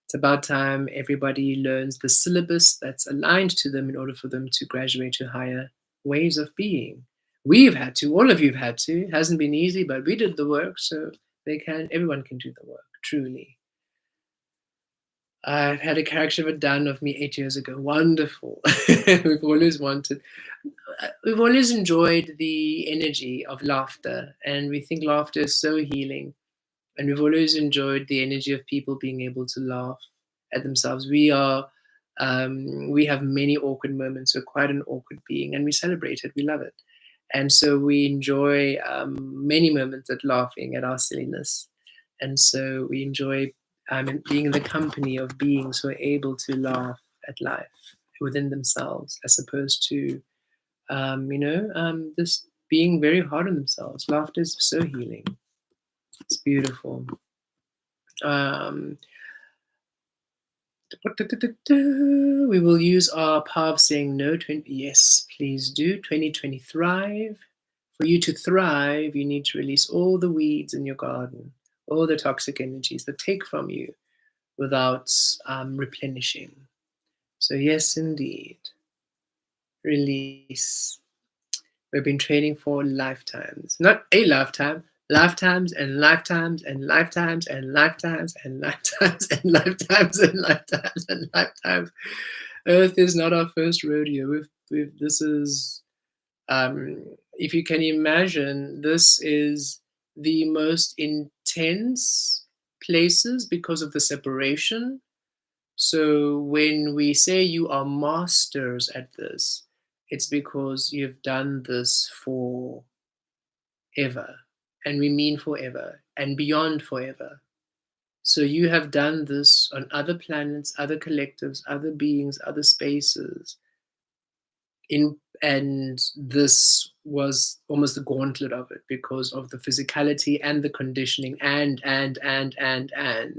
it's about time everybody learns the syllabus that's aligned to them in order for them to graduate to higher ways of being. We've had to, all of you've had to. It hasn't been easy, but we did the work, so everyone can do the work, truly. I've had a character done of me 8 years ago. Wonderful. we've always wanted, we've always enjoyed the energy of laughter, and we think laughter is so healing. And we've always enjoyed the energy of people being able to laugh at themselves. We have many awkward moments. We're quite an awkward being, and we celebrate it. We love it, and so we enjoy many moments at laughing at our silliness. And so we enjoy being in the company of beings who are able to laugh at life within themselves, as opposed to just being very hard on themselves. Laughter is so healing. It's beautiful. Um, we will use our power of saying no. Yes, please do. 2020 thrive. For you to thrive, you need to release all the weeds in your garden, all the toxic energies that take from you without replenishing. So, yes, indeed, release. We've been training for lifetimes, not a lifetime, lifetimes and lifetimes and lifetimes and lifetimes and lifetimes and lifetimes and lifetimes and lifetimes. Earth is not our first rodeo. This is, if you can imagine, this is the most intense places because of the separation. So when we say you are masters at this, it's because you've done this for ever, and we mean forever and beyond forever. So you have done this on other planets, other collectives, other beings, other spaces. And this was almost the gauntlet of it because of the physicality and the conditioning and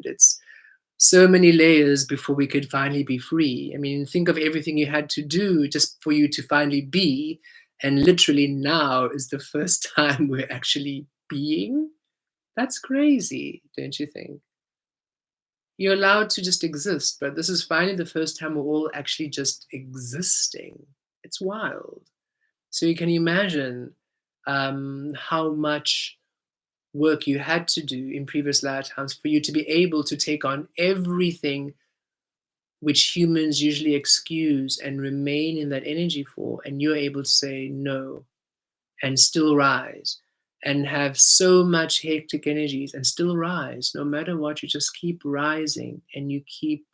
it's so many layers before we could finally be free. I mean, think of everything you had to do just for you to finally be. And literally now is the first time we're actually being. That's crazy, don't you think? You're allowed to just exist, but this is finally the first time we're all actually just existing. It's wild. So you can imagine how much work you had to do in previous lifetimes for you to be able to take on everything which humans usually excuse and remain in that energy for, and you're able to say no and still rise and have so much hectic energies and still rise no matter what. You just keep rising and you keep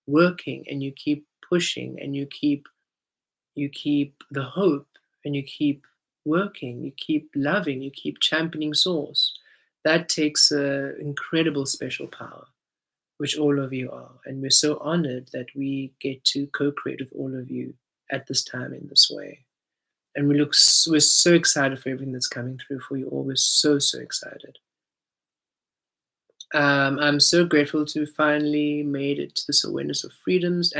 working and you keep pushing and you keep the hope and you keep working, you keep loving, you keep championing source. That takes a incredible special power, which all of you are. And we're so honored that we get to co-create with all of you at this time in this way. And we're so excited for everything that's coming through for you all. We're so, so excited. I'm so grateful to finally made it to this awareness of freedoms.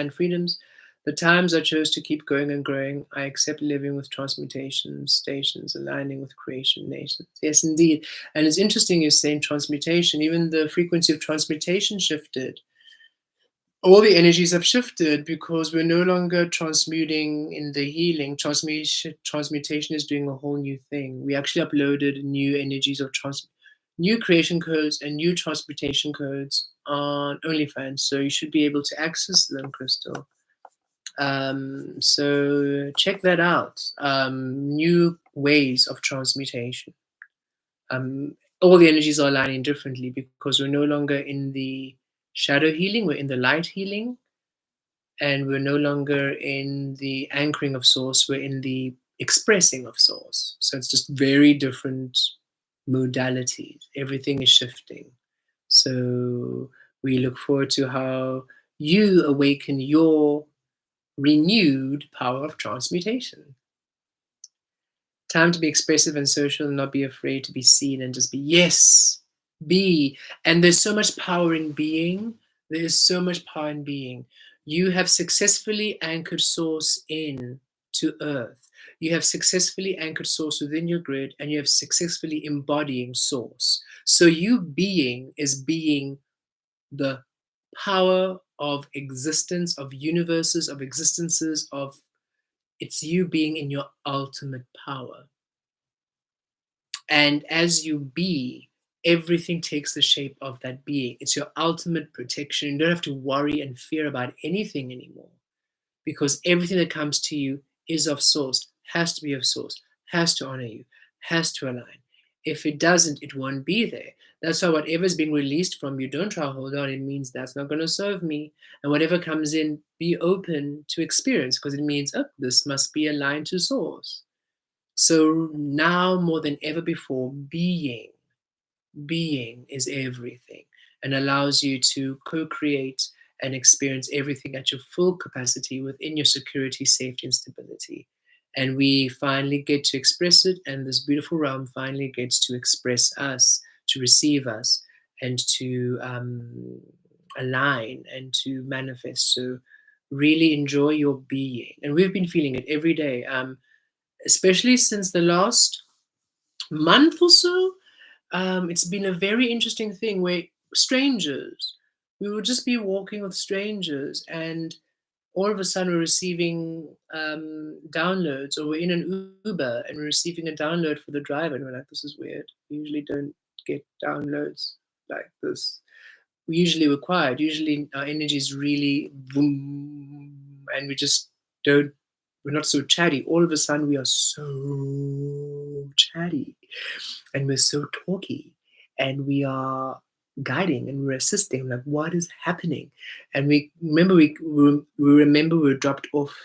The times I chose to keep going and growing, I accept living with transmutation stations, aligning with creation nations. Yes, indeed. And it's interesting you're saying transmutation. Even the frequency of transmutation shifted. All the energies have shifted because we're no longer transmuting in the healing. Transmutation is doing a whole new thing. We actually uploaded new energies of new creation codes and new transmutation codes on OnlyFans, so you should be able to access them, Crystal. So check that out. New ways of transmutation. All the energies are aligning differently because we're no longer in the shadow healing, we're in the light healing, and we're no longer in the anchoring of source, we're in the expressing of source. So it's just very different modalities. Everything is shifting. So we look forward to how you awaken your renewed power of transmutation. Time to be expressive and social and not be afraid to be seen and just be, yes, be. And there's so much power in being. There is so much power in being. You have successfully anchored source in to earth. You have successfully anchored source within your grid, and you have successfully embodying source. So you being is being the power of existence, of universes, of existences, of it's you being in your ultimate power. And as you be, everything takes the shape of that being. It's your ultimate protection. You don't have to worry and fear about anything anymore because everything that comes to you is of source, has to be of source, has to honor you, has to align. If it doesn't, it won't be there. That's why whatever's being released from you, don't try to hold on. It means that's not going to serve me. And whatever comes in, be open to experience because it means, oh, this must be aligned to source. So now more than ever before, being is everything and allows you to co-create and experience everything at your full capacity within your security, safety, and stability. And we finally get to express it, and this beautiful realm finally gets to express us, to receive us, and to align and to manifest. So really enjoy your being. And we've been feeling it every day, especially since the last month or so. It's been a very interesting thing where strangers, we would just be walking with strangers, and all of a sudden we're receiving downloads, or we're in an Uber and we're receiving a download for the driver, and we're like, this is weird. We usually don't get downloads like this. We usually were quiet. Usually our energy is really boom, and we just don't. We're not so chatty. All of a sudden, we are so chatty, and we're so talky, and we are guiding and we're assisting. Like, what is happening? And we remember we remember we were dropped off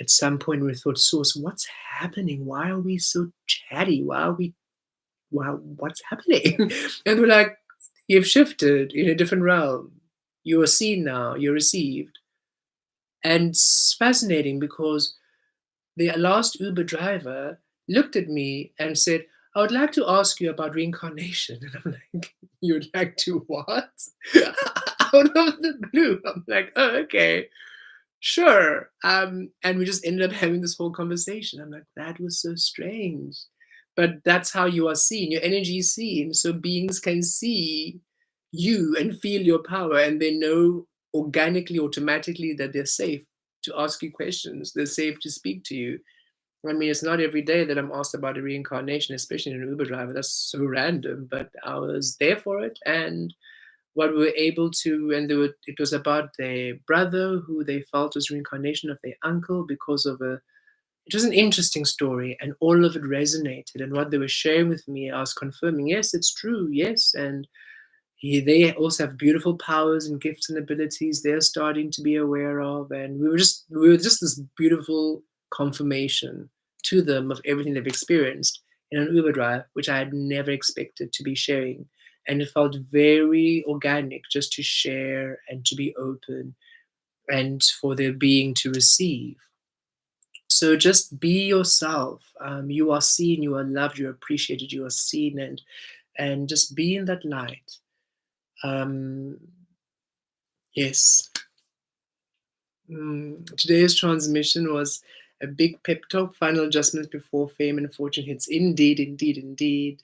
at some point. We thought, source, what's happening? Why are we so chatty? Why are we? Wow, what's happening? And we're like, you've shifted in a different realm. You are seen now. You're received. And it's fascinating because the last Uber driver looked at me and said, I would like to ask you about reincarnation. And I'm like, you'd like to what? Out of the blue. I'm like, oh, okay, sure. And we just ended up having this whole conversation. I'm like, that was so strange. But that's how you are seen. Your energy is seen. So beings can see you and feel your power, and they know organically, automatically that they're safe to ask you questions. They're safe to speak to you. I mean, it's not every day that I'm asked about a reincarnation, especially in an Uber driver. That's so random, but I was there for it. And what we were able to, and it was about their brother who they felt was reincarnation of their uncle because of it was an interesting story, and all of it resonated. And what they were sharing with me, I was confirming, yes, it's true, yes. And they also have beautiful powers and gifts and abilities they're starting to be aware of, and we were just this beautiful confirmation to them of everything they've experienced in an Uber drive, which I had never expected to be sharing. And it felt very organic just to share and to be open and for their being to receive. So just be yourself. You are seen, you are loved, you're appreciated, you are seen, and just be in that light. um, Yes. Today's transmission was a big pep talk, final adjustments before fame and fortune hits. Indeed, indeed, indeed.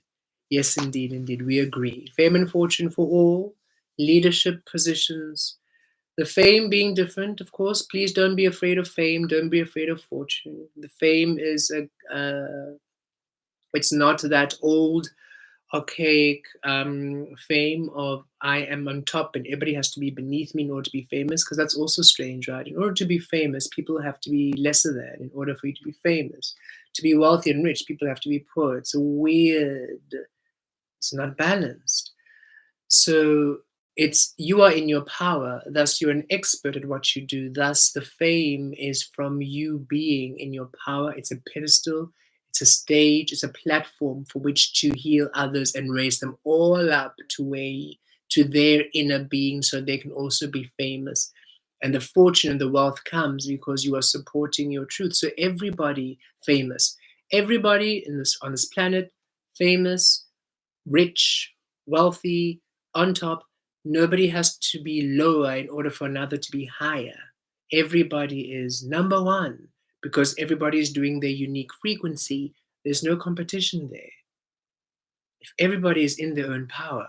Yes, indeed, indeed. We agree. Fame and fortune for all, leadership positions. The fame being different, of course. Please don't be afraid of fame. Don't be afraid of fortune. The fame is it's not that old archaic fame of I am on top and everybody has to be beneath me in order to be famous, because that's also strange, right? In order to be famous, people have to be lesser than in order for you to be famous. To be wealthy and rich, people have to be poor. It's a weird, it's not balanced. So it's you are in your power, thus you're an expert at what you do. Thus the fame is from you being in your power. It's a pedestal, it's a stage, it's a platform for which to heal others and raise them all up to their inner being so they can also be famous. And the fortune and the wealth comes because you are supporting your truth. So everybody famous. Everybody in this on this planet famous, rich, wealthy, on top. Nobody has to be lower in order for another to be higher. Everybody is number one because everybody is doing their unique frequency. There's no competition there. If everybody is in their own power,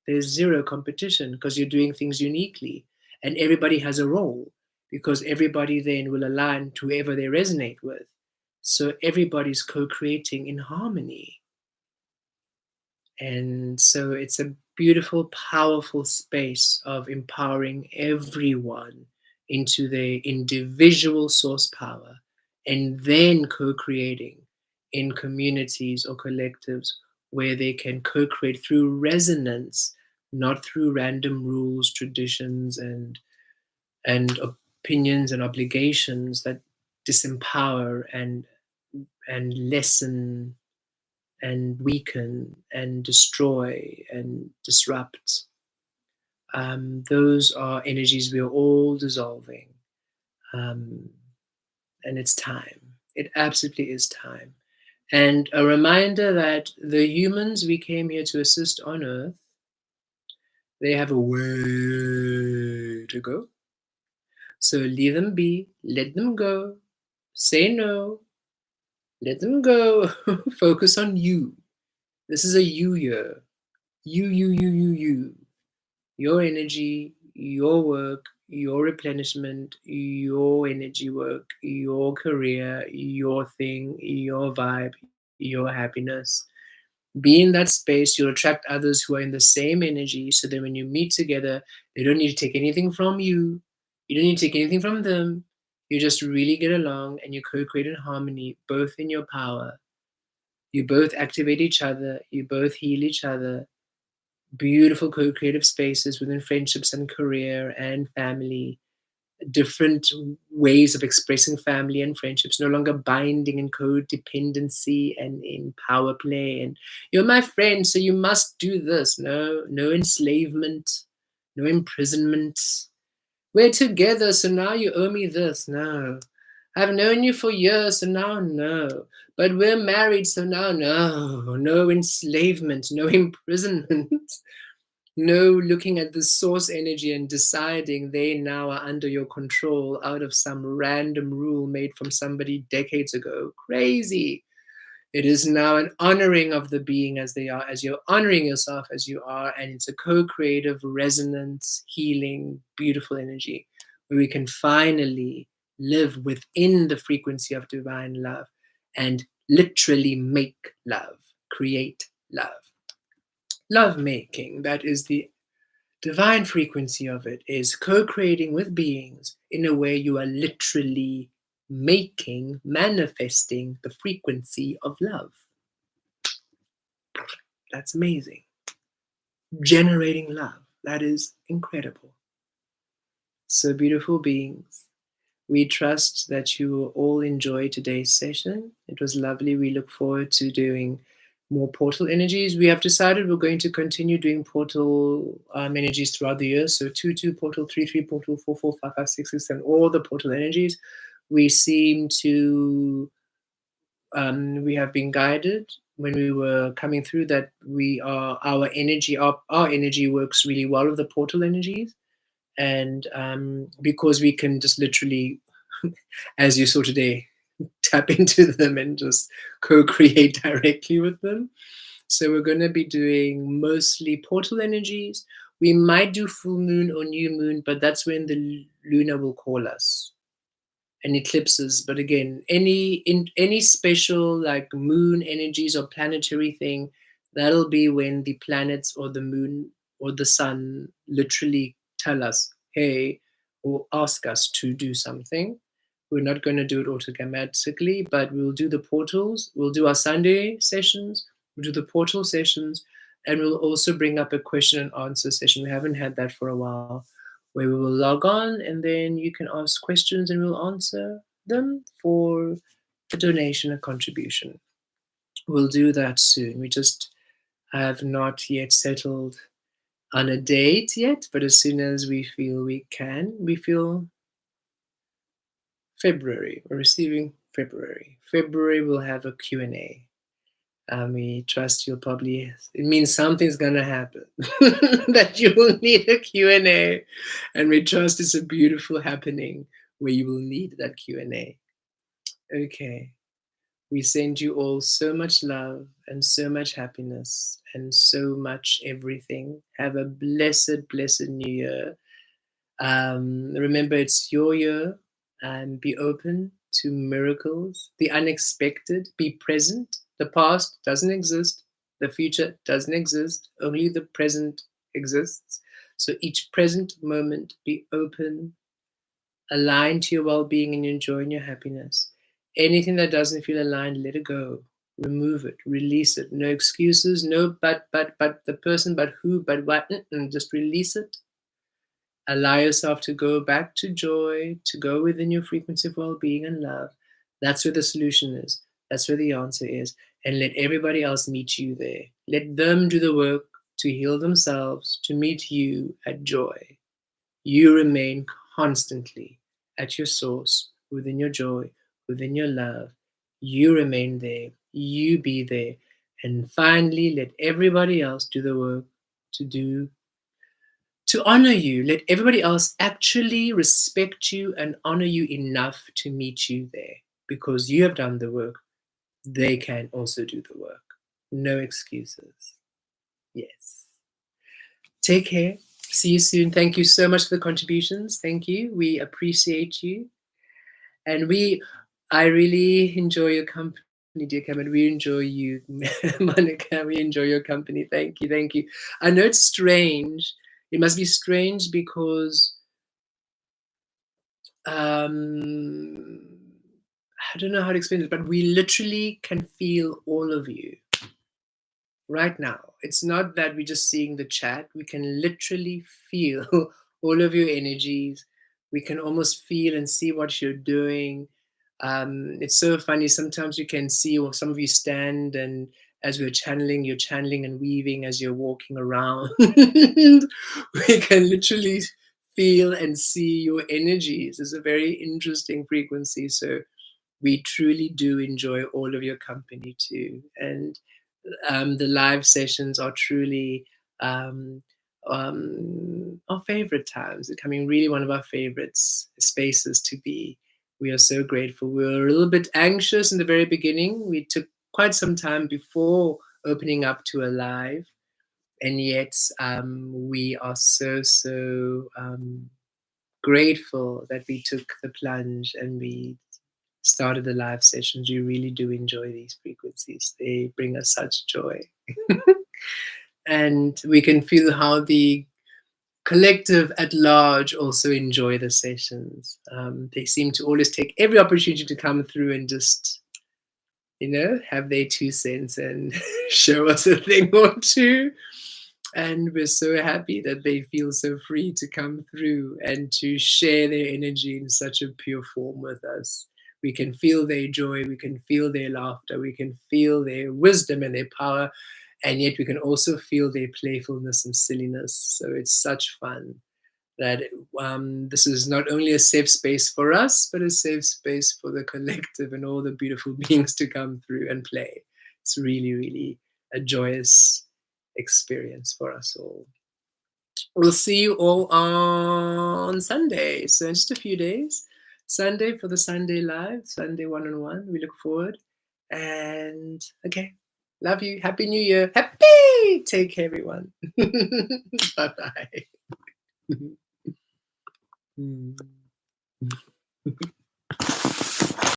there's zero competition because you're doing things uniquely. And everybody has a role because everybody then will align to whoever they resonate with. So everybody's co creating in harmony. And so it's a beautiful, powerful space of empowering everyone into their individual source power and then co creating in communities or collectives where they can co create through resonance, not through random rules, traditions, and opinions and obligations that disempower and lessen and weaken and destroy and disrupt. Those are energies we are all dissolving. Um, and it's time. It absolutely is time. And a reminder that the humans we came here to assist on Earth, they have a way to go. So leave them be, let them go, say no, let them go, focus on you. This is a you year. You. Your energy, your work, your replenishment, your energy work, your career, your thing, your vibe, your happiness. Be in that space, you'll attract others who are in the same energy so that when you meet together, they don't need to take anything from you. You don't need to take anything from them. You just really get along and you co create in harmony, both in your power. You both activate each other, you both heal each other, beautiful co-creative spaces within friendships and career and family, different ways of expressing family and friendships, no longer binding in codependency and in power play and you're my friend so you must do this. No enslavement, no imprisonment. We're together so now you owe me this. No, I've known you for years so now no, but we're married so now no enslavement, no imprisonment. No, looking at the source energy and deciding they now are under your control out of some random rule made from somebody decades ago. Crazy. It is now an honoring of the being as they are, as you're honoring yourself as you are, and it's a co creative, resonance, healing, beautiful energy where we can finally live within the frequency of divine love and literally make love, create love. Love making, that is the divine frequency of it, is co-creating with beings in a way you are literally making, manifesting the frequency of love. That's amazing. Generating love. That is incredible. So, beautiful beings, we trust that you will all enjoy today's session. It was lovely. We look forward to doing more portal energies. We have decided we're going to continue doing portal energies throughout the year. So 2, 2 portal, 3, 3 portal, 4, 4, 5, 5, 6, 6, 7, all the portal energies. We seem to, we have been guided when we were coming through that our energy works really well with the portal energies. And because we can just literally, as you saw today, tap into them and just co-create directly with them. So we're going to be doing mostly portal energies. We might do full moon or new moon, but that's when the Luna will call us, and eclipses. But again, any special like moon energies or planetary thing, that'll be when the planets or the moon or the sun literally tell us, hey, or ask us to do something. We're not going to do it automatically, but we'll do the portals. We'll do our Sunday sessions. We'll do the portal sessions, and we'll also bring up a question and answer session. We haven't had that for a while, where we will log on and then you can ask questions and we'll answer them for a donation, a contribution. We'll do that soon. We just have not yet settled on a date yet, but as soon as we feel we can, we feel February. We're receiving February. February we'll have a Q&A. We trust you'll probably, it means something's gonna happen that you will need a Q&A, and we trust it's a beautiful happening where you will need that Q&A. Okay, we send you all so much love and so much happiness and so much everything. Have a blessed new year. Remember, it's your year, and be open to miracles, the unexpected, be present. The past doesn't exist, the future doesn't exist, only the present exists. So each present moment, be open, align to your well being and your joy and your happiness. Anything that doesn't feel aligned, let it go. Remove it, release it. No excuses, no but, the person, but who, but what. Just release it. Allow yourself to go back to joy, to go within your frequency of well being and love. That's where the solution is. That's where the answer is. And let everybody else meet you there. Let them do the work to heal themselves, to meet you at joy. You remain constantly at your source, within your joy, within your love. You remain there. You be there. And finally, let everybody else do the work to honor you. Let everybody else actually respect you and honor you enough to meet you there, because you have done the work. They can also do the work. No excuses. Yes. Take care. See you soon. Thank you so much for the contributions. Thank you. We appreciate you. And I really enjoy your company, dear Cameron. We enjoy you, Monica. We enjoy your company. Thank you. Thank you. I know it's strange. It must be strange because I don't know how to explain it, but we literally can feel all of you right now. It's not that we're just seeing the chat. We can literally feel all of your energies. We can almost feel and see what you're doing. It's so funny. Sometimes you can see, or some of you stand, and as we're channeling, you're channeling and weaving as you're walking around. We can literally feel and see your energies. It's a very interesting frequency. So we truly do enjoy all of your company too. And the live sessions are truly our favorite times. They're becoming really one of our favorites spaces to be. We are so grateful. We were a little bit anxious in the very beginning. We took quite some time before opening up to a live, and yet we are so grateful that we took the plunge and we started the live sessions, we really do enjoy these frequencies. They bring us such joy. And we can feel how the collective at large also enjoy the sessions. They seem to always take every opportunity to come through and just, have their 2 cents and show us a thing or two. And we're so happy that they feel so free to come through and to share their energy in such a pure form with us. We can feel their joy, we can feel their laughter, we can feel their wisdom and their power, and yet we can also feel their playfulness and silliness. So it's such fun that this is not only a safe space for us, but a safe space for the collective and all the beautiful beings to come through and play. It's really, really a joyous experience for us all. We'll see you all on Sunday. So in just a few days, Sunday for the Sunday Live, Sunday one-on-one. We look forward. And okay, love you. Happy New Year. Happy. Take care, everyone. Bye-bye.